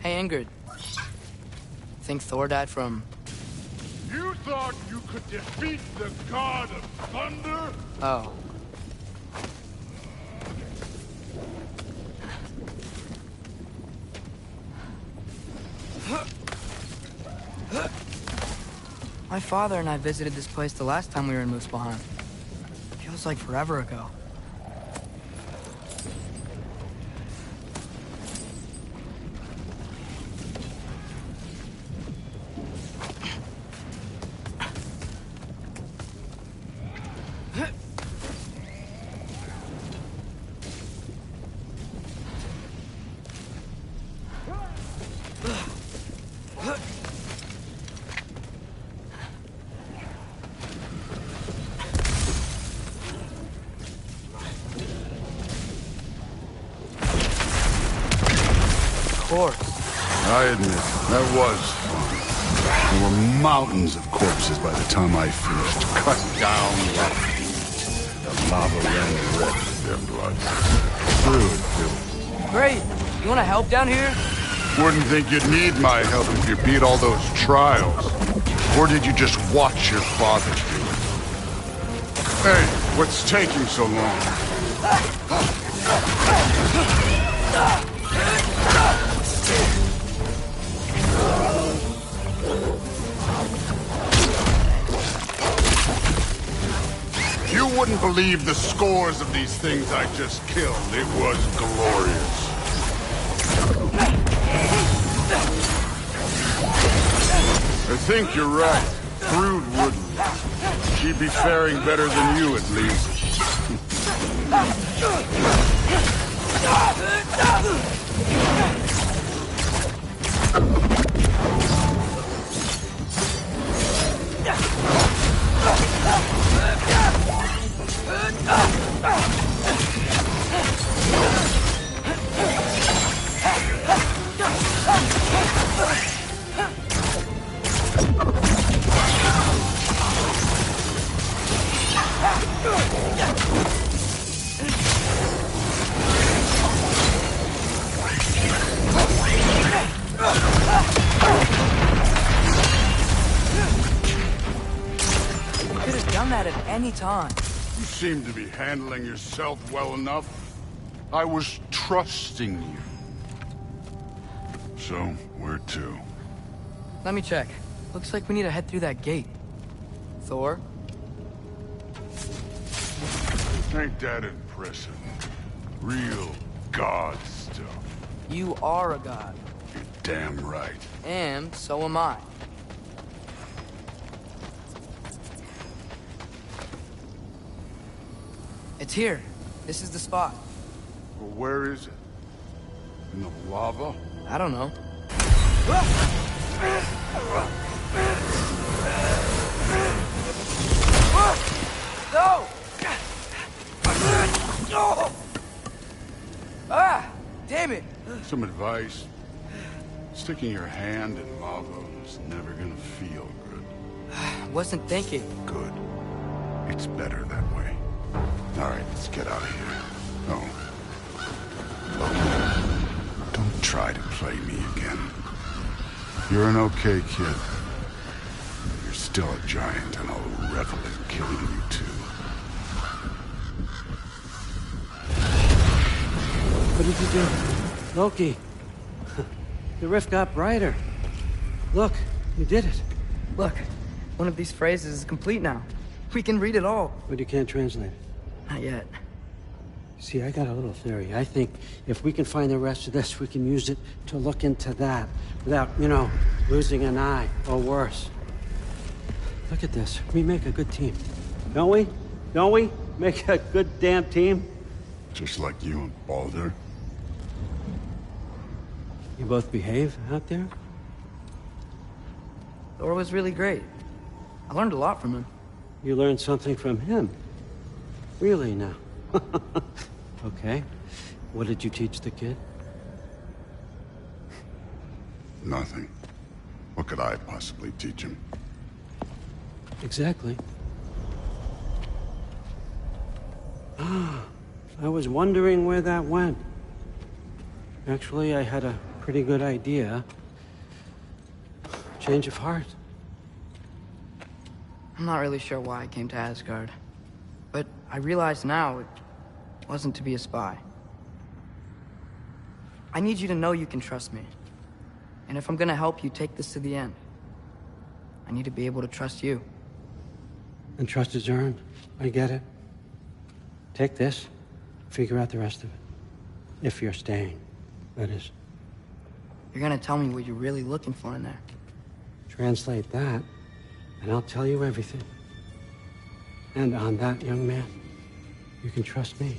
Hey, Ingrid. Think Thor died from... You thought you could defeat the god of thunder? Oh. My father and I visited this place the last time we were in Muspelheim. Feels like forever ago. I admit, that was fun. There were mountains of corpses by the time I finished. Cut down like the lava ran red with their blood. True, too. Great! You wanna help down here? Wouldn't think you'd need my help if you beat all those trials. Or did you just watch your father do it? Hey, what's taking so long? You wouldn't believe the scores of these things I just killed. It was glorious. think you're right. Brood wouldn't. She'd be faring better than you, at least. Could have done that at any time. You seem to be handling yourself well enough. I was trusting you. So, where to? Let me check. Looks like we need to head through that gate. Thor? Ain't that impressive? Real god stuff. You are a god. You're damn right. And so am I. It's here. This is the spot. Well, where is it? In the lava? I don't know. No! Ah! Damn it! Some advice. Sticking your hand in lava is never gonna feel good. Wasn't thinking. Good. It's better that way. Alright, let's get out of here. Oh. Don't try to play me again. You're an okay kid. You're still a giant, and I'll revel in killing you too. What did you do? Loki. The rift got brighter. Look, you did it. Look, one of these phrases is complete now. We can read it all. But you can't translate it. Not yet. See, I got a little theory. I think if we can find the rest of this, we can use it to look into that without, losing an eye or worse. Look at this. We make a good team. Don't we? Don't we? Make a good damn team? Just like you and Baldur. You both behave out there? Thor was really great. I learned a lot from him. You learned something from him? Really now? Okay. What did you teach the kid? Nothing. What could I possibly teach him? Exactly. I was wondering where that went. Actually, I had a pretty good idea. Change of heart. I'm not really sure why I came to Asgard. But I realize now it wasn't to be a spy. I need you to know you can trust me. And if I'm gonna help you take this to the end, I need to be able to trust you. And trust is earned. I get it. Take this, figure out the rest of it. If you're staying, that is. You're gonna tell me what you're really looking for in there. Translate that, and I'll tell you everything. And on that, young man, you can trust me.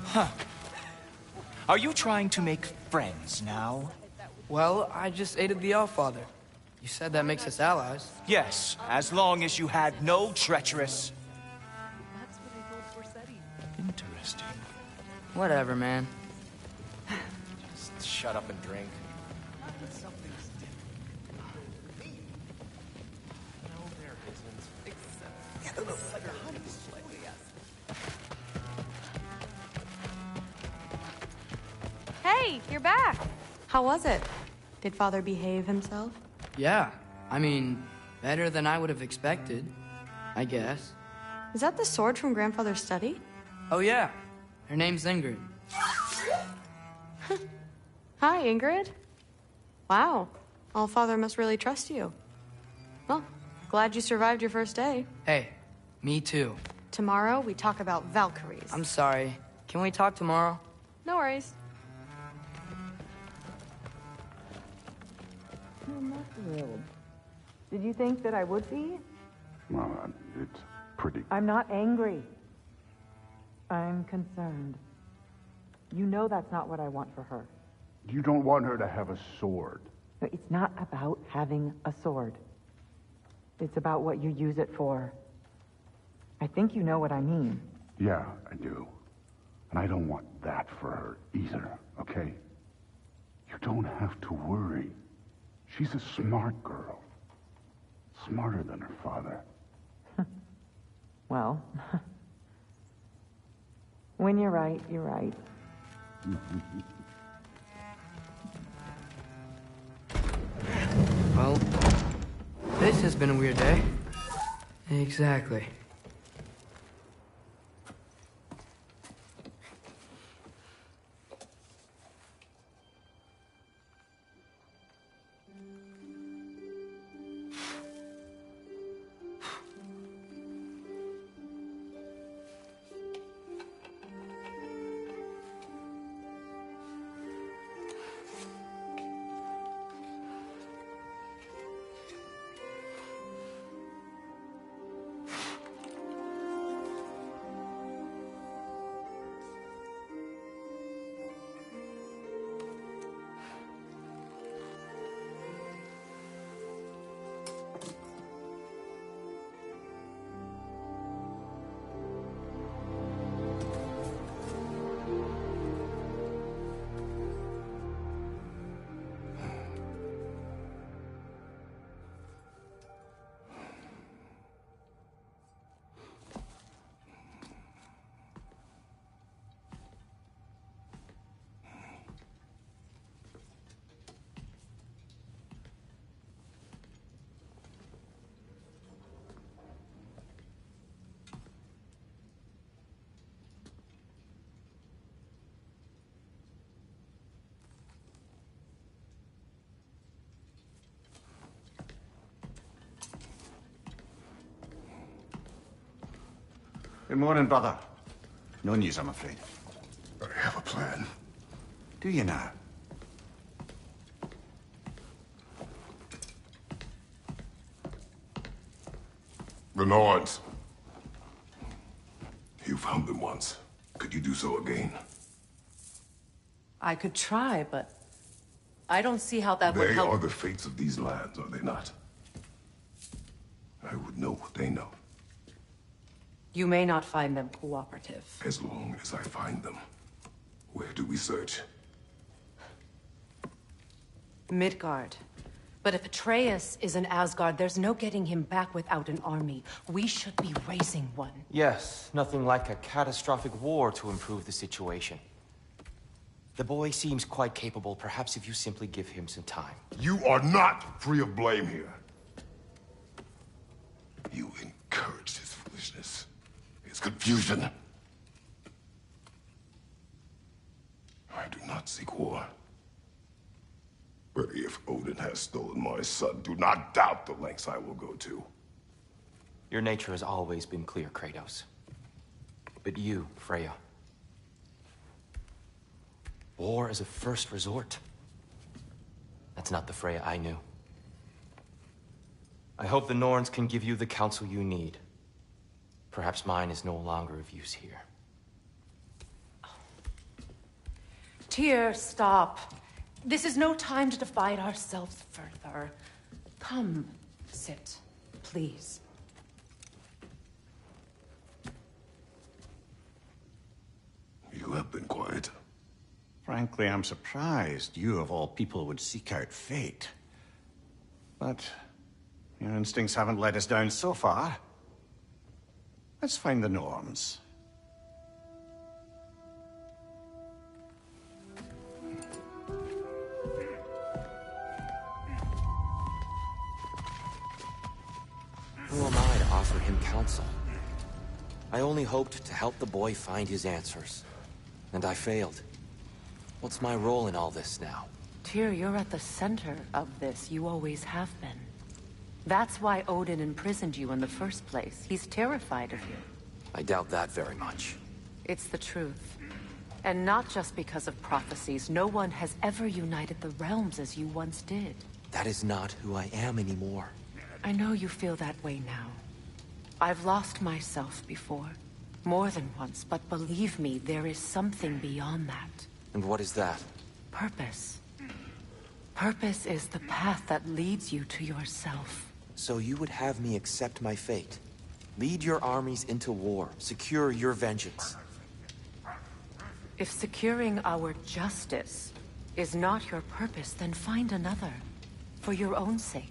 Huh. Are you trying to make friends now? Well, I just aided the Allfather. You said that makes us allies. Yes, as long as you had no treacherous... Interesting. Whatever, man. Just shut up and drink. Hey, you're back. How was it? Did Father behave himself? Yeah, I mean, better than I would have expected, I guess. Is that the sword from Grandfather's study? Oh yeah, her name's Ingrid. Hi, Ingrid. Wow, Allfather must really trust you. Well, glad you survived your first day. Hey, me too. Tomorrow, we talk about Valkyries. I'm sorry. Can we talk tomorrow? No worries. I'm not thrilled. Did you think that I would be? Well, it's pretty... I'm not angry. I'm concerned. You know that's not what I want for her. You don't want her to have a sword. No, it's not about having a sword. It's about what you use it for. I think you know what I mean. Yeah, I do. And I don't want that for her either, okay? You don't have to worry. She's a smart girl. Smarter than her father. Well, when you're right, you're right. Well, this has been a weird day. Exactly. Good morning, brother. No news, I'm afraid. I have a plan. Do you now? The Nords. You found them once. Could you do so again? I could try, but I don't see how that would They help. are the fates of these lands, are they not? I would know what they know. You may not find them cooperative. As long as I find them. Where do we search? Midgard. But if Atreus is in Asgard, there's no getting him back without an army. We should be raising one. Yes, nothing like a catastrophic war to improve the situation. The boy seems quite capable. Perhaps if you simply give him some time. You are not free of blame here. You encouraged his foolishness, his confusion. not seek war. But if Odin has stolen my son, do not doubt the lengths I will go to. Your nature has always been clear, Kratos. But you, Freya. War is a first resort. That's not the Freya I knew. I hope the Norns can give you the counsel you need. Perhaps mine is no longer of use here. Tyr, stop. This is no time to divide ourselves further. Come, sit, please. You have been quiet. Frankly, I'm surprised you of all people would seek out fate. But your instincts haven't let us down so far. Let's find the Norns. Who am I to offer him counsel? I only hoped to help the boy find his answers. And I failed. What's my role in all this now? Tyr, you're at the center of this. You always have been. That's why Odin imprisoned you in the first place. He's terrified of you. I doubt that very much. It's the truth. And not just because of prophecies. No one has ever united the realms as you once did. That is not who I am anymore. I know you feel that way now. I've lost myself before. More than once, but believe me, there is something beyond that. And what is that? Purpose. Purpose is the path that leads you to yourself. So you would have me accept my fate? Lead your armies into war, secure your vengeance. If securing our justice is not your purpose, then find another. For your own sake.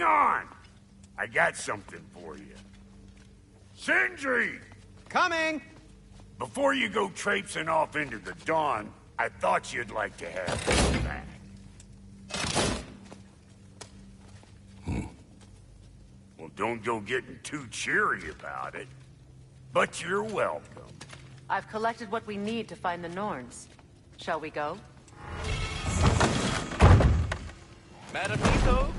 hang on! I got something for you. Sindri! Coming! Before you go traipsing off into the dawn, I thought you'd like to have this back. Well, don't go getting too cheery about it. But you're welcome. I've collected what we need to find the Norns. Shall we go? Madam Nithog?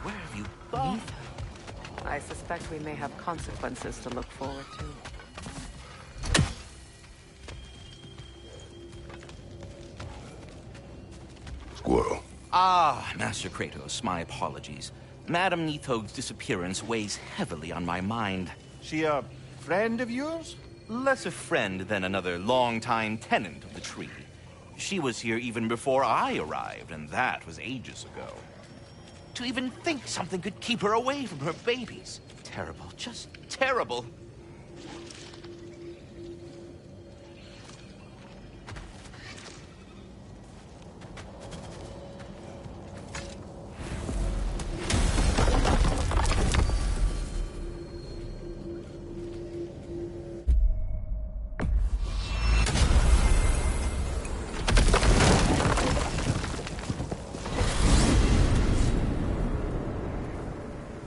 Where have you gone? I suspect we may have consequences to look forward to. Squirrel. Ah, Master Kratos, my apologies. Madam Nithog's disappearance weighs heavily on my mind. She a friend of yours? Less a friend than another longtime tenant of the tree. She was here even before I arrived, and that was ages ago. To even think something could keep her away from her babies. Terrible, just terrible.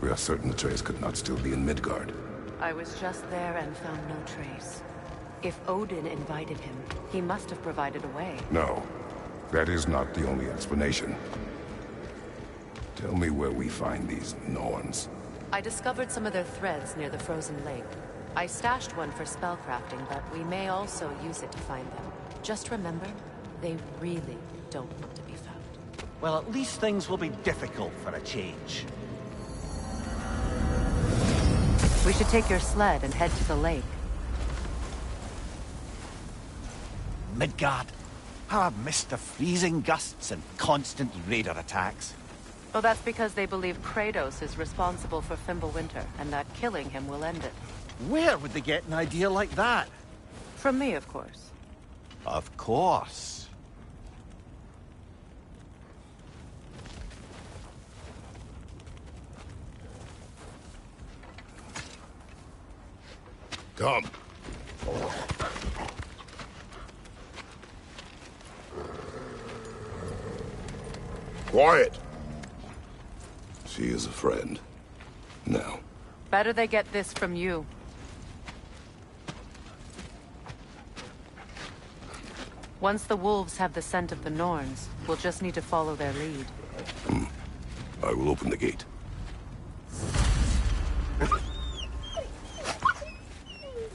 We are certain the trace could not still be in Midgard. I was just there and found no trace. If Odin invited him, he must have provided a way. No, that is not the only explanation. Tell me where we find these Norns. I discovered some of their threads near the frozen lake. I stashed one for spellcrafting, but we may also use it to find them. Just remember, they really don't want to be found. Well, at least things will be difficult for a change. We should take your sled and head to the lake. Midgard. How I've missed the freezing gusts and constant raider attacks. Well, that's because they believe Kratos is responsible for Fimbulwinter, and that killing him will end it. Where would they get an idea like that? From me, of course. Of course. Come. Quiet. She is a friend. Now. Better they get this from you. Once the wolves have the scent of the Norns, we'll just need to follow their lead. I will open the gate.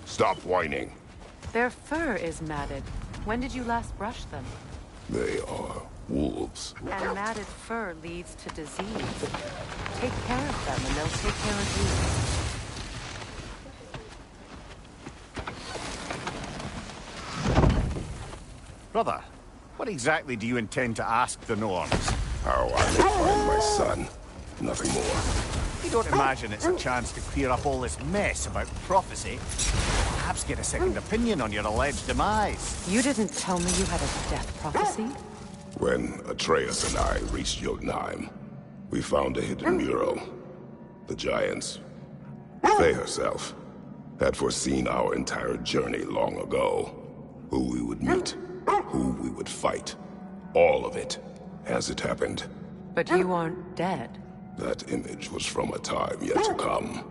Stop whining. Their fur is matted. When did you last brush them? They are wolves. And matted fur leads to disease. Take care of them and they'll take care of you. Brother, what exactly do you intend to ask the Norns? How I may find my son. Nothing more. You don't imagine it's a chance to clear up all this mess about prophecy? Perhaps get a second opinion on your alleged demise. You didn't tell me you had a death prophecy? When Atreus and I reached Jotunheim, we found a hidden mural. The Giants, Faye herself, had foreseen our entire journey long ago. Who we would meet, who we would fight. All of it, as it happened. But you aren't dead. That image was from a time yet to come.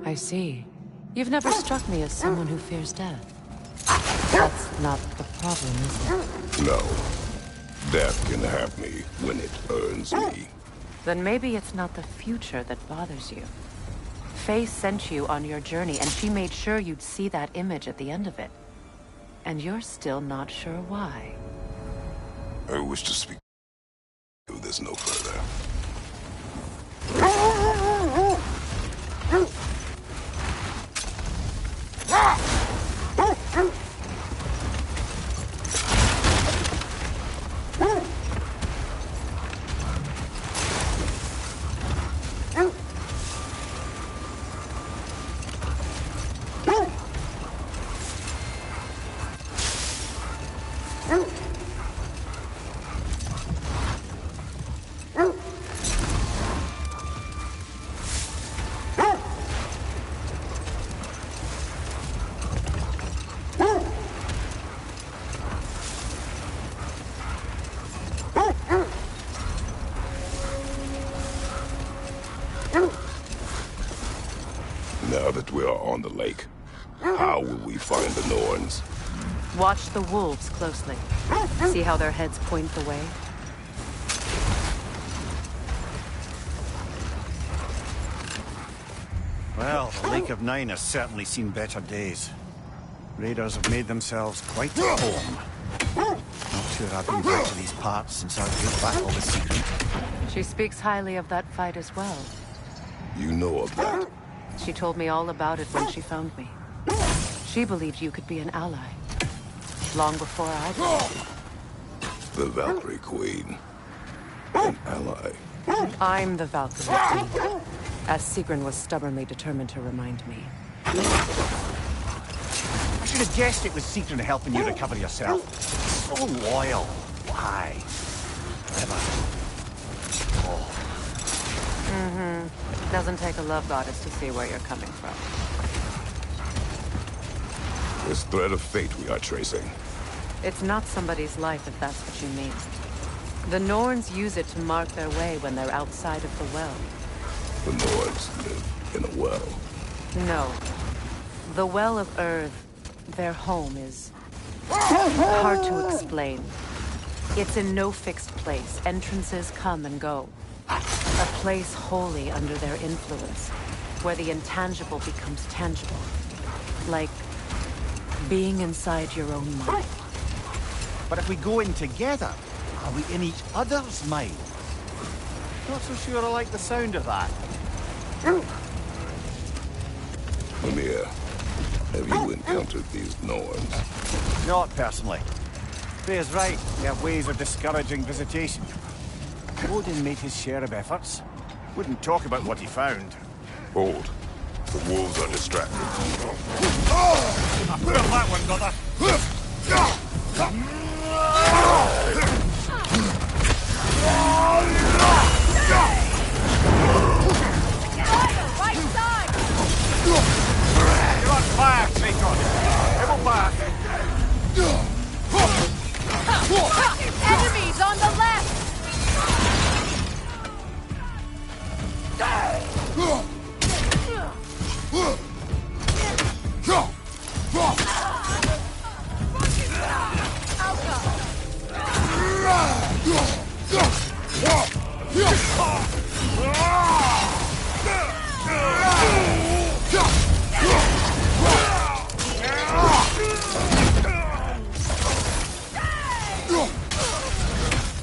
I see. You've never struck me as someone who fears death. That's not the problem, is it? No. Death can have me when it earns me. Then maybe it's not the future that bothers you. Faye sent you on your journey, and she made sure you'd see that image at the end of it. And you're still not sure why. I wish to speak to this no further. Now that we are on the lake, how will we find the Norns? Watch the wolves closely. See how their heads point the way? Well, the Lake of Nine has certainly seen better days. Raiders have made themselves quite at home. Not sure I've been back to these parts since our great battle with Secret. She speaks highly of that fight as well. You know of that? She told me all about it when she found me. She believed you could be an ally. Long before I did. The Valkyrie Queen. An ally. I'm the Valkyrie Queen, as Sigrun was stubbornly determined to remind me. I should have guessed it was Sigrun helping you recover yourself. So loyal. Why? Never. Oh. Mm-hmm. Doesn't take a love goddess to see where you're coming from. This thread of fate we are tracing. It's not somebody's life, if that's what you mean. The Norns use it to mark their way when they're outside of the well. The Norns live in a well. No. The Well of Earth, their home, is hard to explain. It's in no fixed place. Entrances come and go. A place wholly under their influence, where the intangible becomes tangible. Like being inside your own mind. But if we go in together, are we in each other's mind? Not so sure I like the sound of that. Mimir, have you encountered these Norns? Not personally. Faye's right. We have ways of discouraging visitation. Odin made his share of efforts. Wouldn't talk about what he found. Hold. The wolves are distracted. I put on that one, brother. Right side! You're on fire, Traitor. Double back. Enemies on the left!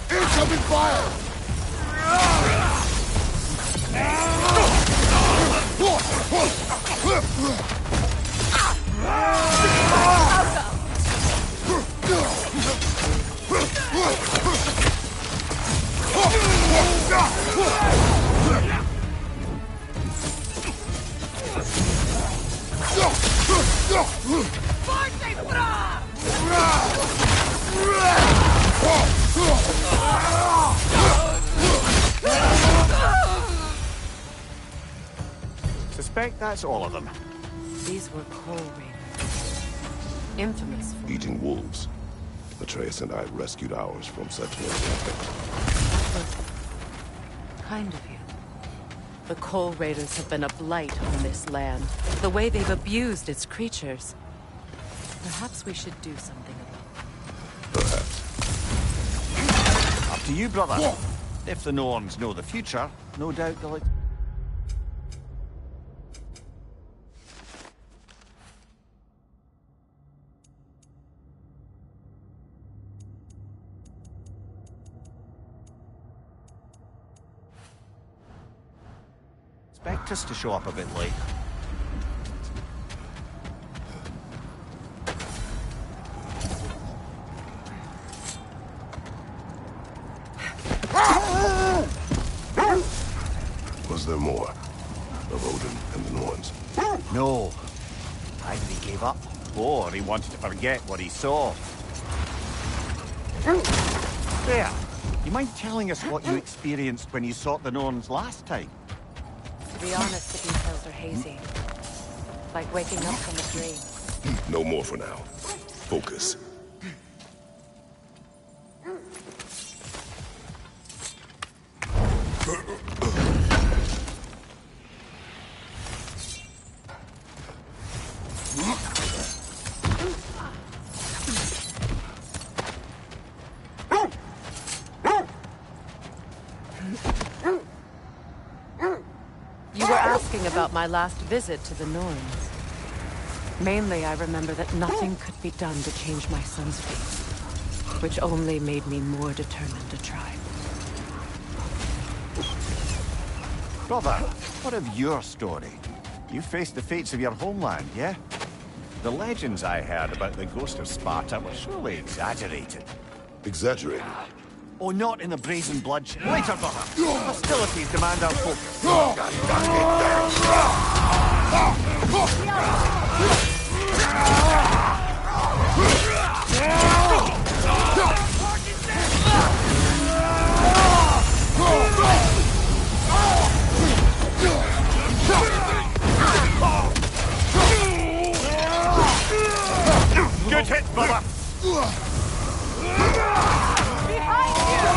Incoming fire! Suspect that's all of them. These were Coal Raiders. Infamous for Eating wolves. Atreus and I rescued ours from such an kind of you. The Coal Raiders have been a blight on this land. The way they've abused its creatures. Perhaps we should do something about it. Up to you, brother. If the Norns know the future, no doubt they'll... Expect us to show up a bit late. Was there more of Odin and the Norns? No. Either he gave up, or he wanted to forget what he saw. There. You mind telling us what you experienced when you sought the Norns last time? To be honest, the details are hazy. Like waking up from a dream. No more for now. Focus. You were asking about my last visit to the Norns. Mainly, I remember that nothing could be done to change my son's fate, which only made me more determined to try. Brother, what of your story? You faced the fates of your homeland, yeah? The legends I heard about the ghost of Sparta were surely exaggerated. Exaggerated? Oh, not in the brazen bloodshed. Later, brother. Hostilities demand our focus. Good hit, brother. Behind you!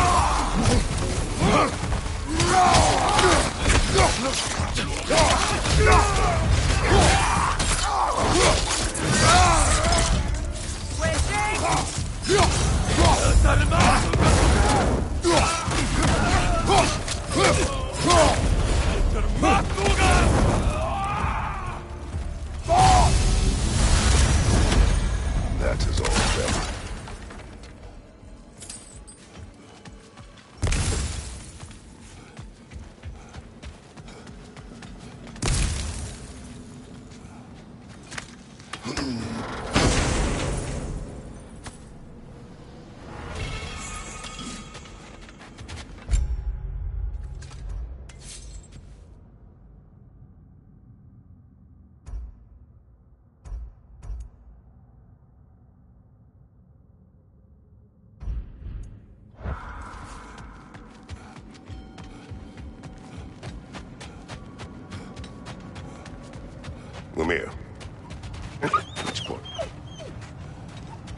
That is all them. Lemire. Which part?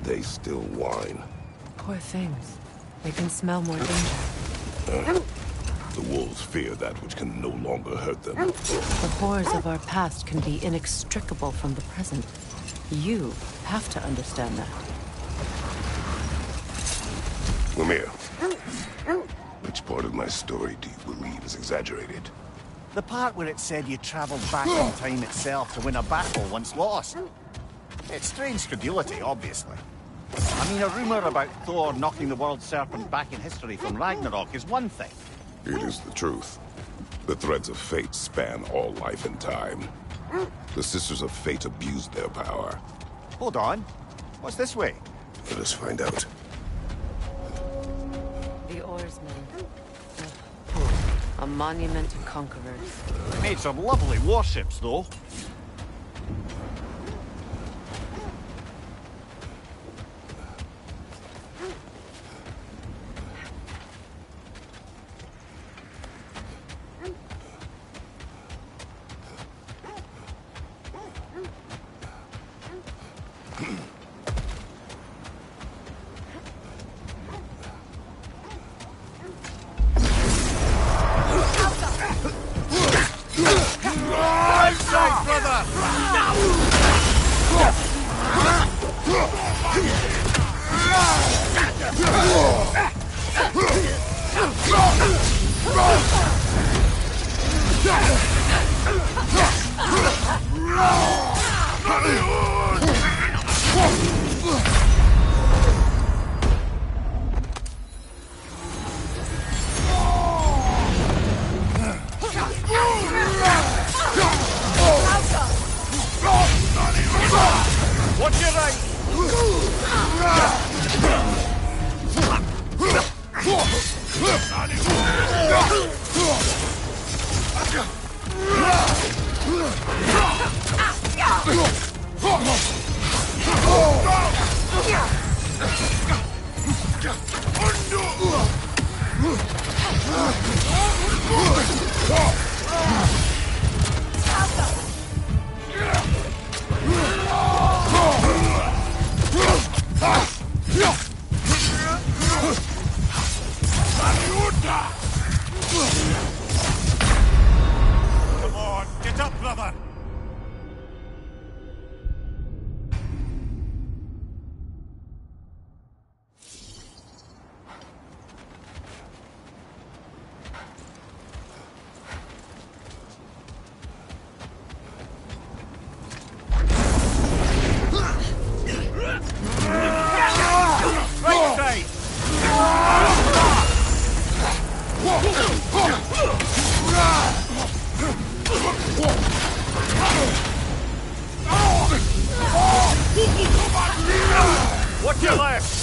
They still whine. Poor things. They can smell more danger. The wolves fear that which can no longer hurt them. The horrors of our past can be inextricable from the present. You have to understand that. Lemire. Which part of my story do you believe is exaggerated? The part where it said you travelled back in time itself to win a battle once lost. It's strange credulity, obviously. I mean, a rumour about Thor knocking the world serpent back in history from Ragnarok is one thing. It is the truth. The threads of fate span all life and time. The Sisters of Fate abused their power. Hold on. What's this way? Let us find out. The oarsmen. A monument to conquerors. They made some lovely warships, though. Watch your right! Come on, get up, brother! Right side! Watch your left!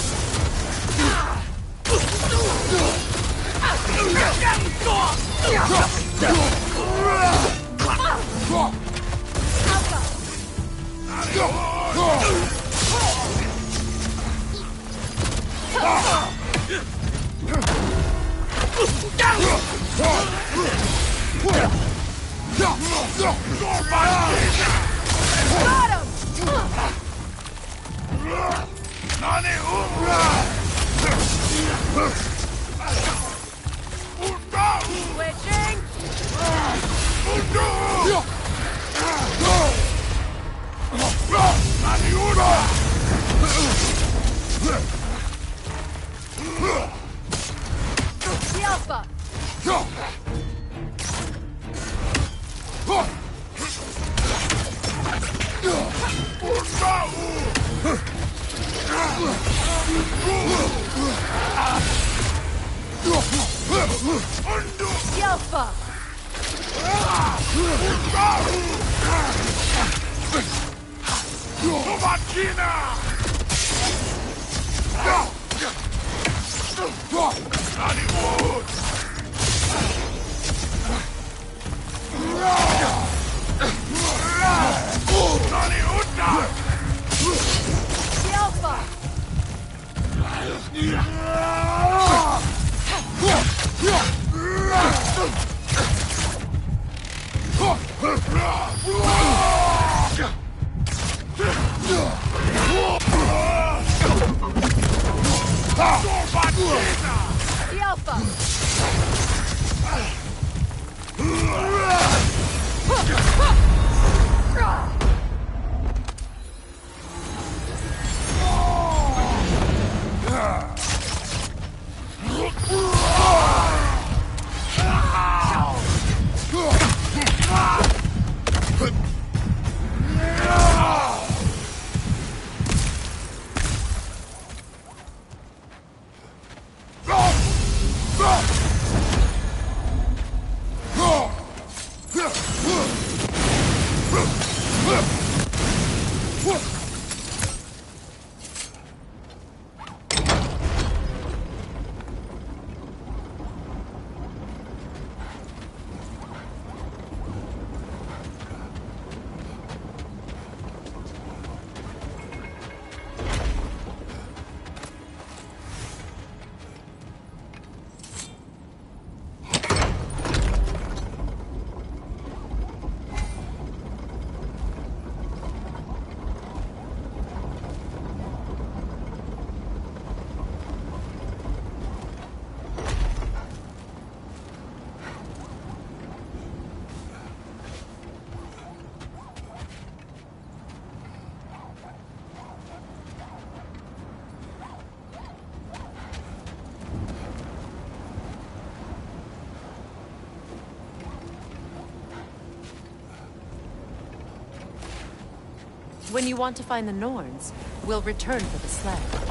When you want to find the Norns, we'll return for the sled.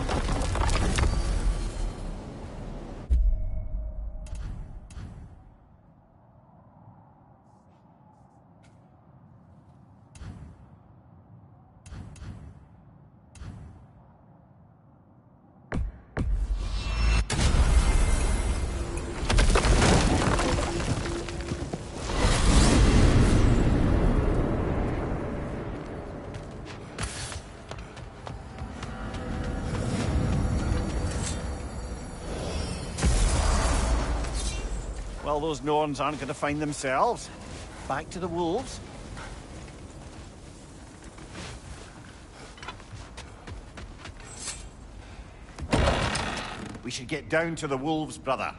Well, those Norns aren't going to find themselves. Back to the wolves. We should get down to the wolves, brother.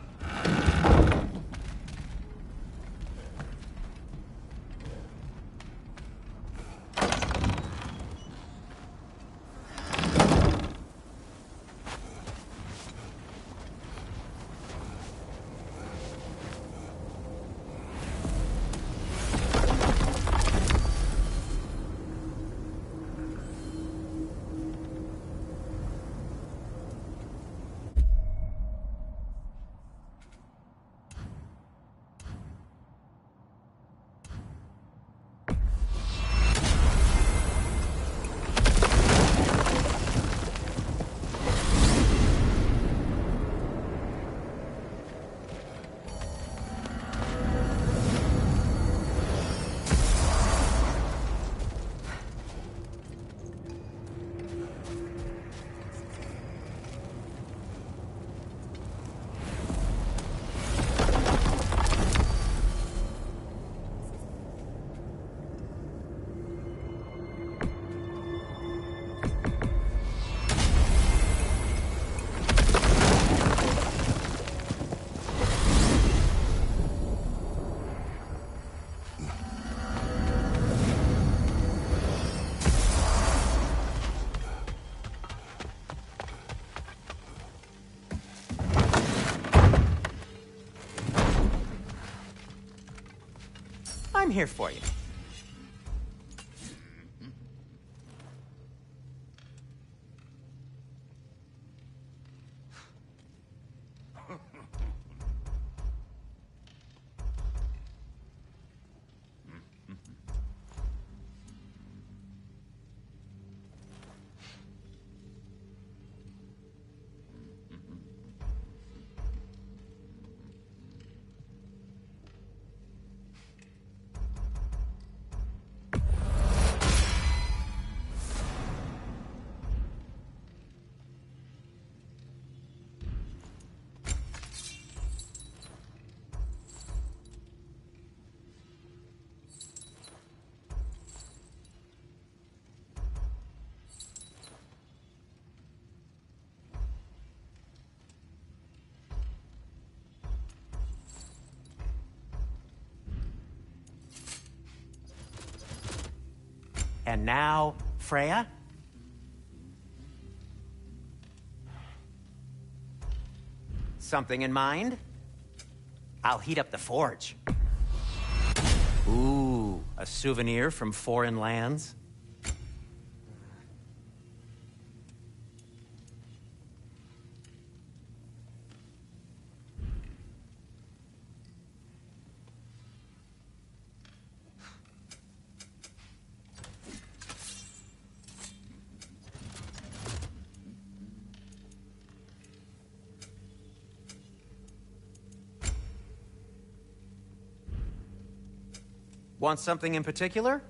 I'm here for you. And now, Freya? Something in mind? I'll heat up the forge. Ooh, a souvenir from foreign lands? Want something in particular?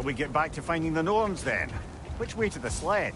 we get back to finding the Norns then? Which way to the sled?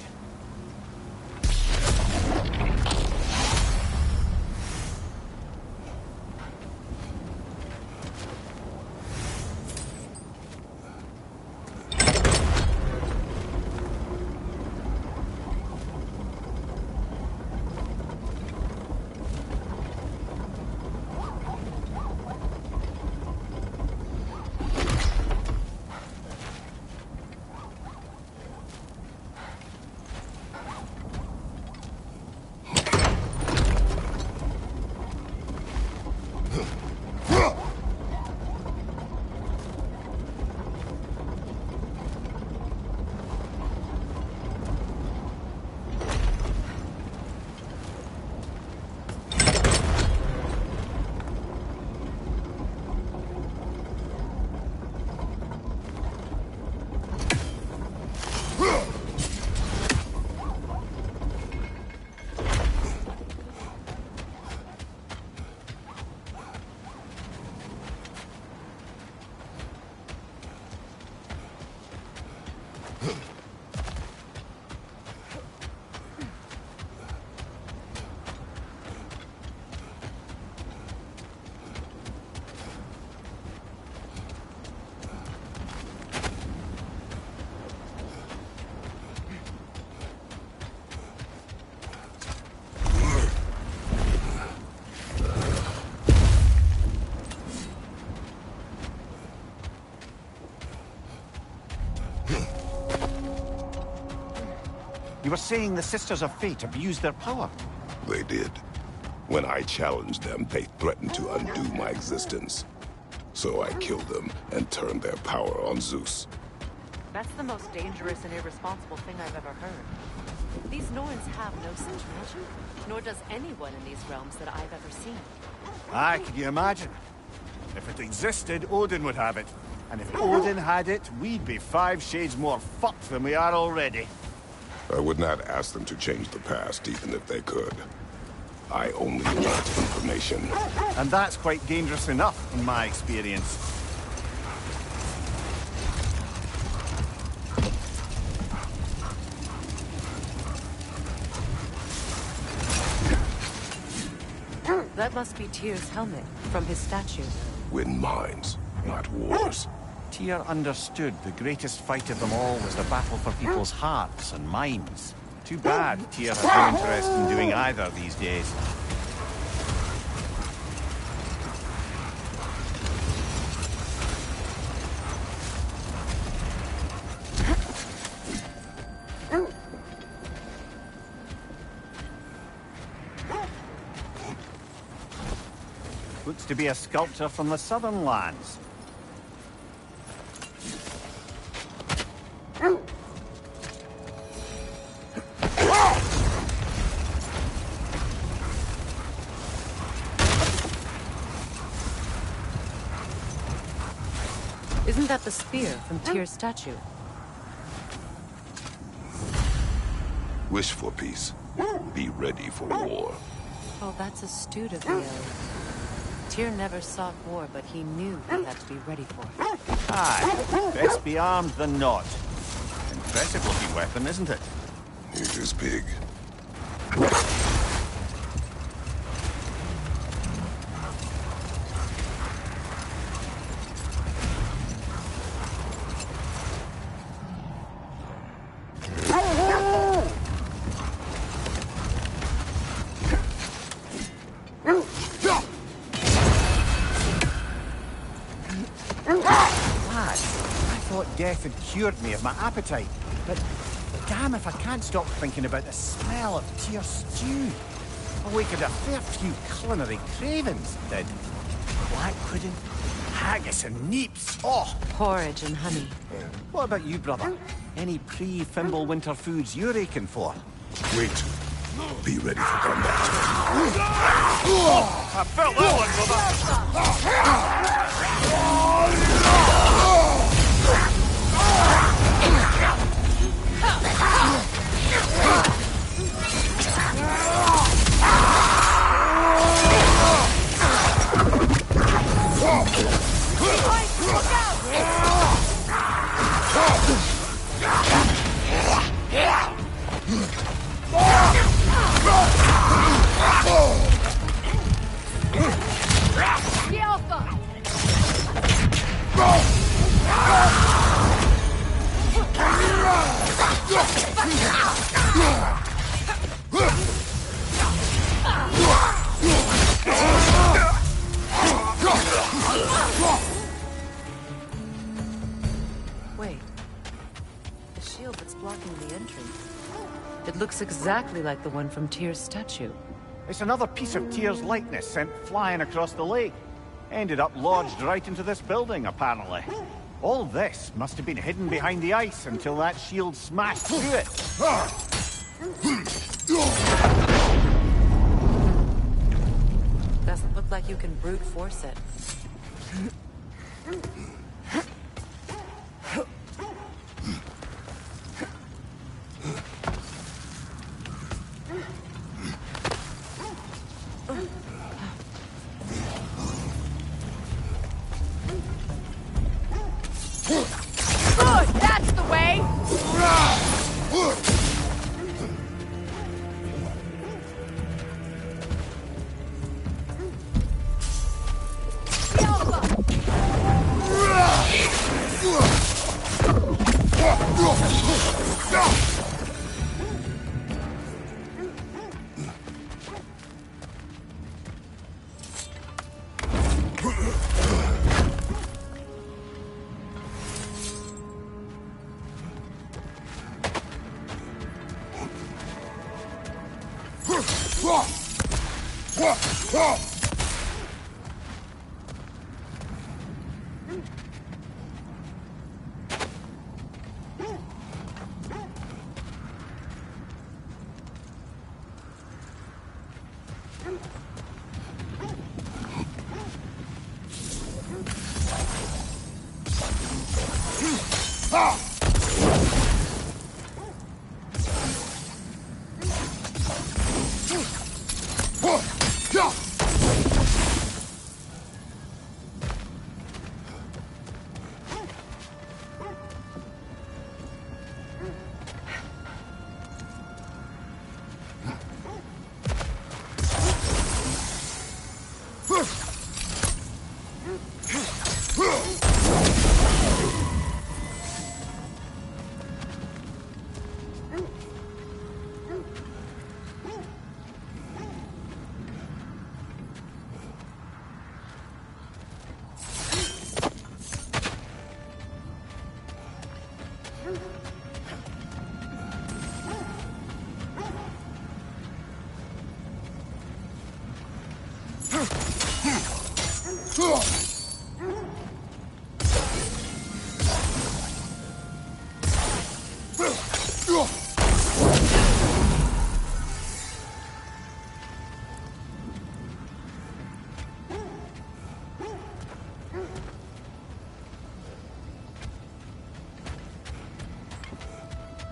You were saying the Sisters of Fate abused their power? They did. When I challenged them, they threatened to undo my existence. So I killed them and turned their power on Zeus. That's the most dangerous and irresponsible thing I've ever heard. These Norns have no such magic, nor does anyone in these realms that I've ever seen. Aye, can you imagine? If it existed, Odin would have it. And if Odin had it, we'd be 5 shades more fucked than we are already. I would not ask them to change the past, even if they could. I only want information. And that's quite dangerous enough, in my experience. That must be Tyr's helmet, from his statue. Win minds, not wars. Tyr understood the greatest fight of them all was the battle for people's hearts and minds. Too bad Tyr has no interest in doing either these days. Looks to be a sculptor from the southern lands. Isn't that the spear from Tyr's statue? Wish for peace. Be ready for war. Oh, that's astute of Leo. Tyr never sought war, but he knew he had to be ready for it. Aye, best be armed than not. Impressive looking weapon, isn't it? It is big. Death had cured me of my appetite, but damn if I can't stop thinking about the smell of Tyr stew. Awakened a fair few culinary cravings, did. Black pudding, haggis and neeps, oh! Porridge and honey. What about you, brother? Any pre-Fimble winter foods you're aching for? Wait. Be ready for combat. I felt that one, Look out! looks exactly like the one from Tyr's statue. It's another piece of Tyr's likeness sent flying across the lake. Ended up lodged right into this building, apparently. All this must have been hidden behind the ice until that shield smashed through it. Doesn't look like you can brute force it. That's the way!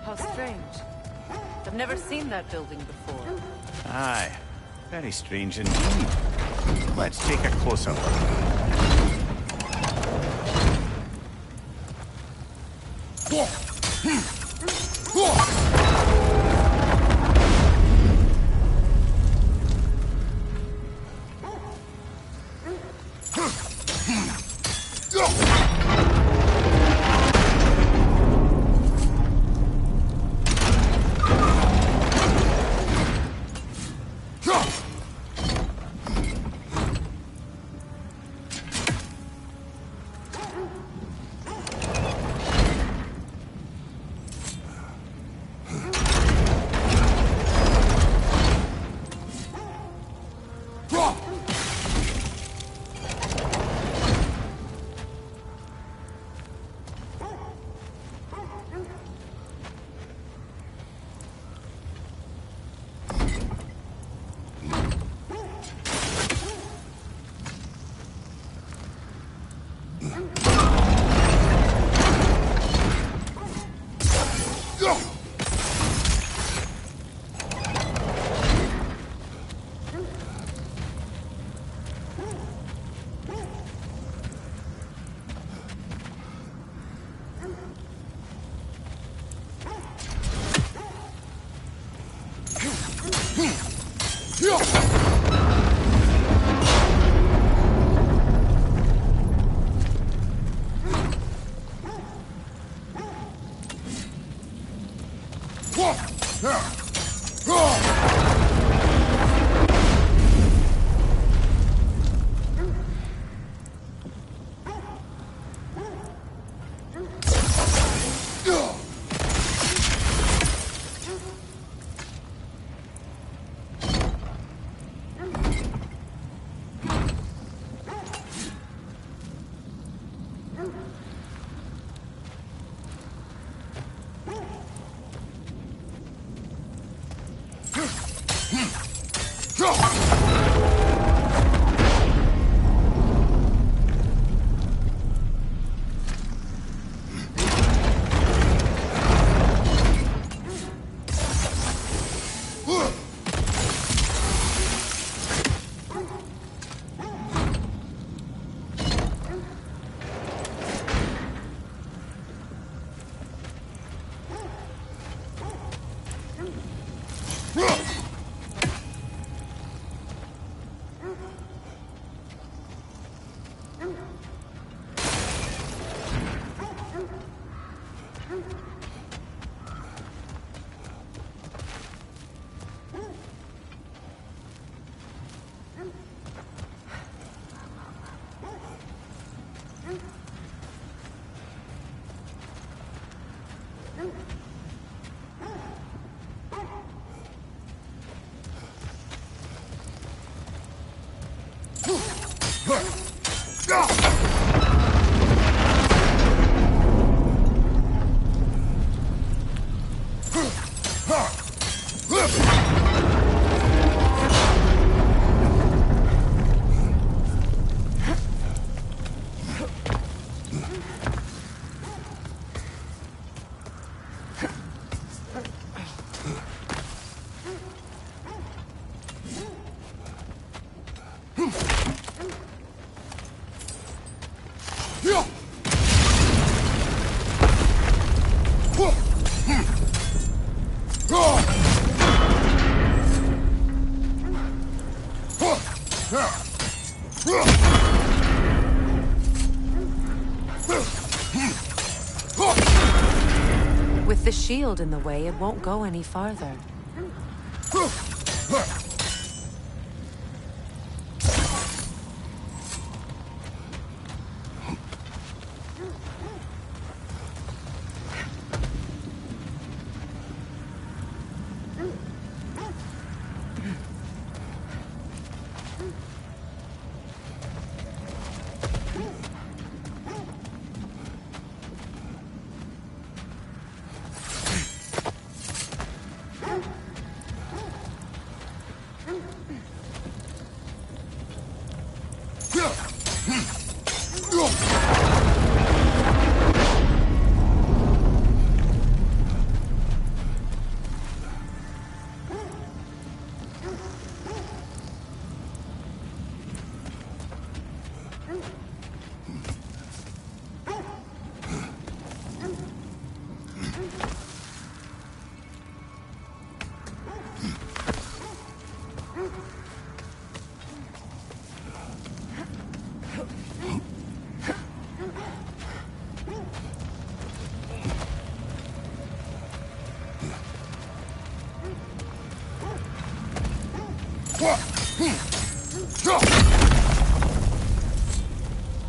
How strange. I've never seen that building before. Aye. Very strange indeed. Let's take a closer look. With the shield in the way, it won't go any farther.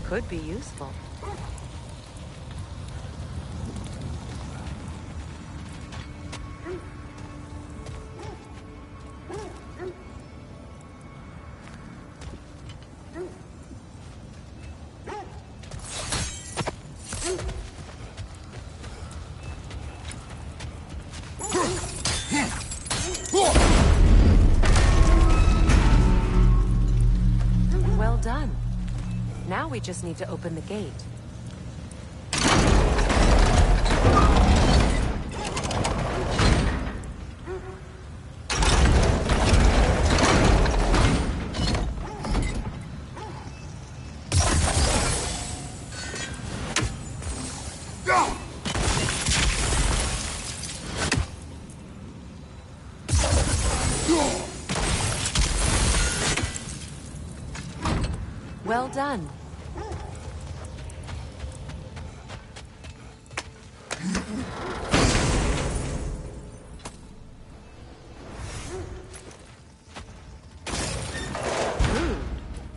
Could be useful. Well done. Now we just need to open the gate. Well done.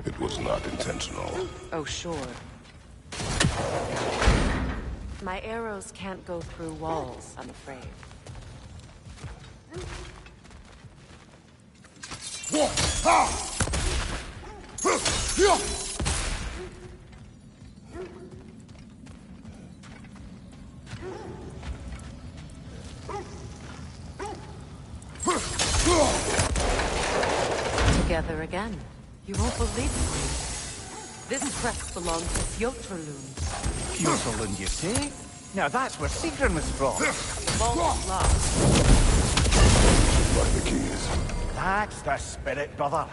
It was not intentional. Oh, sure. My arrows can't go through walls, I'm afraid. together again. You won't believe it. This crest belongs to Fjotrlund. Fjotrlund, you say? Now that's where Sigrun was from. The vault is locked. Find the keys. That's the spirit, brother.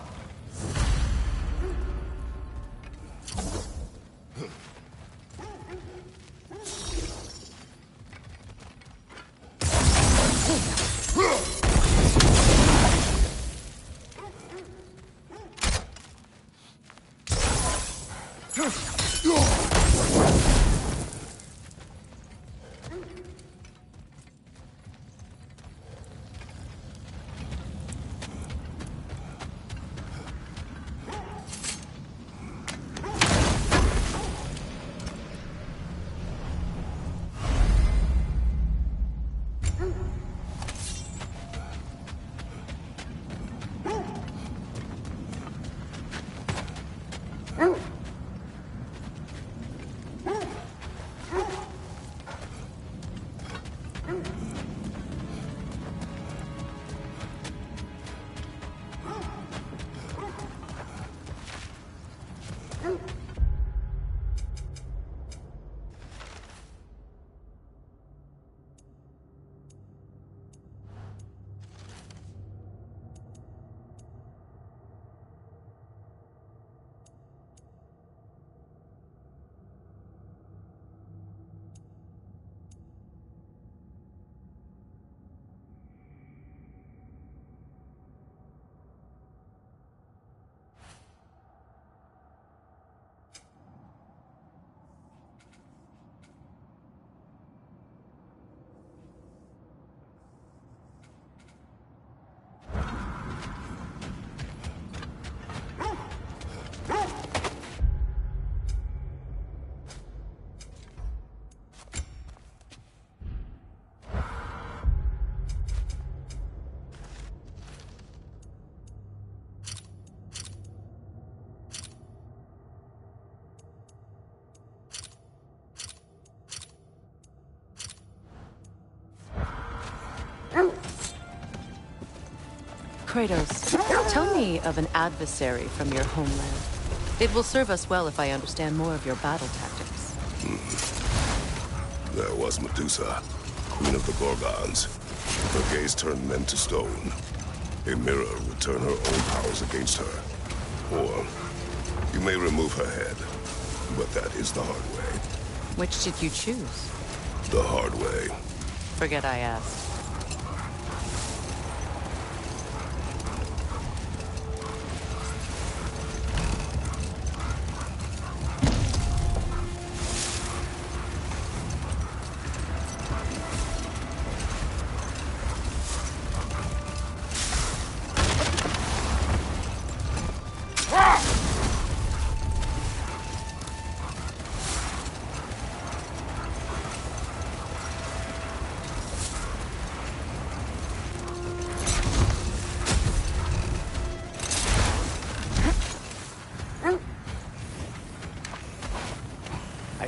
Kratos, tell me of an adversary from your homeland. It will serve us well if I understand more of your battle tactics. There was Medusa, queen of the Gorgons. Her gaze turned men to stone. A mirror would turn her own powers against her. Or, you may remove her head, but that is the hard way. Which did you choose? The hard way. Forget I asked.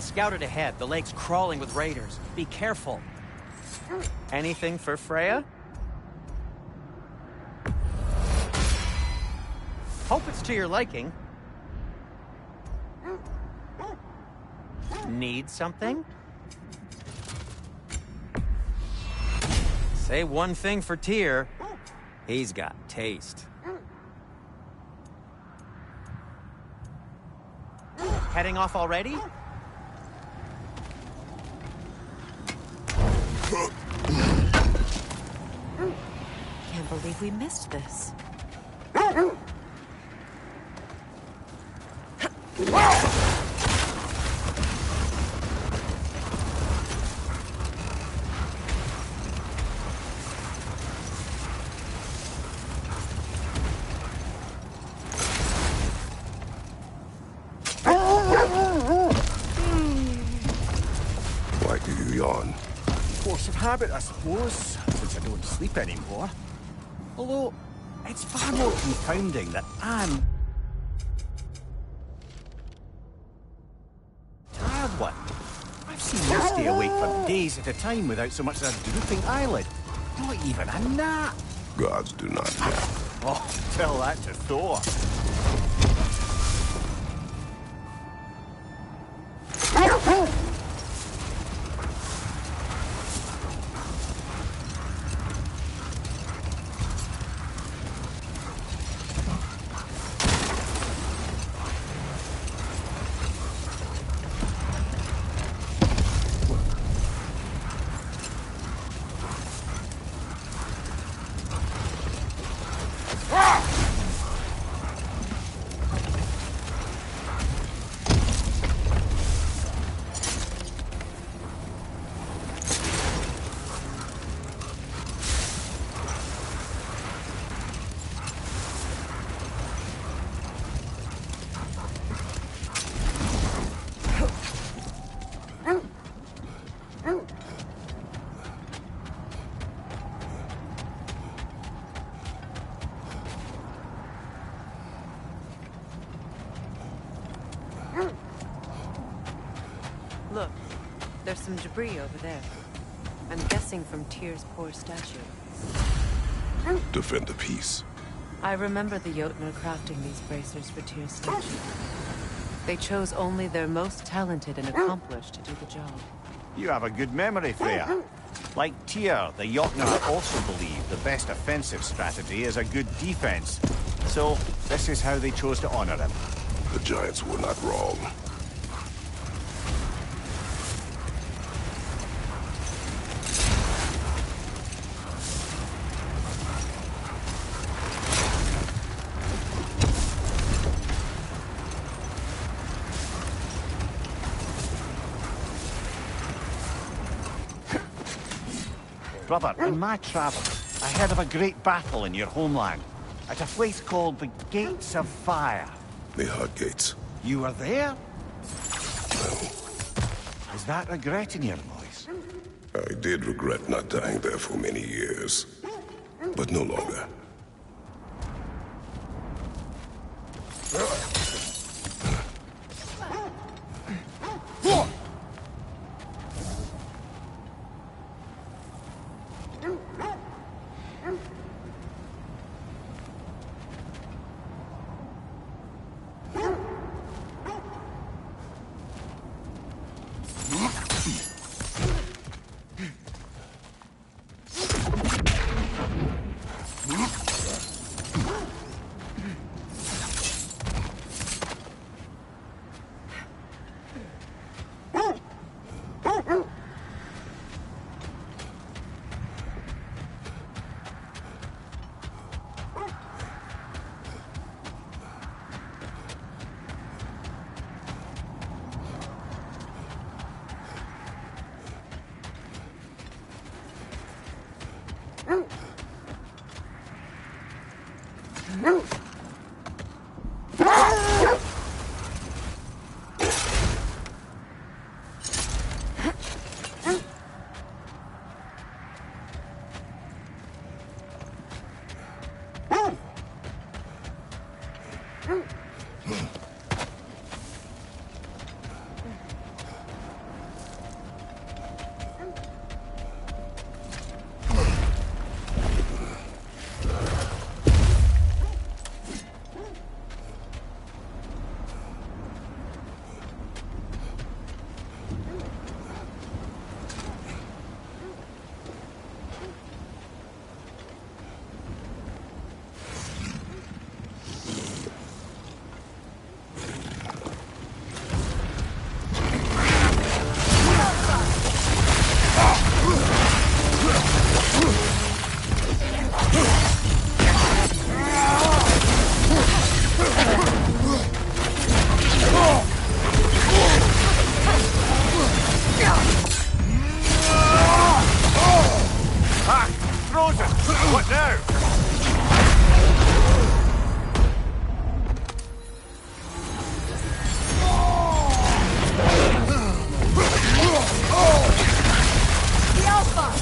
Scouted ahead. The lake's crawling with raiders. Be careful. Anything for Freya? Hope it's to your liking. Need something? Say one thing for Tyr. He's got taste. Heading off already? Can't believe we missed this. Why do you yawn? Force of habit, I suppose, since I don't sleep anymore. Although, it's far more confounding that I'm... tired one. I've seen you stay awake for days at a time without so much as a drooping eyelid. Not even a nap. Gods do not nap. Oh, tell that to Thor. Look, there's some debris over there. I'm guessing from Tyr's poor statue. Defend the peace. I remember the Jotnar crafting these bracers for Tyr's statue. They chose only their most talented and accomplished to do the job. You have a good memory, Freya. Like Tyr, the Jotnar also believe the best offensive strategy is a good defense. So, this is how they chose to honor him. The Giants were not wrong. Brother, in my travels, I heard of a great battle in your homeland, at a place called the Gates of Fire. The Hot Gates. You were there? No. Is that regret in your voice? I did regret not dying there for many years, but no longer. What now? The Alpha!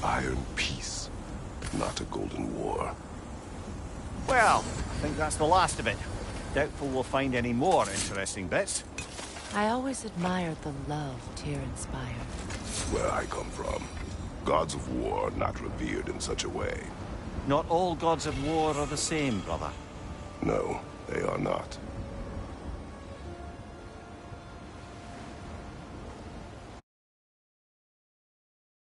Iron peace, not a golden war. Well, I think that's the last of it. Doubtful we'll find any more interesting bits. I always admired the love Tyr inspired. Where I come from, gods of war are not revered in such a way. Not all gods of war are the same, brother. No, they are not.